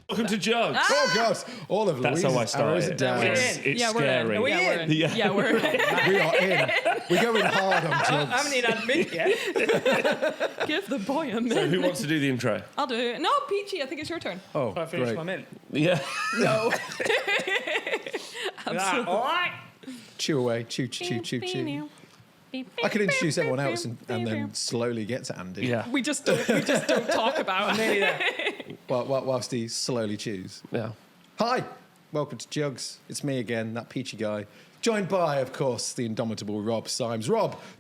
Welcome to Juggz. Oh, God. All of That's Louise's how I started. It's Scary. Are we in? Yeah, we're in. We are in. We're going hard on Juggz. I haven't even had mid yet. Give the boy a minute. So who wants to do the intro? I'll do it. No, Peachy, I think it's your turn. Oh, I finished great. my mint. Yeah. No. Absolutely. All right. Chew away. Chew. I could introduce everyone else and then slowly get to Andy. Yeah. We just don't talk about Nearly there. Whilst he slowly chews. Yeah. Hi. Welcome to Juggz. It's me again, that peachy guy. Joined by, of course, the indomitable Rob Symes.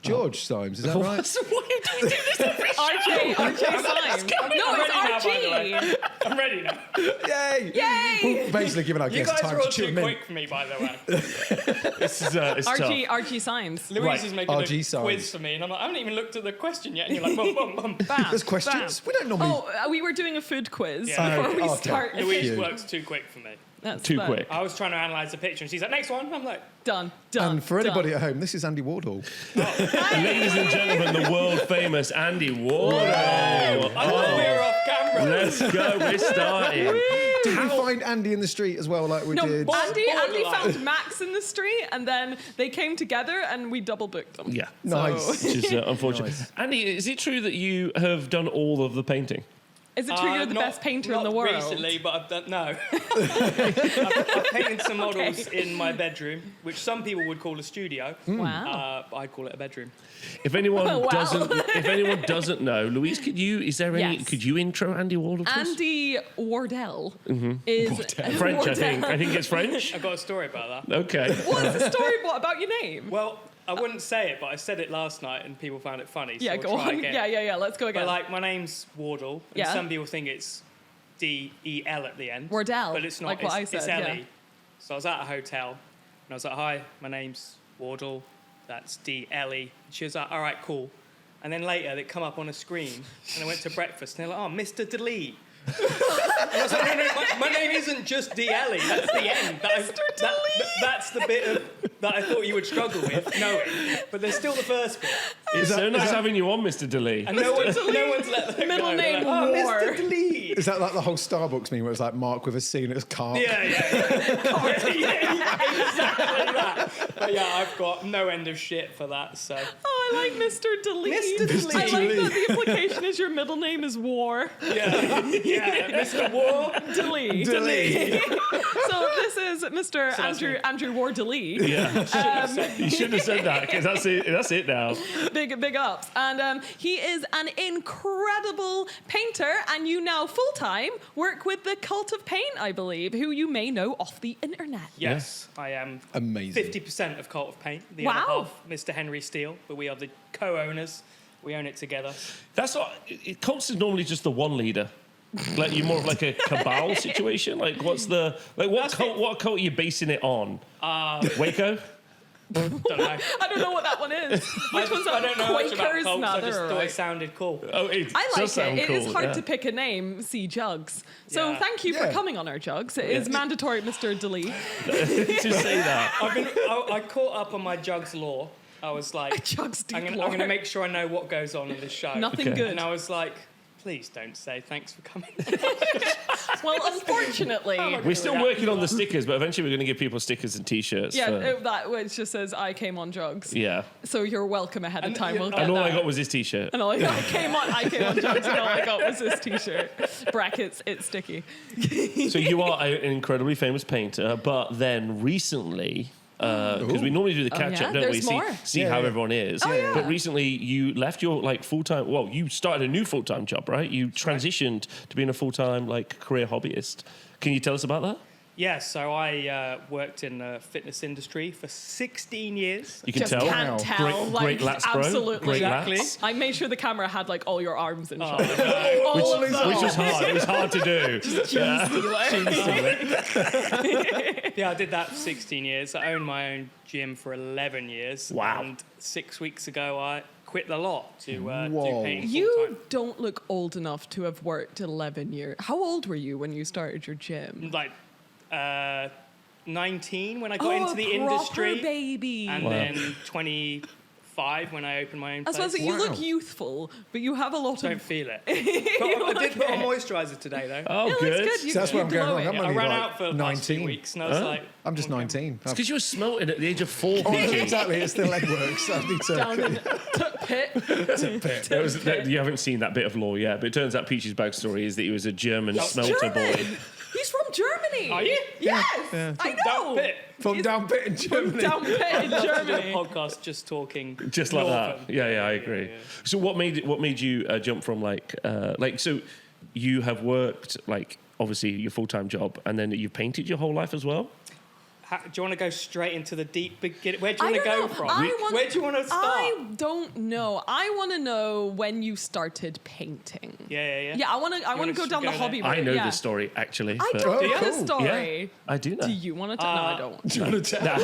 George Symes, is that right? Why do we do this every RJ Symes. No, it's RG. I'm ready now. Yay! Yay! Basically giving our You guests guys time are all to chew a too mint. quick for me, by the way. This is it's RG Symes. Louise Right, is making RG a Symes. quiz for me, and I'm like, I haven't even looked at the question yet. And you're like, bum, bum, bum. Bam. There's questions. Bam. We don't normally... Oh, we were doing a food quiz Yeah. before we Okay. start. Louise Phew. works too quick for me. That's Too fun. quick. I was trying to analyse the picture, and she's like, next one. I'm like, Done. And for anybody at home, this is Andy Wardle. Ladies and gentlemen, the world famous Andy Wardle. I thought we were off camera. Let's go. We're starting. Did we find Andy in the street as well, like we No, did? Andy Borderline. found Max in the street, and then they came together, and we double booked them. Yeah. Nice. Which is unfortunate. Nice. Andy, is it true that you have done all of the painting? Is it true you're the Not- best painter not in the world? recently, but I've done, no. I've painted some models Okay. in my bedroom, which some people would call a studio. Wow. But I call it a bedroom. If anyone Wow. doesn't know, Louise, could you Yes. could you intro Andy Wardle to us? Andy Wardell is French, I think. I think it's French. I've got a story about that. Okay. What's the story about your name? Well, I wouldn't say it, but I said it last night and people found it funny. So Yeah, we'll go try on. Again. Yeah. Let's go again. But like, my name's Wardle, and Yeah. some people think it's D-E-L at the end. Wardell, But it's not. like what I it's said, Ellie. yeah. So I was at a hotel, and I was like, hi, my name's Wardle. That's D-L-E. She was like, all right, cool. And then later, they come up on a screen, and I went to breakfast, and they're like, oh, Mr. Delee. And I was like, no, my name isn't just D-Ellie. That's the end. That's the bit of, that I thought you would struggle with knowing. But there's still the first bit. It's so nice having you on, Mr. DeLee. And no one's let that Middle go. name They're like, War. oh, Mr. Delee. Is that like the whole Starbucks meme where it's like Mark with a C and it's Carp? Yeah, exactly that. But yeah, I've got no end of shit for that, so. Oh, I like Mr. Delee. Mr. Delee. I like that the implication is your middle name is War. Yeah, Mr. War. Delee. Delee. So this is Mr. that's me. Andrew War Delee. Yeah. You should have said that because that's it now. Big ups. And he is an incredible painter, and you now full-time work with the Cult of Paint, I believe, who you may know off the internet. Yes, I am. Amazing. 50% of Cult of Paint. The Wow. other half, Mr. Henry Steele, but we are the co-owners. We own it together. That's not. Cults is normally just the one leader. Like you're more of like a cabal situation. Like what's the what cult? What cult are you basing it on? Waco. Don't know. I don't know what that one is. Which one's I that? don't know much about Quakers? cults. Nah, I they're just thought alright. it sounded cool. Oh, it I like does sound it. cool. It is hard yeah. to pick a name. See Juggz. So Yeah. thank you for Yeah. coming on our Juggz. It is mandatory, Mr. Delee. to say that. I caught up on my Juggz lore. I was like, Juggz deep I'm lore. going to make sure I know what goes on in this show. Nothing Okay. good. And I was like, please don't say thanks for coming. Well, unfortunately, We're still working on the stickers, but eventually we're going to give people stickers and T-shirts. yeah, for- that which just says I came on Juggz. yeah. So you're welcome ahead of And- time. We'll and get And all I that. got was this T-shirt. And all I came on Juggz, and all I got was this T-shirt. Brackets, it's sticky. So you are an incredibly famous painter, but then recently, because we normally do the catch yeah? up, don't we? There's more. See Yeah, how yeah. everyone is. yeah. But recently, you left your like full time. Well, you started a new full time job, right? You transitioned to being a full time like career hobbyist. Can you tell us about that? Yeah, so I worked in the fitness industry for 16 years. You can Just tell. can't tell. Great like, lats, bro. absolutely. Great Exactly. lats. I made sure the camera had like all your arms and shoulders. no. All of Which was them. hard. It was hard to do. Yeah, I did that for 16 years. I owned my own gym for 11 years. Wow. And 6 weeks ago, I quit the lot to do Whoa. painting You full-time. don't look old enough to have worked 11 years. How old were you when you started your gym? Like 19 when I got into the industry. Proper baby. And then 25 when I opened my own I was place. supposed to say, you look youthful, but you have a lot Don't of... feel it. But I did put on moisturiser today, though. Oh, It good. looks good. So that's where I'm going wrong. glowing. I'm I only ran like out for the past 2 19. weeks, and I was like... I'm just 19. It's because you were smelting at the age of 4, Oh, Peachy. exactly. It's the leg works. I need Down in to the pit. You haven't seen that bit of lore yet, but it turns out Peachy's backstory is that he was a German smelter German. boy. He's from Germany. Are you? Yes. Yeah. I Down know. pit. From down pit in Germany. Down pit in A Germany. podcast just talking. Just like Northern. that. Yeah, I agree. Yeah. So what made you jump from so you have worked like obviously your full-time job and then you painted your whole life as well? Do you want to go straight into the deep beginning? Where do you I want to don't go know. from? Where do you want to start? I don't know. I want to know when you started painting. Yeah. Yeah, I want to go down the there? hobby route. I know yeah. this story actually. I but- don't Oh, know cool. the story. Yeah, I do know. Do you want to tell? No, I don't. Do you want to tell?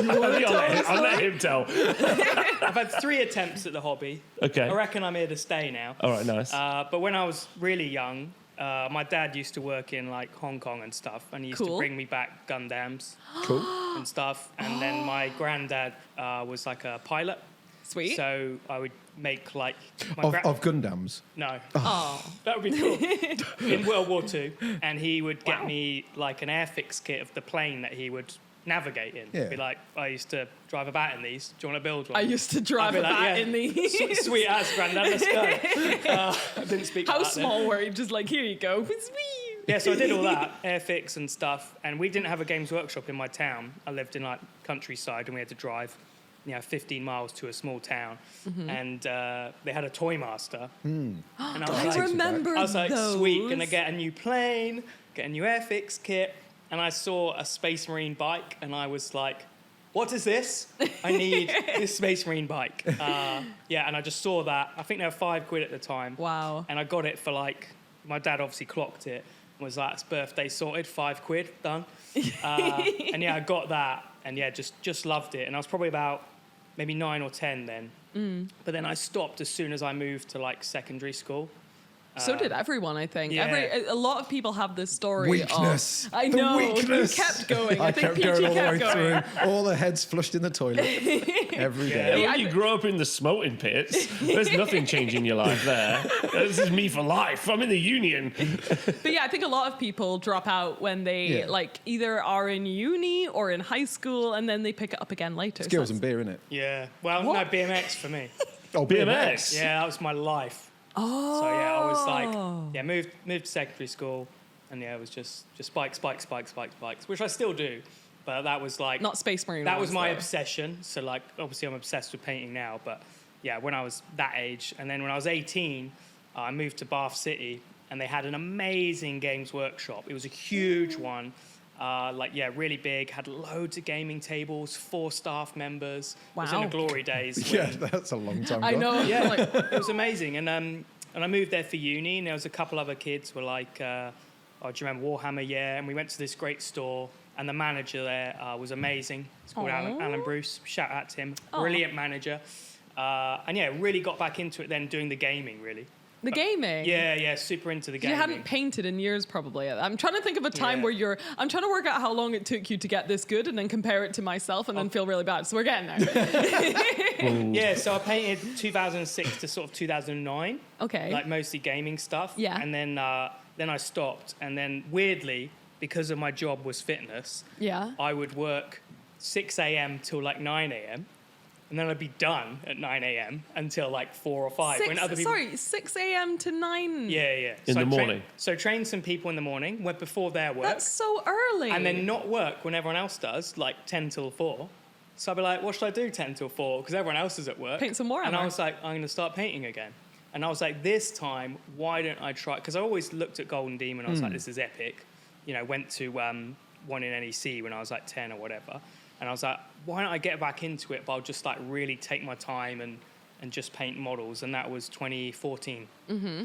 I'll let him tell. I've had 3 attempts at the hobby. Okay. I reckon I'm here to stay now. All right, nice. But when I was really young, my dad used to work in like Hong Kong and stuff, and he used to Cool. bring me back Gundams Cool. and stuff. And then my granddad was like a pilot, Sweet. so I would make like my Of Gundams. no, Oh. that would be cool. In World War II, and he would get me like an airfix kit of the plane that he would navigate in. Yeah. Be like, I used to drive about in these. Do you want to build one? I used to drive I'd a be like, bat yeah. in the. Sweet ass granddad, let's go. I didn't speak How like that then. small were you? Just like, here you go. Yeah, so I did all that, airfix and stuff, and we didn't have a games workshop in my town. I lived in like countryside, and we had to drive, 15 miles to a small town, and they had a toy master. And I was I like, remember I was like, those. sweet, gonna get a new plane, get a new airfix kit, and I saw a Space Marine bike, and I was like, what is this? I need this Space Marine bike. And I just saw that. I think they were £5 at the time. Wow. And I got it for like, my dad obviously clocked it, was like, it's birthday sorted, £5, done. And yeah, I got that, and yeah, just loved it. And I was probably about maybe 9 or 10 then. But then I stopped as soon as I moved to like secondary school. So did everyone, I think. yeah. A lot of people have this story. Weakness. I The know. weakness. You kept going. I think kept Peachy going all the way kept going. through. All the heads flushed in the toilet every day. Yeah, I when you grow up in the smoking pits, there's nothing changing your life there. This is me for life. I'm in the union. But yeah, I think a lot of people drop out when they Yeah. like either are in uni or in high school, and then they pick it up again later. Skills So and beer, innit? Yeah, well, What? no, BMX for me. Oh, BMX. Yeah, that was my life. Oh. So yeah, I was like, moved to secondary school, and yeah, it was just bikes, which I still do, but that was like Not Space Marine. that was ones, my though. obsession. So like, obviously, I'm obsessed with painting now, but yeah, when I was that age, and then when I was 18, I moved to Bath City, and they had an amazing games workshop. It was a huge one. Really big, had loads of gaming tables, 4 staff members. It was in the Wow. glory days. Yeah, that's a long time I gone. know. Yeah, Like, it was amazing. And I moved there for uni, and there was a couple other kids who were like, do you remember Warhammer? Yeah. And we went to this great store, and the manager there was amazing. It's called Aw. Alan Bruce. Shout out to him. Aw. Brilliant manager. And yeah, really got back into it then doing the gaming, really. the gaming. Yeah, super into the gaming. You hadn't painted in years, probably. I'm trying to think of a time Yeah. where I'm trying to work out how long it took you to get this good and then compare it to myself and then feel really bad. So we're getting there. Yeah, so I painted 2006 to sort of 2009. Okay. Like mostly gaming stuff. Yeah. And then I stopped. And then weirdly, because of my job was fitness, Yeah. I would work 6 a.m. till like 9 a.m. And then I'd be done at 9 a.m. until like 4 or 5. when other people... 6 a.m. to 9. Yeah. In So the morning? So train some people in the morning, went before their work. That's so early. And then not work when everyone else does, like 10 till 4. So I'd be like, what should I do 10 till 4? Because everyone else is at work. Paint some Warhammer. And I was like, I'm going to start painting again. And I was like, this time, why don't I try? Because I always looked at Golden Demon. I was like, this is epic. Went to one in NEC when I was like 10 or whatever. And I was like, why don't I get back into it? But I'll just like really take my time and just paint models. And that was 2014.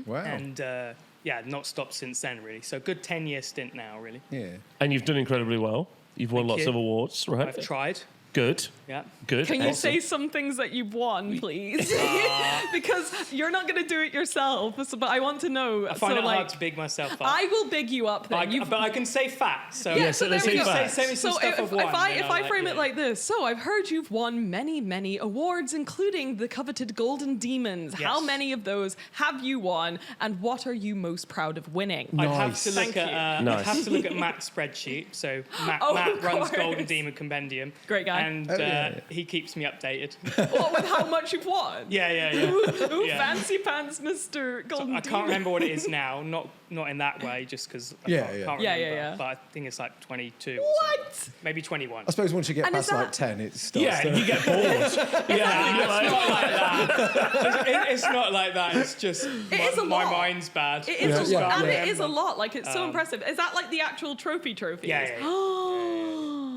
Wow. And not stopped since then, really. So good 10-year stint now, really. Yeah. And you've done incredibly well. You've won Thank lots you. of awards, right? I've tried. Good. Yeah. Good. Can you Awesome. say some things that you've won, please? Because you're not going to do it yourself. So, but I want to know. I find so it like, hard to big myself up. I will big you up then. But I can say facts. So Yeah, so so let's there we say go. facts. Say me some So stuff if, I've won. if I then I'll frame let it you. like this, so I've heard you've won many, many awards, including the coveted Golden Demons. Yes. How many of those have you won, and what are you most proud of winning? I'd have Nice. to look Thank you. at Nice. I'd have to look at Matt's spreadsheet. So Matt, Oh, Matt of runs course. Golden Demon Compendium. Great guy. And yeah. he keeps me updated. What, with how much you've won? Yeah. Ooh, Yeah. fancy pants, Mr. Golden I Demon. can't remember what it is now. Not in that way, just because I Yeah, can't yeah. remember. Yeah. But I think it's like 22. Or What? something. Maybe 21. I suppose once you get And is past like that- 10, it starts Yeah, to... you get bored. Yeah, you're like, Not like that. It's not like that. It's just is a my lot. mind's bad. It is, Yeah, and yeah. it is a lot. Like, it's so impressive. Is that like the actual trophy? Yeah.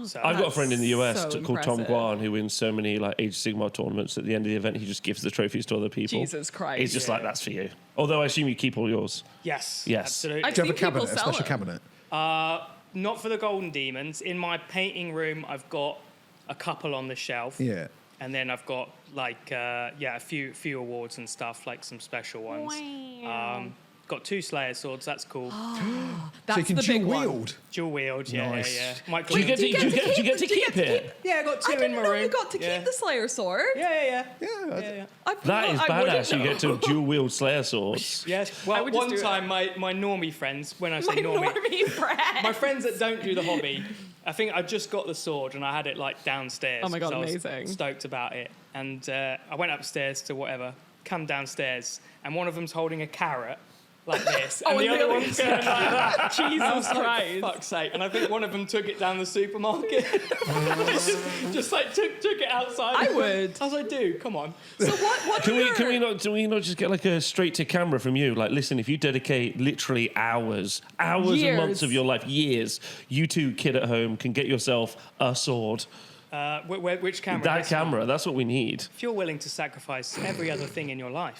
So I've got a friend in the US so called Tom impressive. Guan who wins so many like Age of Sigmar tournaments. At the end of the event, he just gives the trophies to other people. Jesus Christ. He's just Yeah. like, that's for you. Although I assume you keep all yours. Yes. Yes. Absolutely. I've Do you have a seen people cabinet, a sell special them. cabinet? Not for the Golden Demons. In my painting room, I've got a couple on the shelf. Yeah. And then I've got like a few awards and stuff, like some special ones. Wow. Got 2 Slayer swords. That's cool. That's so you can the dual big one. wield. Dual wield. Yeah. Nice. Yeah. Might Do you get to, do you get to keep it? Yeah, I got 2 I in didn't my know room. you got to yeah. keep the Slayer sword. Yeah. Yeah. That is I wouldn't badass. You know. get to dual wield Slayer swords. Yes. I Well, would just one do it. time my Normie friends, when I say My Normie, Normie friend. my friends that don't do the hobby, I think I just got the sword and I had it like downstairs. Oh my God, 'cause I was amazing. stoked about it. And I went upstairs to whatever, come downstairs, and one of them's holding a carrot like this, and Oh, the and other the one's going like that. Jesus I was like, Christ. for fuck's sake. And I think one of them took it down the supermarket. just like took it outside. I would. I was like, dude, come on. So what Can do we not just get like a straight to camera from you? Like, listen, if you dedicate literally hours and Years. months of your life, years, you two kid at home can get yourself a sword. Which camera? That This one? camera, that's what we need. If you're willing to sacrifice every other thing in your life,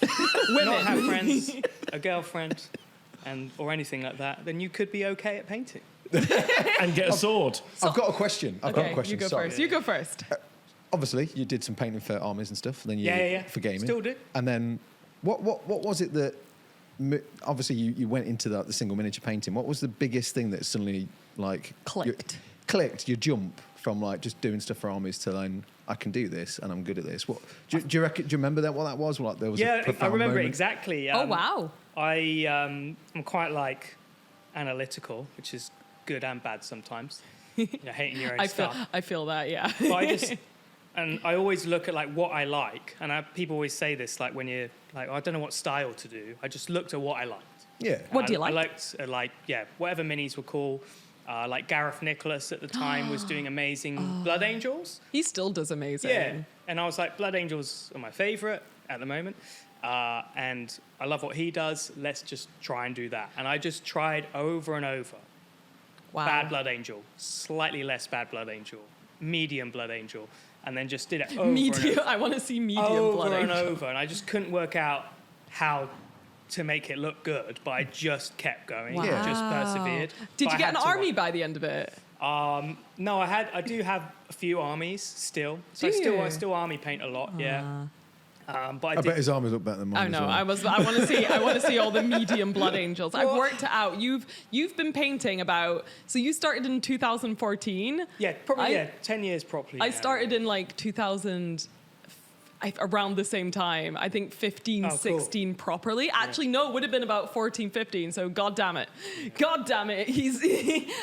Women. not have friends, a girlfriend, or anything like that, then you could be okay at painting. And get a sword. I've got a question. I've got a Okay, question. you go Sorry. first. You go first. Obviously, you did some painting for armies and stuff. And then you Yeah. for gaming. Still do. And then what was it that? Obviously, you went into the single miniature painting. What was the biggest thing that suddenly like Clicked. Your jump from like just doing stuff for armies to then I can do this and I'm good at this. What do you reckon? Do you remember that? What that was? Like there was. Yeah, a I profound remember it moment? exactly. Oh wow. I'm quite like analytical, which is good and bad sometimes. Hating your own stuff. I feel that, yeah. But I always look at like what I like, and people always say this, like when you're like, I don't know what style to do. I just looked at what I liked. Yeah. What do you I like? liked whatever minis were cool. Like Gareth Nicholas at the time was doing amazing Blood Angels. He still does amazing. Yeah, and I was like, Blood Angels are my favourite at the moment, and I love what he does. Let's just try and do that. And I just tried over and over. Wow. Bad Blood Angel, slightly less Bad Blood Angel, medium Blood Angel, and then just did it over and Medium. over. I want to see medium over blood and angel. over, and I just couldn't work out how to make it look good, but I just kept going, Wow. Yeah. just persevered. Did But you I get had an to army work. by the end of it? No, I do have a few armies still, so Do I you? still army paint a lot, yeah. But I I bet did, his armies look better than mine. I know. As well. I want to see all the medium blood angels. I've Well- worked it out. You've been painting about. So you started in 2014. yeah, probably I- 10 years properly. I now. started in like 2000. Around the same time, I think 15, Oh, cool. 16 properly. Actually, no, it would have been about 14, 15. So God damn it.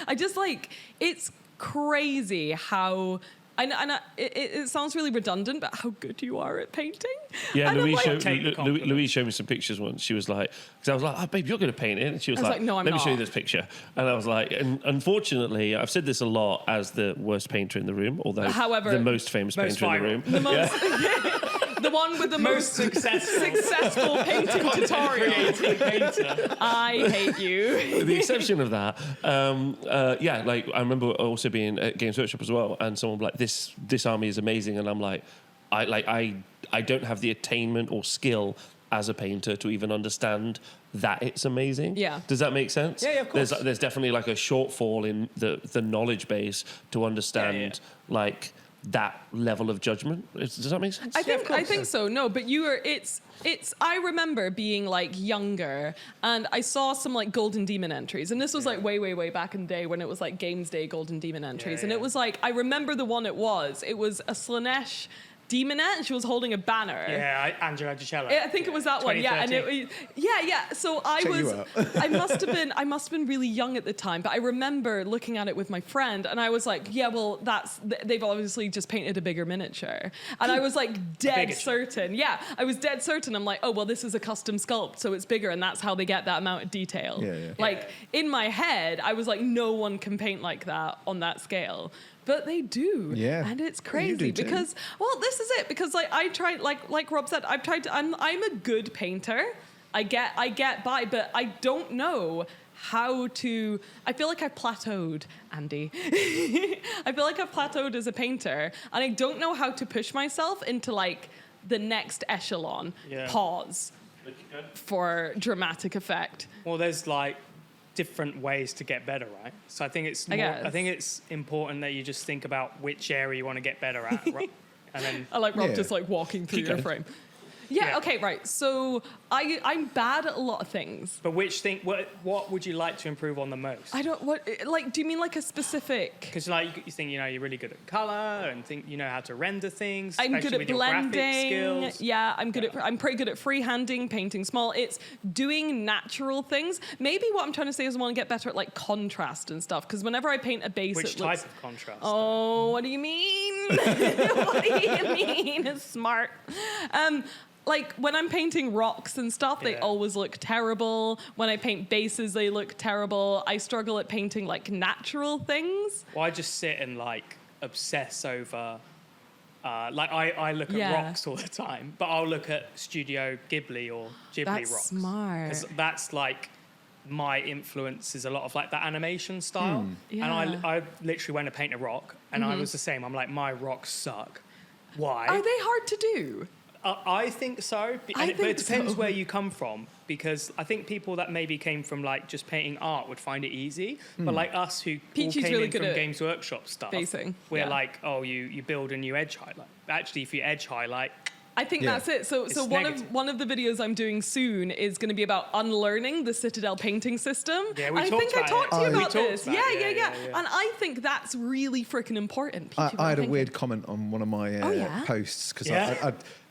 I just like, it's crazy how, it sounds really redundant, but how good you are at painting. Yeah, And I'm Louise, like, Take the compliment. Louise showed me some pictures once. She was like, because I was like, oh, babe, you're going to paint it. And she was I was like, like, no, I'm let me show you not. this picture. And I was like, and unfortunately, I've said this a lot as the worst painter in the room, although However, the most famous most painter in the room. The most, the one with the most successful painting tutorial. painter. I hate you. With the exception of that, yeah, like I remember also being at Games Workshop as well, and someone like this army is amazing, and I'm like, I don't have the attainment or skill as a painter to even understand that it's amazing. Yeah. Does that make sense? Yeah, of course. There's definitely like a shortfall in the knowledge base to understand like that level of judgment. Does that make sense? I think so. No, but it's I remember being like younger and I saw some like Golden Demon entries, and this was like way back in the day when it was like Games Day Golden Demon entries, and it was like, I remember the one it was a Slanesh Demonette, and she was holding a banner. Yeah, Angela Gicello. I think it was that one. Yeah, and So I must have been really young at the time, but I remember looking at it with my friend, and I was like, yeah, well, they've obviously just painted a bigger miniature, and I was like dead certain. Yeah, I was dead certain. I'm like, oh well, this is a custom sculpt, so it's bigger, and that's how they get that amount of detail. Like in my head, I was like, no one can paint like that on that scale. But they do, and it's crazy because, well, this is it. Because like I tried, like Rob said, I've tried. I'm a good painter. I get by, but I don't know how to. I feel like I've plateaued, Andy. I feel like I've plateaued as a painter, and I don't know how to push myself into like the next echelon. Pause for dramatic effect. Well, there's like different ways to get better, right? So I think it's important that you just think about which area you want to get better at, right? And then I like Rob just like walking through your frame. Yeah, okay, right. So I'm bad at a lot of things. But what would you like to improve on the most? I don't, do you mean like a specific? Because like you think, you're really good at color and think you know how to render things. I'm good at blending. Yeah, I'm pretty good at freehanding, painting small. It's doing natural things. Maybe what I'm trying to say is I want to get better at like contrast and stuff. Because whenever I paint a base, which type of contrast? Oh, what do you mean? What do you mean? It's smart. Like when I'm painting rocks and stuff, they always look terrible. When I paint bases, they look terrible. I struggle at painting like natural things. Well, I just sit and like obsess over, I look at rocks all the time, but I'll look at Studio Ghibli or Ghibli That's rocks. Smart. Because that's like my influence is a lot of like that animation style. And I literally went to paint a rock, and I was the same. I'm like, my rocks suck. Why? Are they hard to do? I think so, but it depends where you come from, because I think people that maybe came from like just painting art would find it easy, but like us who Peachy's all came really in good from at Games Workshop stuff, we're like, oh, you build a new edge highlight. Actually, if you edge highlight, I think that's it. So one of the videos I'm doing soon is going to be about unlearning the Citadel painting system. Yeah, I think I talked to you about this. Yeah. And I think that's really freaking important. I had a weird comment on one of my posts because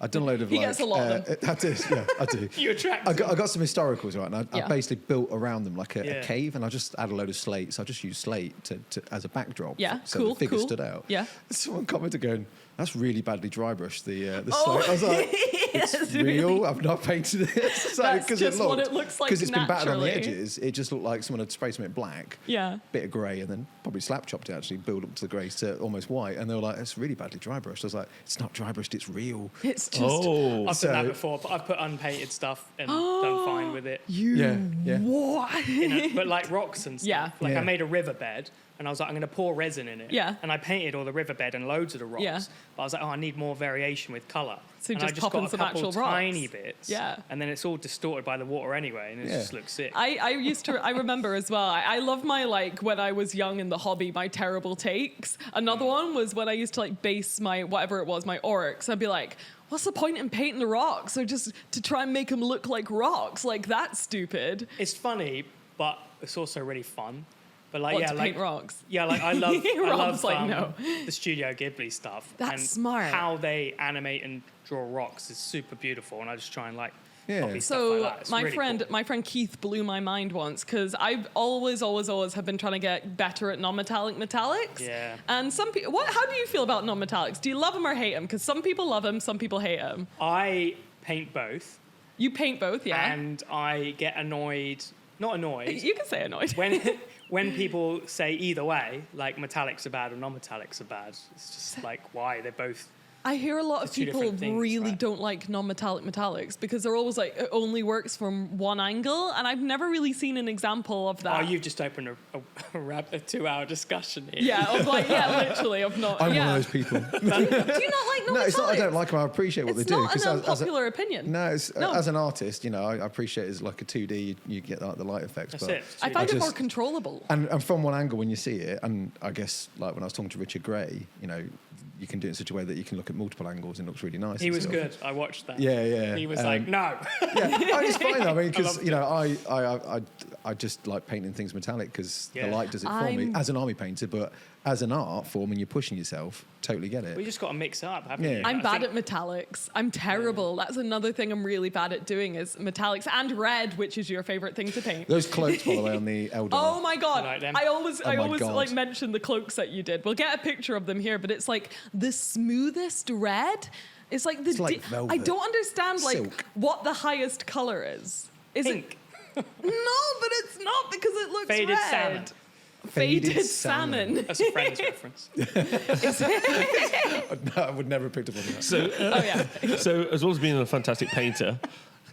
I'd done a load of he gets a lot of them. I did, yeah, I do. You attract I got some historicals, right, and I basically built around them like a cave, and I just had a load of slate, so I just used slate to as a backdrop. Yeah, so the figure stood out. Yeah. Someone commented going, that's really badly dry brushed, the slate. I was like, it's real. I've not painted it. That's just what it looks like. Because it's been battered on the edges. It just looked like someone had sprayed something black. Yeah. Bit of grey, and then probably slap chopped it actually, build up to the grey to almost white. And they were like, it's really badly dry brushed. I was like, it's not dry brushed, it's real. It's just. I've done that before, but I've put unpainted stuff and done fine with it. What? But like rocks and stuff. I made a riverbed. And I was like, I'm going to pour resin in it. Yeah. And I painted all the riverbed and loads of the rocks. Yeah. But I was like, I need more variation with colour. So and just I just pop got in a some couple actual rocks. tiny bits. Yeah. And then it's all distorted by the water anyway, and it just looks sick. I remember as well, I love my, like, when I was young in the hobby, my terrible takes. Another one was when I used to, like, base my, whatever it was, my orcs. I'd be like, what's the point in painting the rocks? Or just to try and make them look like rocks? Like, that's stupid. It's funny, but it's also really fun. But to paint rocks. Yeah, like I love no. the Studio Ghibli stuff. That's and smart. How they animate and draw rocks is super beautiful, and I just try and copy So stuff like that. It's really cool. My friend Keith blew my mind once because I've always have been trying to get better at non-metallic metallics. Yeah. And some people, how do you feel about non-metallics? Do you love them or hate them? Because some people love them, some people hate them. I paint both. You paint both, yeah. And I get annoyed. Not annoyed. You can say annoyed. When people say either way, like metallics are bad or non-metallics are bad, it's just like, why? They're both. I hear a lot of people really right? don't like non-metallic metallics because they're always like, it only works from one angle, and I've never really seen an example of that. Oh, you've just opened a 2-hour discussion here. Yeah, of like, literally, of not. I'm one of those people. Do you not like non-metallics? No, it's not I don't like them, I appreciate what they do. It's not an unpopular opinion. No, as an artist, I appreciate it as like a 2D, you get like the light effects. That's but it. I find it more controllable. And from one angle when you see it, and I guess like when I was talking to Richard Gray, you can do it in such a way that you can look at multiple angles and it looks really nice. He was good. I watched that. Yeah. He was like, no. Yeah, it's fine. I mean, because I just like painting things metallic because the light does it for me as an army painter, but as an art form, when you're pushing yourself, totally get it. We just got to mix it up, haven't you? I'm bad at metallics. I'm terrible. That's another thing I'm really bad at doing is metallics and red, which is your favorite thing to paint. Those cloaks, by the way, on the Eldar. Oh my god! I always God. like mention the cloaks that you did. We'll get a picture of them here, but it's like the smoothest red. It's like like velvet. I don't understand Silk. what the highest color is. Is Pink. it? No, but it's not because it looks Faded red. salmon. Faded salmon. That's a Friends reference. No, I would never have picked up on that. So, so as well as being a fantastic painter,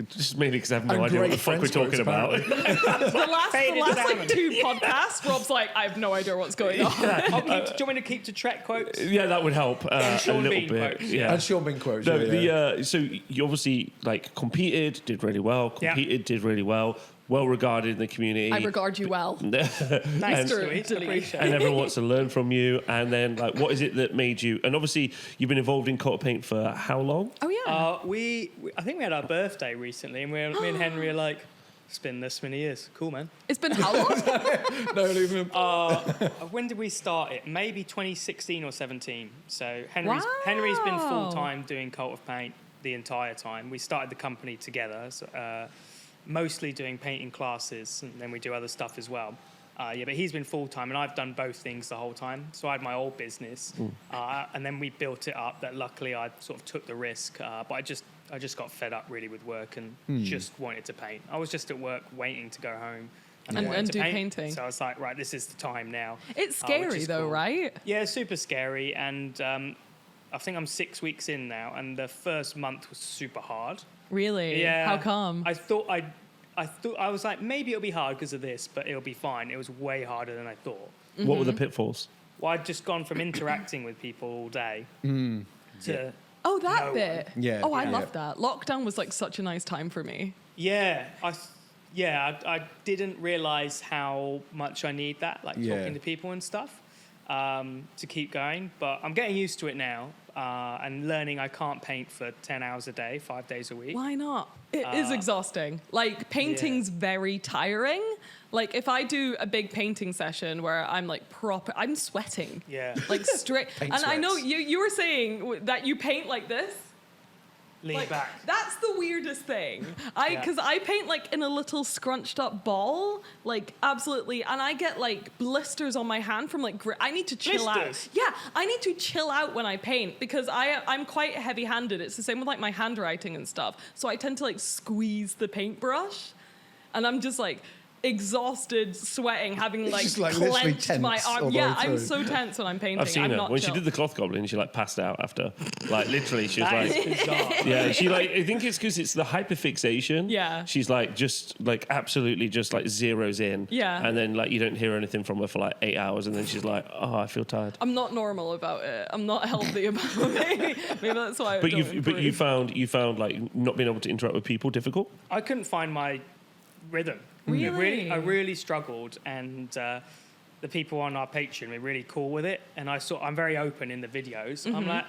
just mainly because I have no And idea what great the fuck we're French talking about. The last salmon. like 2 podcasts, Rob's like, I have no idea what's going on. Do you want me to keep to Trek quotes? Yeah, that would help a Sean little Bean bit. quotes. Yeah. And Sean Bean quotes. No, yeah. so you obviously like competed, did really well. Did really well. Well regarded in the community. I regard you well. Thanks, Louise. Appreciate And it. everyone wants to learn from you. And then, like, what is it that made you? And obviously, you've been involved in Cult of Paint for how long? Oh yeah. I think we had our birthday recently, and me and Henry are like, it's been this many years. Cool, man. It's been how long? No, leave him. When did we start it? Maybe 2016 or 17. So Henry's been full time doing Cult of Paint the entire time. We started the company together. So, mostly doing painting classes, and then we do other stuff as well. But he's been full-time, and I've done both things the whole time. So I had my old business, and then we built it up that luckily I sort of took the risk. But I just got fed up really with work and just wanted to paint. I was just at work waiting to go home. And do painting. So I was like, right, this is the time now. It's scary though, cool. right? Yeah, super scary. And I think I'm 6 weeks in now, and the first month was super hard. Really? Yeah. How come? I thought I was like, maybe it'll be hard because of this, but it'll be fine. It was way harder than I thought. Mm-hmm. What were the pitfalls? Well, I'd just gone from interacting with people all day to Oh, that No bit. one. Yeah, Oh, I yeah. love that. Lockdown was like such a nice time for me. I didn't realize how much I need that, like talking to people and stuff, to keep going. But I'm getting used to it now, and learning I can't paint for 10 hours a day, 5 days a week. Why not? It is exhausting. Like painting's very tiring. Like if I do a big painting session where I'm like I'm sweating. Yeah. Like straight. Paint And I know sweats. you were saying that you paint like this. Lean Like, back. that's the weirdest thing. Because I paint like in a little scrunched up ball, like absolutely, and I get like blisters on my hand from like I need to chill Blisters? out. Yeah, I need to chill out when I paint because I'm quite heavy-handed. It's the same with like my handwriting and stuff. So I tend to like squeeze the paintbrush, and I'm just like exhausted, sweating, having like, just, like, literally clenched my tense all arm. the Yeah, way I'm through. so tense when I'm painting. I've seen I'm her. not When chill. she did the cloth goblin, she like passed out after. Like literally, she was like, Bizarre. yeah, she like, I think it's because it's the hyperfixation. Yeah. She's like, just like absolutely just like zeroes in. Yeah. And then like you don't hear anything from her for like 8 hours, and then she's like, oh, I feel tired. I'm not normal about it. I'm not healthy about it. Maybe that's why. But I don't you improve. found like not being able to interact with people difficult. I couldn't find my rhythm. Really? I really struggled, and the people on our Patreon were really cool with it. And I'm very open in the videos. I'm like,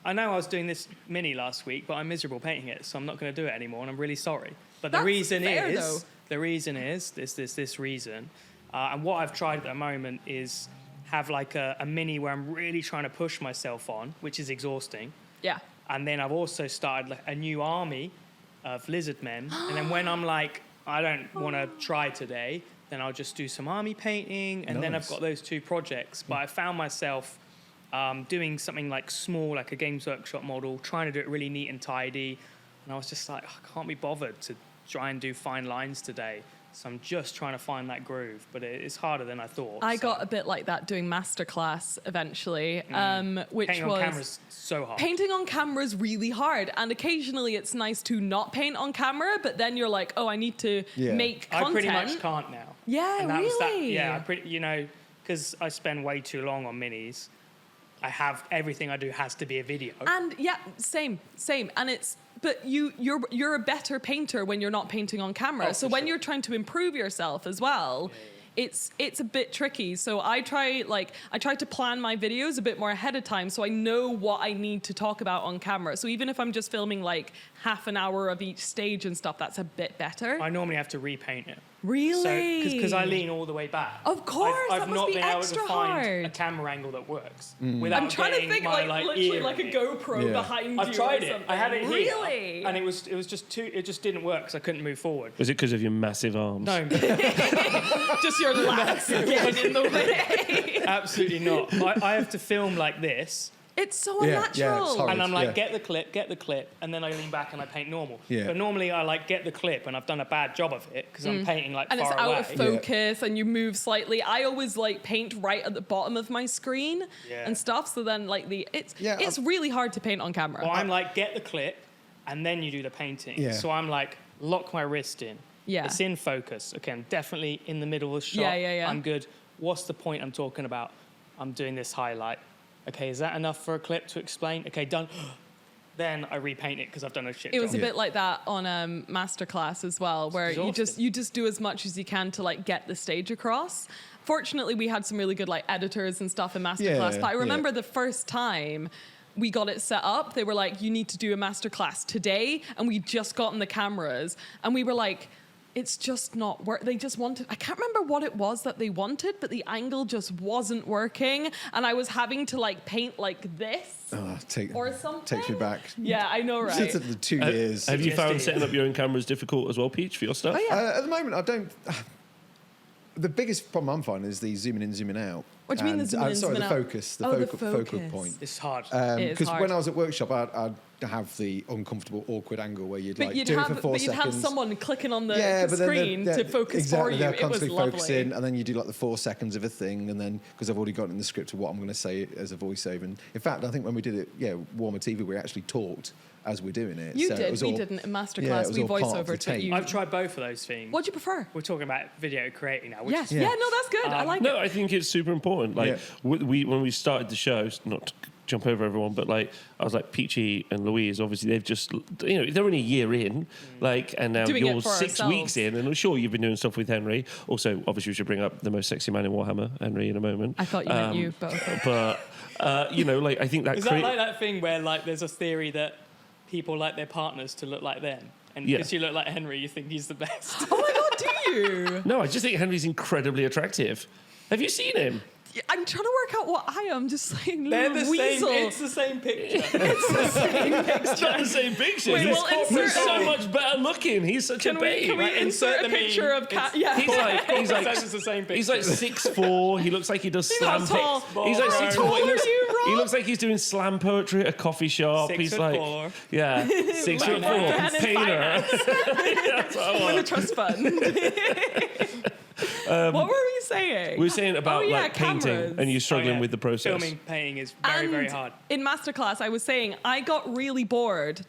I know I was doing this mini last week, but I'm miserable painting it, so I'm not going to do it anymore, and I'm really sorry. But That's the reason fair, is, though. this reason. And what I've tried at the moment is have like a mini where I'm really trying to push myself on, which is exhausting. Yeah. And then I've also started like a new army of lizard men. And then when I'm like, I don't want to try today, then I'll just do some army painting. And then I've Nice. got those two projects. But I found myself doing something like small, like a Games Workshop model, trying to do it really neat and tidy. And I was just like, I can't be bothered to try and do fine lines today. So I'm just trying to find that groove, but it's harder than I thought. I so. got a bit like that doing masterclass eventually, which Painting was on camera's so hard. painting on camera is really hard, and occasionally it's nice to not paint on camera, but then you're like, oh, I need to make content. I pretty much can't now. Yeah, and that was that, really? yeah, because I spend way too long on minis. I have everything I do has to be a video. And yeah, same, and but you're a better painter when you're not painting on camera. Oh, so for when sure. you're trying to improve yourself as well, it's a bit tricky. So I try to plan my videos a bit more ahead of time so I know what I need to talk about on camera. So even if I'm just filming like half an hour of each stage and stuff, that's a bit better. I normally have to repaint it. Really? Because I lean all the way back. Of course, I've that must not be been able extra to find hard. a camera angle that works without I'm trying to getting think my, like literally ear like a in it. GoPro behind you. I've tried or it. something. I had it here, Really? and it was just too. It just didn't work because I couldn't move forward. Was it because of your massive arms? No, Just your lats getting in the way. absolutely not. I have to film like this. It's so Yeah, unnatural. yeah, it's horrible. And I'm like, Yeah. get the clip, and then I lean back and I paint normal. Yeah. But normally I like get the clip, and I've done a bad job of it because I'm painting like And far it's out away. of focus and you move slightly. I always like paint right at the bottom of my screen Yeah. and stuff. So then like it's really hard to paint on camera. Well, I'm like, get the clip, and then you do the painting. Yeah. So I'm like, lock my wrist in. Yeah. It's in focus. Okay, I'm definitely in the middle of the shot. Yeah. I'm good. What's the point I'm talking about? I'm doing this highlight. Okay, is that enough for a clip to explain? Okay, done. Then I repaint it because I've done a shit It was job. a bit like that on Masterclass as well, where you just do as much as you can to like get the stage across. Fortunately, we had some really good like editors and stuff in Masterclass. But I remember the first time we got it set up, they were like, "You need to do a Masterclass today," and we just gotten the cameras, and we were like, it's just not work. They just wanted, I can't remember what it was that they wanted, but the angle just wasn't working. And I was having to like paint like this or something. Takes me back. Yeah, I know, right? Since the 2 years. Have you found setting up your own cameras difficult as well, Peach, for your stuff? Oh, yeah. At the moment, I don't. The biggest problem I'm finding is the zooming in, zooming out. What do you mean the zooming in, sorry, zooming the out? focus. The focal focus. point. It's hard. It is Because hard. when I was at workshop, I'd have the uncomfortable, awkward angle where you'd like do it for 4 but seconds. you'd have someone clicking on the but then screen to focus exactly, for you. They're It was constantly lovely. focusing, and then you do like the 4 seconds of a thing, and then because I've already got in the script of what I'm going to say as a voiceover. And in fact, I think when we did it, Warhammer TV, we actually talked as we're doing it. You so did. It was We all, didn't in it Masterclass. was We all part of voiceover the to tape. you. I've tried both of those things. What do you prefer? We're talking about video creating now. Which Yes. is, Yeah, no, that's good. I like No, it. I think it's super important. Like when we started the show, not to jump over everyone, but like I was like Peachy and Louise. Obviously, they've just they're only a year in, like, and now Doing it you're for 6 ourselves. weeks in, and I'm sure you've been doing stuff with Henry. Also, obviously, we should bring up the most sexy man in Warhammer, Henry, in a moment. I thought you meant you, but okay. But like I think that Is that like that thing where like there's a theory that people like their partners to look like them, and because you look like Henry, you think he's the best? Oh my God, do you? No, I just think Henry's incredibly attractive. Have you seen him? I'm trying to work out what I am. Just like They're little the weasel. same. It's the same picture. It's not the same picture. Wait, he's we'll insert he's so much better looking. He's such a babe. Can we Right, insert insert a the picture meme. of Cat? Yeah. He's like It's the same picture. He's like 6'4". He looks like he does slam. not tall. He's like How 6'4". tall He are looks, you, Rob? he looks like he's doing slam poetry at a coffee shop. 6'4". He's like 6'4". Ben in Painter. finance. Win a trust fund. What were we saying? We were saying about like painting, cameras. and you're struggling Oh, yeah. with the process. Filming, painting is very, very And hard. in Masterclass, I was saying I got really bored.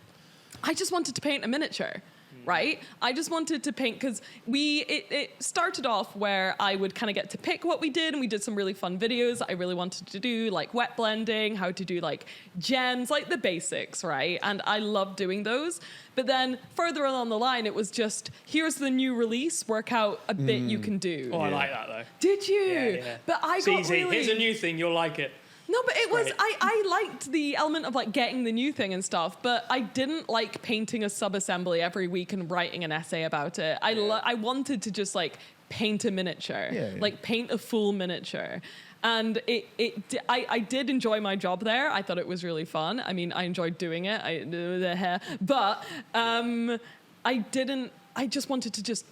I just wanted to paint a miniature, right? I just wanted to paint because it started off where I would kind of get to pick what we did, and we did some really fun videos. I really wanted to do like wet blending, how to do like gems, like the basics, right? And I loved doing those. But then further along the line, it was just, here's the new release, work out a bit you can do. Oh, I like that though. Did you? Yeah. But I It's got easy. really... Here's a new thing. You'll like it. No, but it was, Right. I liked the element of like getting the new thing and stuff, but I didn't like painting a sub-assembly every week and writing an essay about it. I wanted to just like paint a miniature, like paint a full miniature. And I did enjoy my job there. I thought it was really fun. I mean, I enjoyed doing it. But I just wanted to just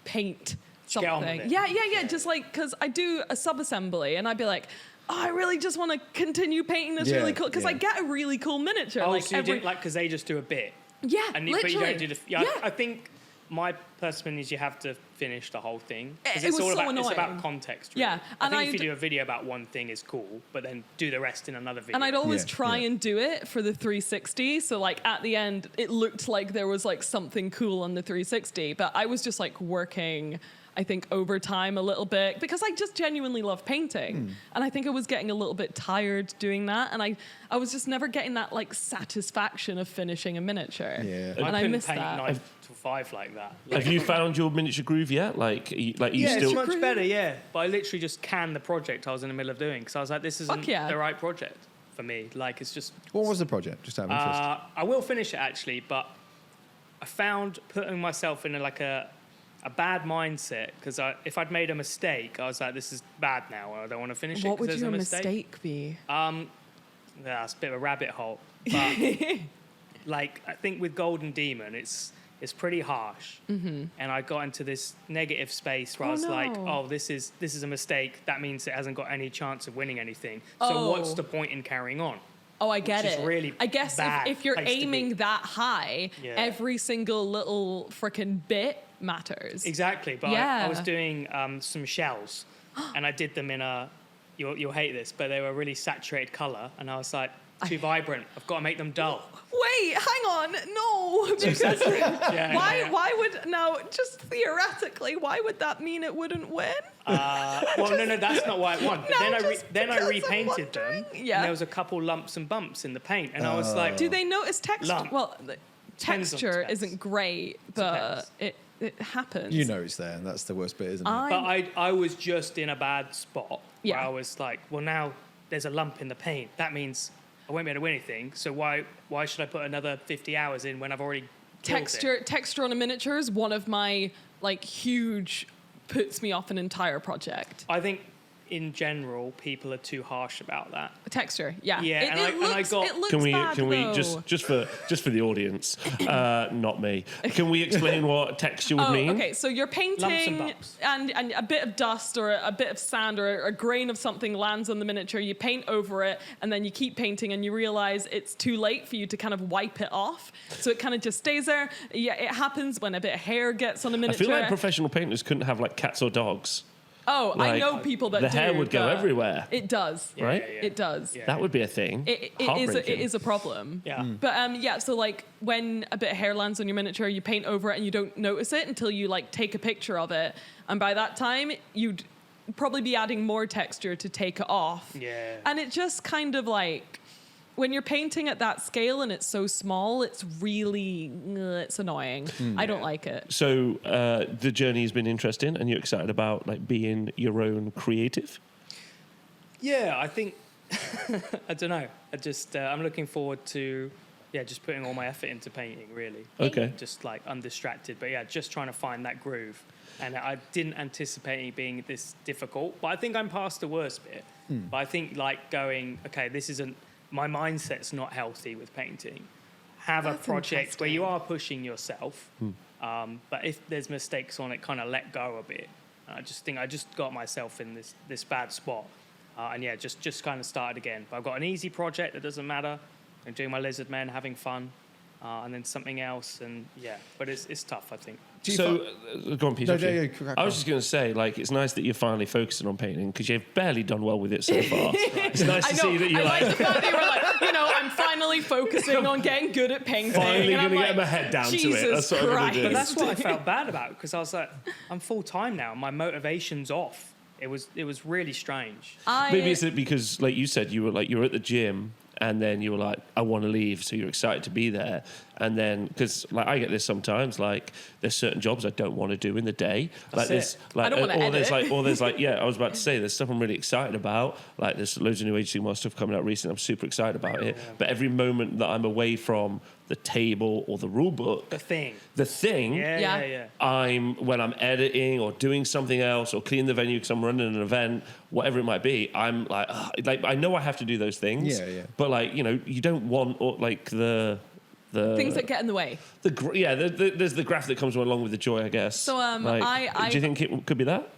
paint something. Get on with it. Yeah. Just like, because I do a sub-assembly and I'd be like, oh, I really just want to continue painting this really cool, because I get a really cool miniature. Oh, like so you didn't like because they just do a bit. Yeah, And literally. but you don't do the. Yeah, I think my personal opinion is you have to finish the whole thing. 'Cause It it's was all so about, It's annoying. about context. Really. Yeah, I and think if you I'd- do a video about one thing is cool, but then do the rest in another video. And I'd always Yeah, try yeah. and do it for the 360. So like at the end, it looked like there was like something cool on the 360, but I was just like working. I think, over time a little bit, because I just genuinely love painting. And I think I was getting a little bit tired doing that. And I was just never getting that like satisfaction of finishing a miniature. Yeah. And I missed paint that. 9 to 5 like that. Have you found your miniature groove yet? Yeah, it's much better, yeah. But I literally just canned the project I was in the middle of doing, because I was like, this isn't the right project for me. Like, it's just... What was the project? Just out of interest. I will finish it, actually, but I found putting myself in a bad mindset, because if I'd made a mistake, I was like, this is bad now. I don't want to finish it. What would your mistake be? That's a bit of a rabbit hole. But like, I think with Golden Demon, it's pretty harsh. And I got into this negative space where I was like, oh, this is a mistake. That means it hasn't got any chance of winning anything. So what's the point in carrying on? Oh, I get it. Really, I guess if you're aiming that high, every single little freaking bit matters. Exactly. But I was doing some shells, and I did them in you'll hate this, but they were really saturated color, and I was like, too vibrant. I've got to make them dull. Wait, hang on. No. Because why would, now, just theoretically, why would that mean it wouldn't win? Well, no, that's not why I won. But then I repainted them. Yeah. And there was a couple lumps and bumps in the paint. And I was like... Do they notice texture? Lump. Well, the texture isn't great, but it happens. You know it's there, and that's the worst bit, isn't it? But I was just in a bad spot where I was like, well, now there's a lump in the paint. That means I won't be able to win anything. So why should I put another 50 hours in when I've already Texture on a miniature is one of my huge puts me off an entire project. I think in general people are too harsh about that. Texture, yeah. Yeah, it looks can we bad, just for the audience, not me. Can we explain what texture would mean? Okay, so you're painting and and a bit of dust or a bit of sand or a grain of something lands on the miniature, you paint over it, and then you keep painting and you realize it's too late for you to kind of wipe it off. So it kind of just stays there. Yeah, it happens when a bit of hair gets on the miniature. I feel like professional painters couldn't have cats or dogs. Oh, I know people that do. The hair would go everywhere. It does. Right? Yeah. It does. Yeah. That would be a thing. It is a problem. Yeah. But so when a bit of hair lands on your miniature, you paint over it and you don't notice it until you take a picture of it. And by that time, you'd probably be adding more texture to take it off. Yeah. And it just kind of when you're painting at that scale and it's so small, it's really, it's annoying. I don't like it. So the journey has been interesting, and you're excited about being your own creative? Yeah, I think, I don't know. I'm looking forward to, just putting all my effort into painting, really. Okay. Just undistracted, but just trying to find that groove. And I didn't anticipate it being this difficult, but I think I'm past the worst bit. But I think going, okay, this isn't, my mindset's not healthy with painting. Have a project where you are pushing yourself, but if there's mistakes on it, kind of let go a bit. I just think I just got myself in this bad spot, and just kind of started again. But I've got an easy project that doesn't matter. I'm doing my lizard men, having fun, and then something else, and but it's tough, I think. So, go on, Peachy. I was just going to say, it's nice that you're finally focusing on painting, because you've barely done well with it so far. It's nice to see that you're I like the fact that you were I'm finally focusing on getting good at painting. Finally going to get my head down to it. That's what I'm going to do. But that's what I felt bad about, because I was like, I'm full time now. My motivation's off. It was really strange. Maybe it's because, like you said, you were at the gym. And then you were like, I want to leave, so you're excited to be there. And then, because I get this sometimes, there's certain jobs I don't want to do in the day. I don't want to edit. There's I was about to say, there's stuff I'm really excited about. There's loads of new HTML stuff coming out recently. I'm super excited about it. But every moment that I'm away from the table or the rule book, the thing, when I'm editing or doing something else or cleaning the venue because I'm running an event, whatever it might be, I'm I know I have to do those things. But you don't want the things that get in the way. There's the graph that comes along with the joy, I guess. So do you think it could be that?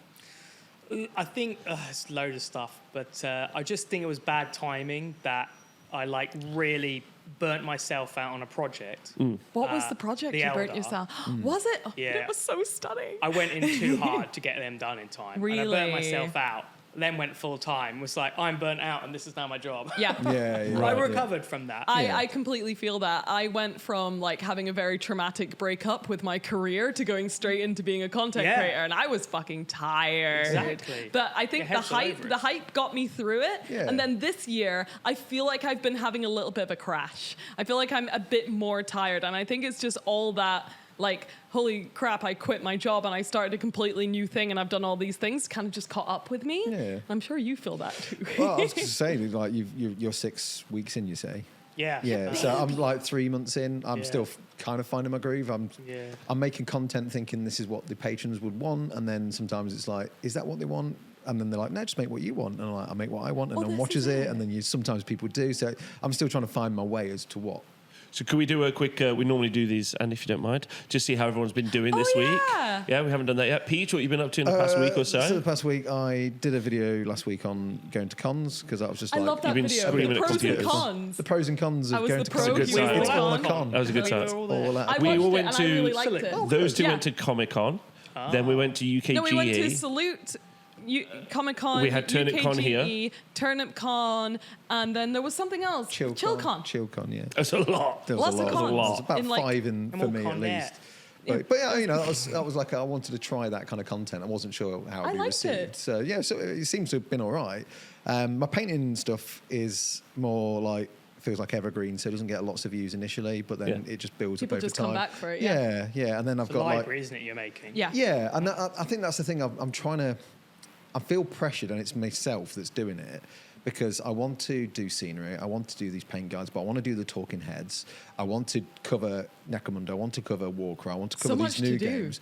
I think it's a load of stuff, but I just think it was bad timing that I really burnt myself out on a project. What was the project you burnt yourself? Was it? Oh, yeah. It was so stunning. I went in too hard to get them done in time. Really? And I burnt myself out. then went full time, was like, I'm burnt out and this is now my job. Yeah. I recovered from that. I completely feel that. I went from like having a very traumatic breakup with my career to going straight into being a content creator, and I was fucking tired. Exactly. But I think the hype got me through it. Yeah. And then this year, I feel like I've been having a little bit of a crash. I feel like I'm a bit more tired, and I think it's just all that. Like, holy crap, I quit my job and I started a completely new thing and I've done all these things, kind of just caught up with me. Yeah. I'm sure you feel that too. Well, I was going to say, like, you're 6 weeks in, you say? Yeah. Yeah, so I'm like 3 months in. I'm still kind of finding my groove. I'm making content thinking this is what the patrons would want, and then sometimes it's like, is that what they want? And then they're like, no, just make what you want. And I'm like, I make what I want, and no one watches it. And then sometimes people do. So I'm still trying to find my way as to what. So could we do a quick, we normally do these, and if you don't mind, just see how everyone's been doing this week. Yeah, we haven't done that yet. Peach, what have you been up to in the past week or so? So the past week, I did a video last week on going to cons, because I was just I love that video. Screaming the at pros computers. and cons. The pros and cons of going to cons. That was a good time. It's all a con. That was a good time. We all went to, I really liked it. Those two went to Comic-Con. Then we went to UKGE. No, we went to Salute. Comic-Con, we had Turnip Con here, Turnip Con, and then there was something else. ChillCon, yeah. That's a lot. There was Lots of cons. There's about in 5 for me at least. But yeah, you know, that was like I wanted to try that kind of content. I wasn't sure how it would be received. It. So yeah, so it seems to have been all right. My painting stuff is more like feels like evergreen, so it doesn't get lots of views initially, but then it just builds up over time. People just come back for it. Yeah, and then I've got library, isn't it? You're making. Yeah, and I think that's the thing. I'm trying to. I feel pressured, and it's myself that's doing it, because I want to do scenery, I want to do these paint guides, but I want to do the talking heads. I want to cover Necromunda, I want to cover Warcry, I want to cover these new games.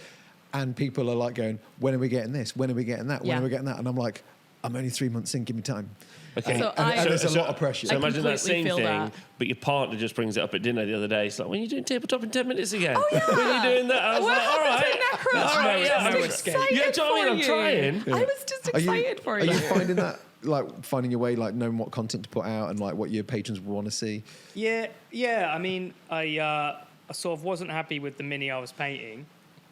And people are like going, when are we getting this? When are we getting that? When are we getting that? And I'm like, I'm only 3 months in, give me time. Okay. And there's a lot of pressure. So imagine that same thing, but your partner just brings it up at dinner the other day. It's like, when are you doing tabletop in 10 minutes again? Oh, yeah. When are you doing that? I was like, all right. I was just excited for you. I'm trying. I was just excited for you. Are you finding that, like, finding your way, like, knowing what content to put out and, like, what your patrons want to see? Yeah. I mean, I sort of wasn't happy with the mini I was painting,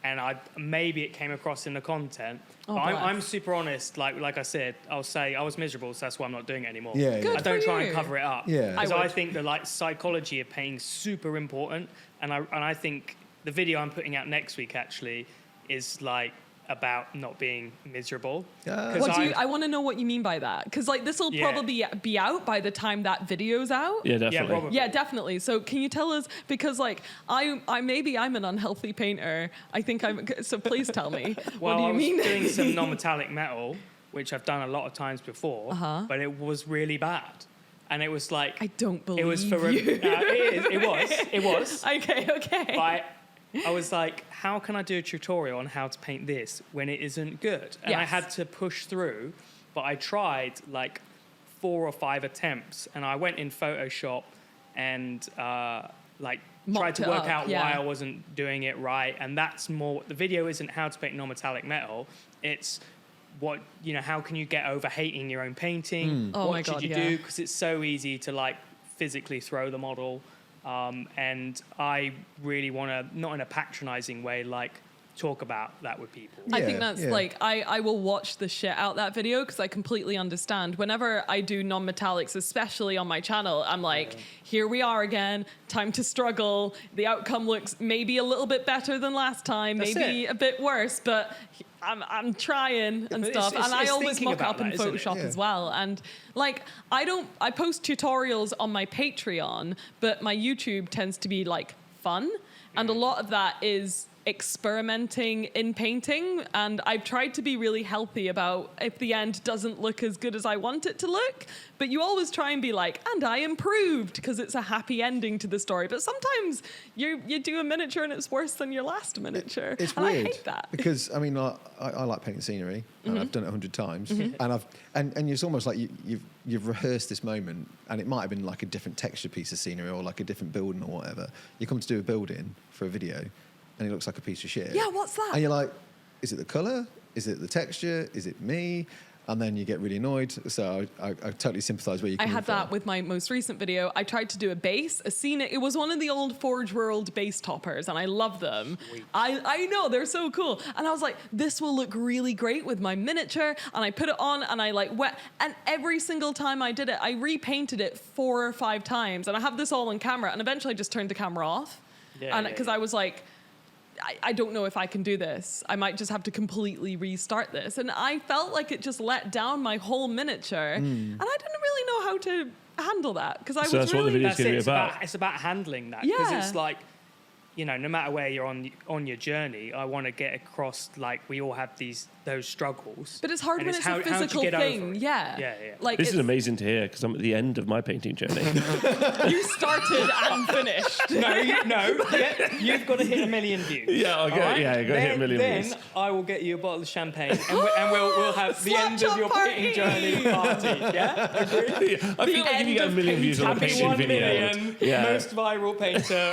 and maybe it came across in the content. Oh, I'm super honest. Like I said, I'll say I was miserable, so that's why I'm not doing it anymore. Yeah, Good I don't for try you. and cover it up. Yeah, because I think the psychology of painting is super important, and I think the video I'm putting out next week actually is like about not being miserable. I want to know what you mean by that, because like this will probably be out by the time that video's out. Yeah, definitely. Yeah, definitely. So can you tell us, because like I maybe I'm an unhealthy painter. I think so please tell me. Well, what do you mean? I was doing some non-metallic metal, which I've done a lot of times before, but it was really bad. And it was like, I don't believe it was for you. It was. Okay. But I was like, how can I do a tutorial on how to paint this when it isn't good? And I had to push through, but I tried like 4 or 5 attempts, and I went in Photoshop and tried to work out why I wasn't doing it right. And that's more, the video isn't how to paint non-metallic metal. It's how can you get over hating your own painting? What should you do? Because it's so easy to like physically throw the model. And I really want to, not in a patronizing way, like talk about that with people. I think that's like, I will watch the shit out that video, because I completely understand. Whenever I do non-metallics, especially on my channel, I'm like, here we are again, time to struggle. The outcome looks maybe a little bit better than last time, maybe a bit worse, but I'm trying and stuff. And I always mock up in Photoshop as well. And like, I post tutorials on my Patreon, but my YouTube tends to be like fun. And a lot of that is experimenting in painting, and I've tried to be really healthy about if the end doesn't look as good as I want it to look, but you always try and be like, and I improved, because it's a happy ending to the story. But sometimes you do a miniature and it's worse than your last miniature. It's and weird, I hate that, because I mean, I like painting scenery, and I've done it 100 times, and it's almost like you've rehearsed this moment, and it might have been like a different texture piece of scenery or like a different building or whatever. You come to do a building for a video, and it looks like a piece of shit. Yeah, what's that? And you're like, is it the colour? Is it the texture? Is it me? and then you get really annoyed. So I totally sympathise where you come from. I had that with my most recent video. I tried to do a scene. It was one of the old Forge World base toppers, and I love them. I know, they're so cool. And I was like, this will look really great with my miniature. And I put it on, and I wet. And every single time I did it, I repainted it 4 or 5 times. And I have this all on camera, and eventually I just turned the camera off. Because I was like, I don't know if I can do this. I might just have to completely restart this. And I felt like it just let down my whole miniature. And I didn't really know how to handle that. Because I was that's really... what the video's going to be about. It's about handling that. Because it's like, you know, no matter where you're on your journey, I want to get across, like, we all have those struggles. But it's hard when it's a physical thing. Yeah. Like, this is amazing to hear, because I'm at the end of my painting journey. You started and finished. No, you've got to hit 1 million views. Yeah, I'll go hit 1 million views. Then I will get you a bottle of champagne, and we'll have the end of your painting journey party. Yeah, agree? I feel like if you get 1 million views on a painting video, most viral painter.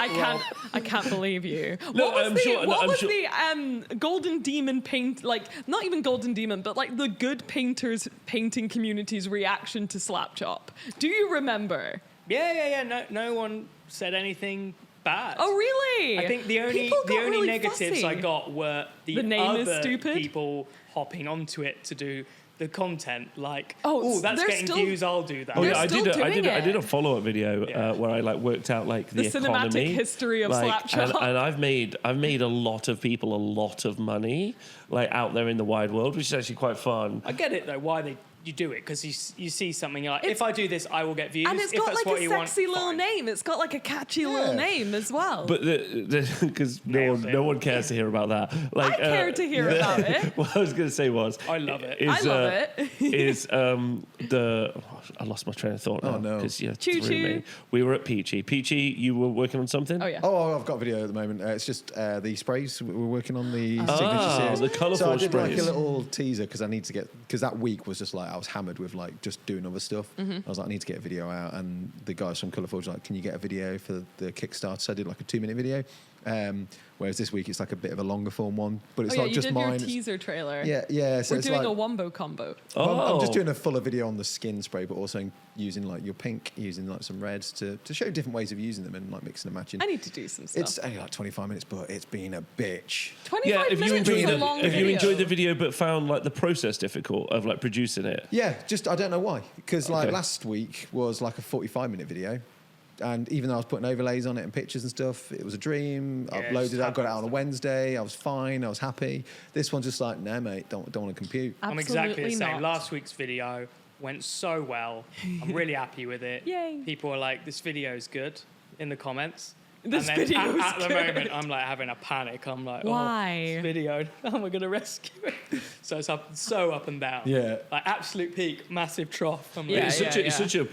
I can't believe you. No, What was the Golden Demon paint, like, not even Golden Demon, but like the good painters painting community's reaction to Slapchop? Do you remember? Yeah. No one said anything bad. Oh, really? I think the only really negatives fussy. I got were the name other is stupid. people hopping onto it to do the content, like, oh, that's getting views, I'll do that. Oh yeah, I They're did a follow-up video where I worked out the cinematic economy, history of Slapchop, and I've made a lot of people a lot of money out there in the wide world, which is actually quite fun. I get it though, why you do it, because you see something, you're like, if I do this, I will get views. And it's if got that's like what a you sexy want, little fine. name. It's got like a catchy little name as well. But because no one cares to hear about that. I care to hear about it. What I was going to say was, I love it. I love it. I lost my train of thought now. Oh no! Because Choo-choo. We were at Peachy. Peachy, you were working on something. Oh yeah. Oh, I've got a video at the moment. It's just the sprays. We're working on the signature series. The colourful So I did sprays. like a little teaser because that week was just like I was hammered with just doing other stuff. I was like, I need to get a video out, and the guys from Colourful was like, can you get a video for the Kickstarter? So I did like a 2-minute video. Whereas this week it's like a bit of a longer form one, but it's you just did mine. Your teaser trailer. Yeah. So we're it's doing like, a wombo combo. I'm just doing a fuller video on the skin spray, but also using your pink, using some reds to show different ways of using them and mixing and matching. I need to do some stuff. It's only 25 minutes, but it's been a bitch. 25 minutes is a long if video. you enjoyed the video but found the process difficult of producing it. Yeah, I don't know why. Because last week was like a 45-minute video. And even though I was putting overlays on it and pictures and stuff, it was a dream. I uploaded it, I got it out on a Wednesday. I was fine. I was happy. This one's just like, no, mate, don't want to compute. I'm exactly the same. Last week's video went so well. I'm really happy with it. Yay. People are like, this video is good in the comments. This and then video is at the good. moment, I'm having a panic. I'm like, why? This video, how am I going to rescue it? So it's up and down. Yeah. Absolute peak, massive trough. It's such a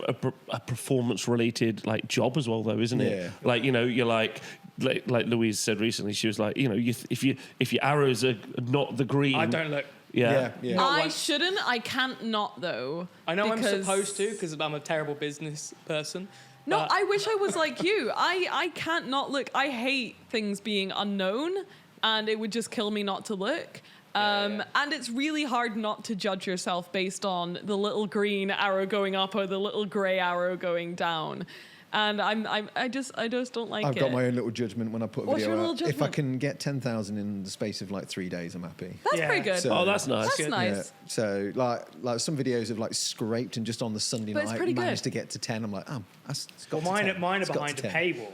performance-related job as well, though, isn't it? Yeah. You're like Louise said recently. She was like, if your arrows are not the green, I don't look. Yeah. I shouldn't. I can't not though. I know I'm supposed to because I'm a terrible business person. No, I wish I was like you. I can't not look. I hate things being unknown, and it would just kill me not to look. And it's really hard not to judge yourself based on the little green arrow going up or the little grey arrow going down. And I just don't like it. I've got my own little judgment when I put a What's your video little out. If I judgment? can get 10,000 in the space of 3 days, I'm happy. That's pretty good. So- that's nice. That's Good. nice. Yeah. So like some videos have scraped and just on the Sunday But it's night pretty managed good. to get to 10. I'm like, it's got Well, to 10. mine are It's got behind to a 10. paywall.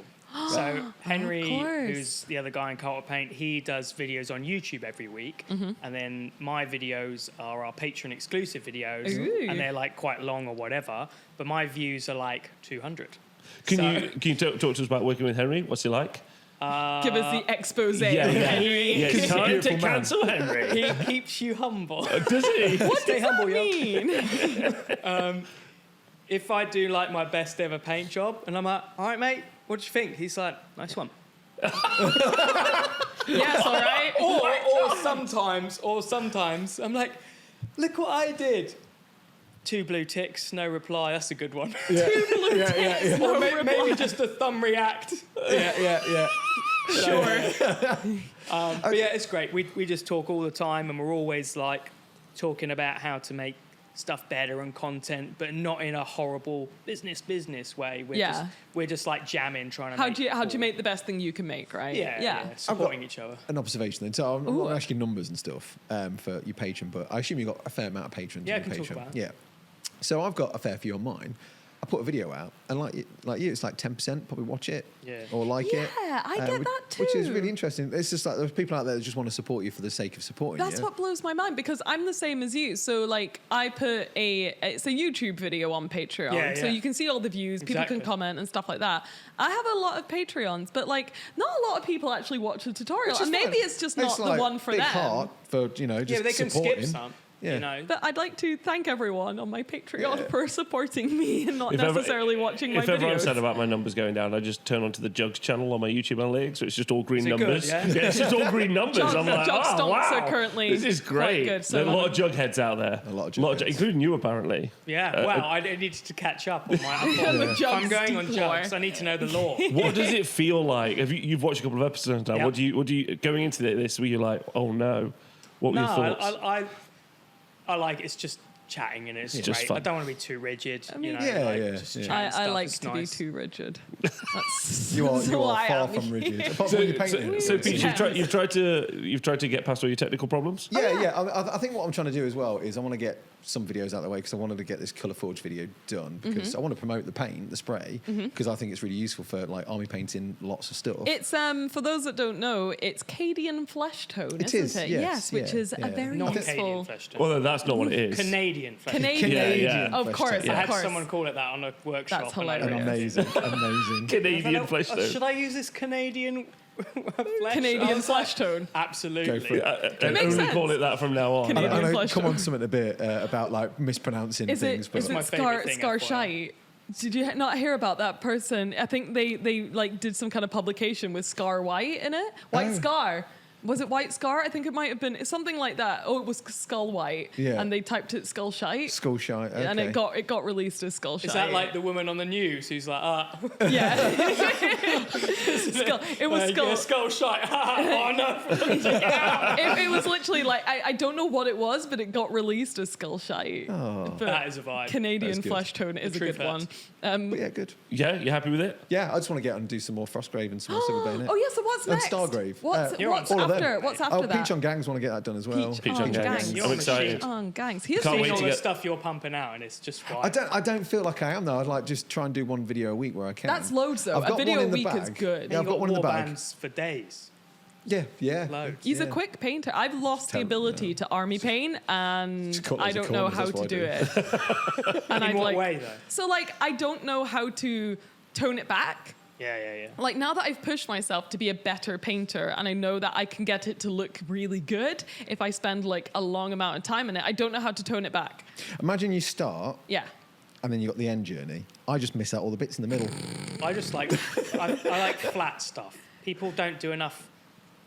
So Henry, course. who's the other guy in Cult of Paint, he does videos on YouTube every week, and then my videos are our Patreon exclusive videos, Ooh. and they're quite long or whatever. But my views are 200. Can you talk to us about working with Henry? What's he like? Give us the expose. Henry. Yeah, He's a time to beautiful man. cancel Henry. He keeps you humble. Does he? What Stay does humble, that mean? If I do my best ever paint job, and I'm like, all right, mate, what do you think? He's like, nice one. Yes, all right. Or sometimes I'm like, look what I did. 2 blue ticks, no reply. That's a good one. Yeah. Or maybe just a thumb react. Yeah. Sure. But yeah, it's great. We just talk all the time, and we're always talking about how to make stuff better and content, but not in a horrible business way. We're just like jamming, trying to How do you make the best thing you can make, right? Yeah. Supporting each other. An observation then. So I'm not asking numbers and stuff for your Patreon, but I assume you've got a fair amount of patrons on your Patreon. Talk about it. Yeah. So I've got a fair few on mine. I put a video out, and like you, it's like 10% probably watch it or like it. Yeah, I get that too. Which is really interesting. It's just like there's people out there that just want to support you for the sake of supporting you. That's what blows my mind, because I'm the same as you. So like I put it's a YouTube video on Patreon, so you can see all the views, people can comment and stuff like that. I have a lot of Patreons, but like not a lot of people actually watch the tutorial, and maybe it's just not the one for big them. Heart for just they can supporting. skip some. Yeah. You know. But I'd like to thank everyone on my Patreon for supporting me and not necessarily watching my videos. If ever I'm sad about my numbers going down, I just turn onto the Juggz channel on my YouTube analytics, so it's just all green numbers. Good, it's just all green numbers. I'm like, Juggz stonks are currently this is great. Good, so There's a lot of Jugheads out there. A lot of Jugheads. Including you, apparently. Yeah, I needed to catch up on my... If I'm going on Juggz, I need to know the law. What does it feel like? You've watched a couple of episodes now. What do you going into this? Were you like, oh no? What were your thoughts? I like it's just chatting and it's just great. fun. I don't want to be too rigid. I mean, I like to be too rigid. You are far from rigid. Apart from when you're painting. So Peach, you've tried to get past all your technical problems. I think what I'm trying to do as well is I want to get some videos out of the way because I wanted to get this Colour Forge video done because I want to promote the paint, the spray, because I think it's really useful for like army painting lots of stuff. It's for those that don't know, it's Cadian flesh tone, isn't it? Yes, which is a very useful. Flesh tone. Well, that's not what it is. Canadian flesh tone. Canadian. Of course, I had someone call it that on a workshop. That's hilarious. Amazing. Canadian flesh tone. Should I use this Canadian flesh? Canadian flesh tone? Absolutely. Go for it. And only call it that from now on. Canadian I know, flesh come tone. on something a bit about like mispronouncing things. Is it my favourite thing, scar shite? Did you not hear about that person? I think they like did some kind of publication with Scar White in it. White Scar. Was it White Scar? I think it might have been something like that. Oh, it was Skull White. Yeah. And they typed it Skull Shite. Skull shite. Okay. And it got released as Skull Shite. Is that like the woman on the news who's like, Yeah. It was Skull. Yeah, Skull Shite. Oh no. It was literally like I don't know what it was, but it got released as Skull Shite. Oh. But That is a vibe. Canadian good. flesh tone is a good one. But yeah, good. Yeah, you happy with it? Yeah, I just want to get on and do some more Frostgrave and some more Silver Bayonet. Oh yeah, so what's And next? Stargrave. What's all of them. after? What's after that? Peach on Gangs want to get that done as well. Peach on Gangs. You're I'm on excited. machine. On Gangs. Here's Can't Seeing wait all to the get- stuff you're pumping out, and it's just fine. I don't feel like I am though. I'd like just try and do one video a week where I can. That's loads though. I've got A video one a in the week is bag. good. Yeah, I've got one in the bag. Bands for days. Yeah. Loads. He's a Yeah. quick painter. I've lost the ability to army paint, and Just cut I loads of don't know corners, how that's to what I do do. it. And In I'd what like way though? so like I don't know how to tone it back. Yeah. Like now that I've pushed myself to be a better painter, and I know that I can get it to look really good if I spend like a long amount of time in it, I don't know how to tone it back. Imagine you start Yeah. and then you got the end journey. I just miss out all the bits in the middle. I just like I like flat stuff. People don't do enough.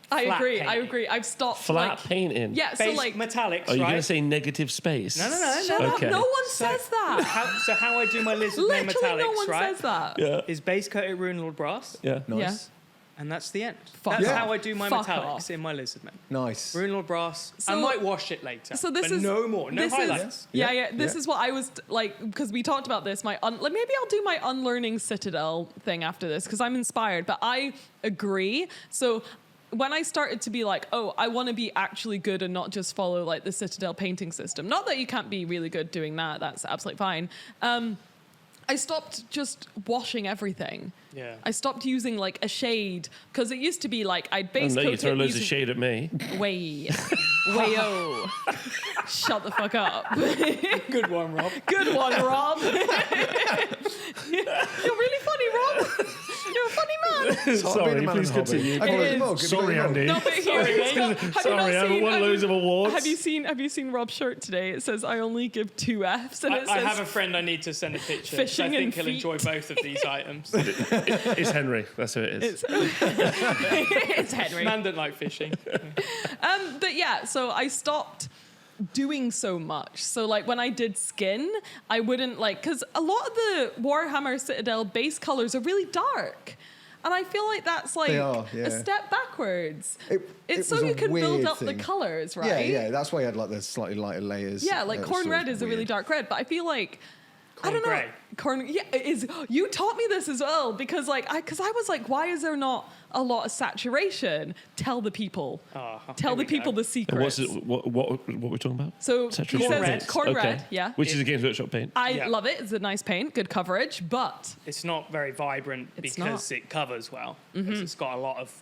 I Flat agree. painting. I've stopped Flat like painting. Yeah, so Base like metallics, Are you right? going to say negative space? No. shut up. Okay. No one says that. How I do my lizard name Literally metallics, no one right? says that. Yeah. Is base coated rune lord brass, Yeah. Nice. and that's the end. Fuck That's off. how I do my Fuck metallics off. in my lizard name. Nice. Rune lord brass. I So- might wash it later. So this but is no more. No this is- highlights. Yeah. This Yeah. is what I was like because we talked about this. Maybe I'll do my Unlearning Citadel thing after this because I'm inspired. But I agree. So when I started to be like, oh, I want to be actually good and not just follow like the Citadel painting system. Not that you can't be really good doing that. That's absolutely fine. I stopped just washing everything. Yeah. I stopped using like a shade because it used to be like I'd Oh, base no, coat you throw it loads of using- shade at me. Wayo. Shut the fuck up. Good one, Rob. Good one, Rob. You're really funny, Rob. You're a funny man. Sorry, please continue. It is. Sorry, Andy. No, but here, Sorry, I haven't won loads of awards. Have you seen Rob's shirt today? It says I only give 2 Fs, and it I says have a friend I need to send a picture. Fishing I think and he'll feet. enjoy both of these items. It's Henry. That's who it is. it's Henry. Man don't like fishing. But yeah, so I stopped doing so much. So like when I did skin, I wouldn't like, because a lot of the Warhammer Citadel base colors are really dark. And I feel like that's like a step backwards. It's so you can build up the colours, right? Yeah, that's why you had like the slightly lighter layers. Yeah, like corn red is a really dark red, but I feel like I don't know. Corn, yeah, it is. You taught me this as well because I was like, why is there not a lot of saturation? Tell the people. Tell the people the secrets. What we're talking about? So he says corn red, yeah. Which is a Games Workshop paint. I love it. It's a nice paint, good coverage, but it's not very vibrant because it covers well. It's got a lot of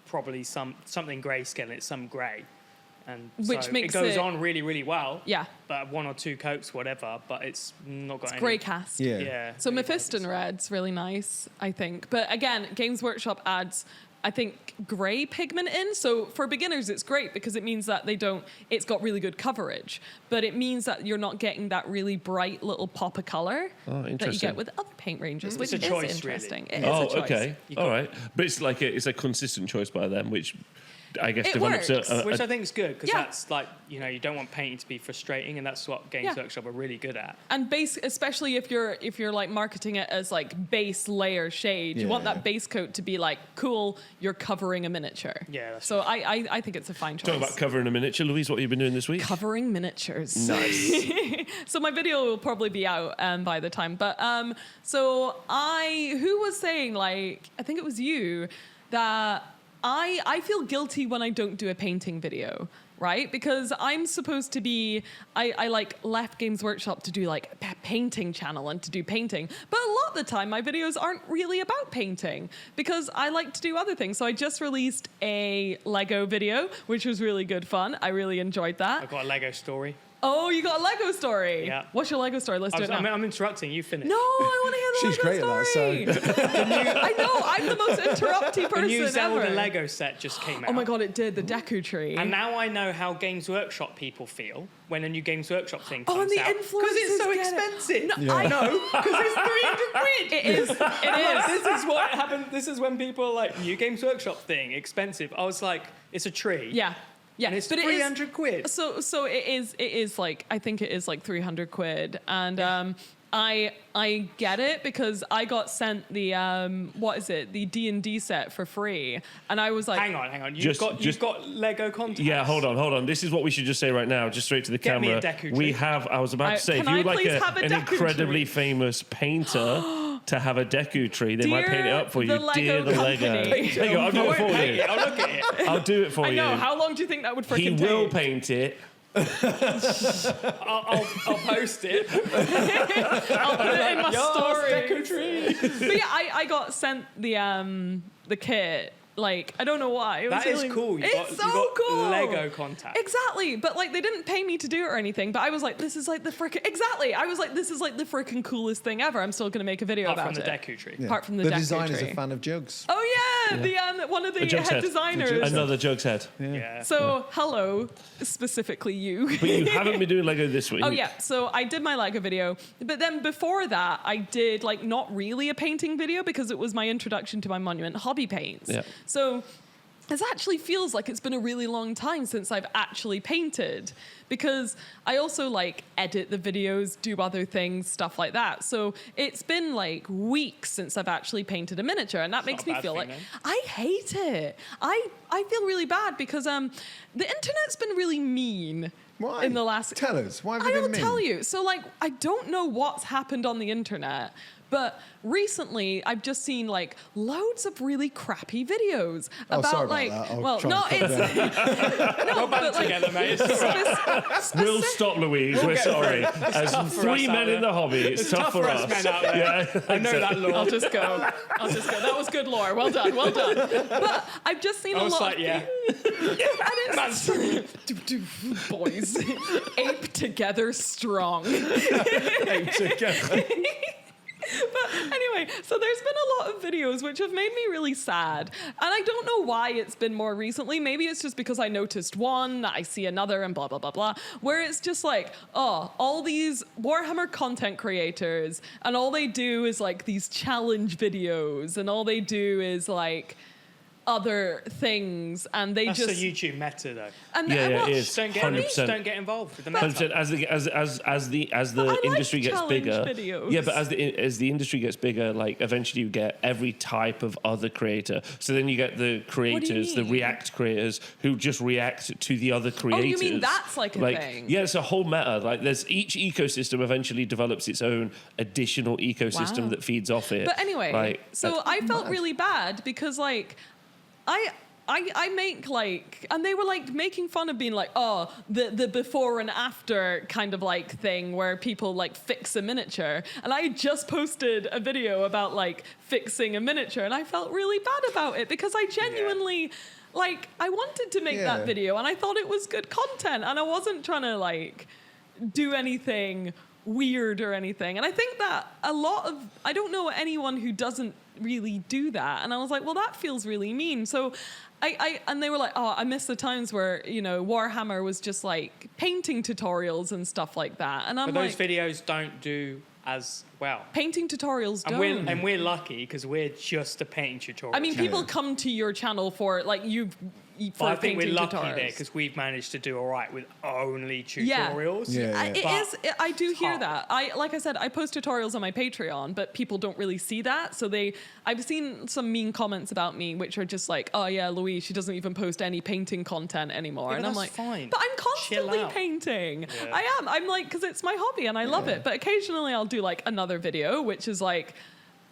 probably something grayscale. It's some grey. And which so makes it goes on really, really well. Yeah. But 1 or 2 coats, whatever, but it's not got any. Grey cast. Yeah. So Mephiston red's really nice, I think. But again, Games Workshop adds, I think, grey pigment in. So for beginners, it's great because it means that it's got really good coverage. But it means that you're not getting that really bright little pop of colour that you get with other paint ranges, which is interesting. Really. It is a choice. Okay. All right. But it's a consistent choice by them, which I guess develops which I think is good because that's like, you don't want painting to be frustrating, and that's what Games Workshop are really good at. And especially if you're like marketing it as like base layer shade, you want that base coat to be like cool. You're covering a miniature. Yeah. So I think it's a fine choice. Talking about covering a miniature, Louise, what have you been doing this week? Covering miniatures. Nice. So my video will probably be out by the time. But so who was saying, like, I think it was you, that I feel guilty when I don't do a painting video, right? Because I'm supposed to be, I like left Games Workshop to do like a painting channel and to do painting. But a lot of the time my videos aren't really about painting because I like to do other things. So I just released a Lego video, which was really good fun. I really enjoyed that. I've got a Lego story. Oh, you got a Lego story? Yeah. What's your Lego story? Let's do it now. I'm interrupting. You finish. No, I want to hear the Lego story. She's great at that, I know. I'm the most interrupty person The new Zelda ever. Lego set just came out. Oh my god, it did. The Deku Tree. And now I know how Games Workshop people feel when a new Games Workshop thing comes and the out. influencers Because it's so get it. expensive. No, I know. Because it's 300 quid. It is. This is what happened. This is when people are like, new Games Workshop thing, expensive. I was like, it's a tree. Yeah. Yeah, and it's but 300 quid. So it is like, I think it is like 300 quid. And I get it because I got sent the the D&D set for free, and I was like, hang on, you've got Lego content. Yeah, hold on. This is what we should just say right now, just straight to the Get camera. Me a Deku Tree. We have. I was about to say, if you like an incredibly famous painter to have a Deku Tree, they might paint it up for you. Dear the Lego. There you go. I'll do it for you. I'll look at it. I'll do it for you. I know. How long do you think that would freaking take? He will paint it. I'll post it. I'll put it in my story. Deku Tree. But yeah, I got sent the kit. Like, I don't know why. That is cool. You got cool. Lego contact. Exactly. But like, they didn't pay me to do it or anything. But I was like, this is like the freaking... Exactly. I was like, this is like the freaking coolest thing ever. I'm still going to make a video about it. Apart from the Deku Tree. Yeah. Apart from the Deku Tree. The designer's a fan of Juggz. Oh yeah, the one of the head designers. Another Juggz head. Yeah. So, hello, specifically you. But you haven't been doing Lego this week. Oh yeah, so I did my Lego video, but then before that, I did like not really a painting video because it was my introduction to my monument hobby paints. Yeah. So it actually feels like it's been a really long time since I've actually painted because I also like edit the videos, do other things, stuff like that. So it's been like weeks since I've actually painted a miniature, and that makes me feel like I hate it. I feel really bad because the internet's been really mean. Why? In the last... Tell us. Why have you been mean? I'll tell you. So, like, I don't know what's happened on the internet, but recently I've just seen, like, loads of really crappy videos about, sorry like... about that. Well, no, it's... no, but, like... together, mate. We'll stop, Louise. We're sorry. As 3 men in the hobby, it's tough for us. Men out there. Yeah, I know that lore. I'll just go. That was good lore. Well done. But I've just seen a lot of... yeah. And it's... Boys. Ape together strong. Ape together. But anyway, so there's been a lot of videos which have made me really sad. And I don't know why it's been more recently. Maybe it's just because I noticed one, I see another, and blah, blah, blah, blah. Where it's just like, oh, all these Warhammer content creators, and all they do is like these challenge videos, and all they do is like other things, and they That's just the YouTube meta, though. and Yeah, and yeah, what- it is. Don't get 100%. involved with the 100%. meta. As the But I like industry gets challenge bigger, videos. yeah. But as the industry gets bigger, like eventually you get every type of other creator. So then you get the creators, the mean? React creators, who just react to the other creators. Oh, you mean that's like a thing? Yeah, it's a whole meta. Like there's each ecosystem eventually develops its own additional ecosystem Wow. that feeds off it. But anyway, like, so I felt really bad because like I make like, and they were like making fun of being like, oh, the before and after kind of like thing where people like fix a miniature. And I just posted a video about like fixing a miniature, and I felt really bad about it because I genuinely like, I wanted to make that video and I thought it was good content, and I wasn't trying to like do anything weird or anything. And I think that a lot of, I don't know anyone who doesn't really do that. And I was like, well, that feels really mean. So and they were like, oh, I miss the times where, you know, Warhammer was just like painting tutorials and stuff like that. And I'm But like, those videos don't do as well. painting tutorials don't. And we're lucky because we're just a painting tutorial. I mean, people come to your channel for like for I think we're painting lucky tutorials. there because we've managed to do all right with only tutorials. I do hear hard. that. Like I said, I post tutorials on my Patreon, but people don't really see that. So I've seen some mean comments about me, which are just like, oh yeah, Louise, she doesn't even post any painting content anymore. Yeah, and but I'm that's like, fine. but I'm constantly Chill out. painting. Yeah. I am. I'm like, because it's my hobby and I love it. But occasionally I'll do like another video, which is like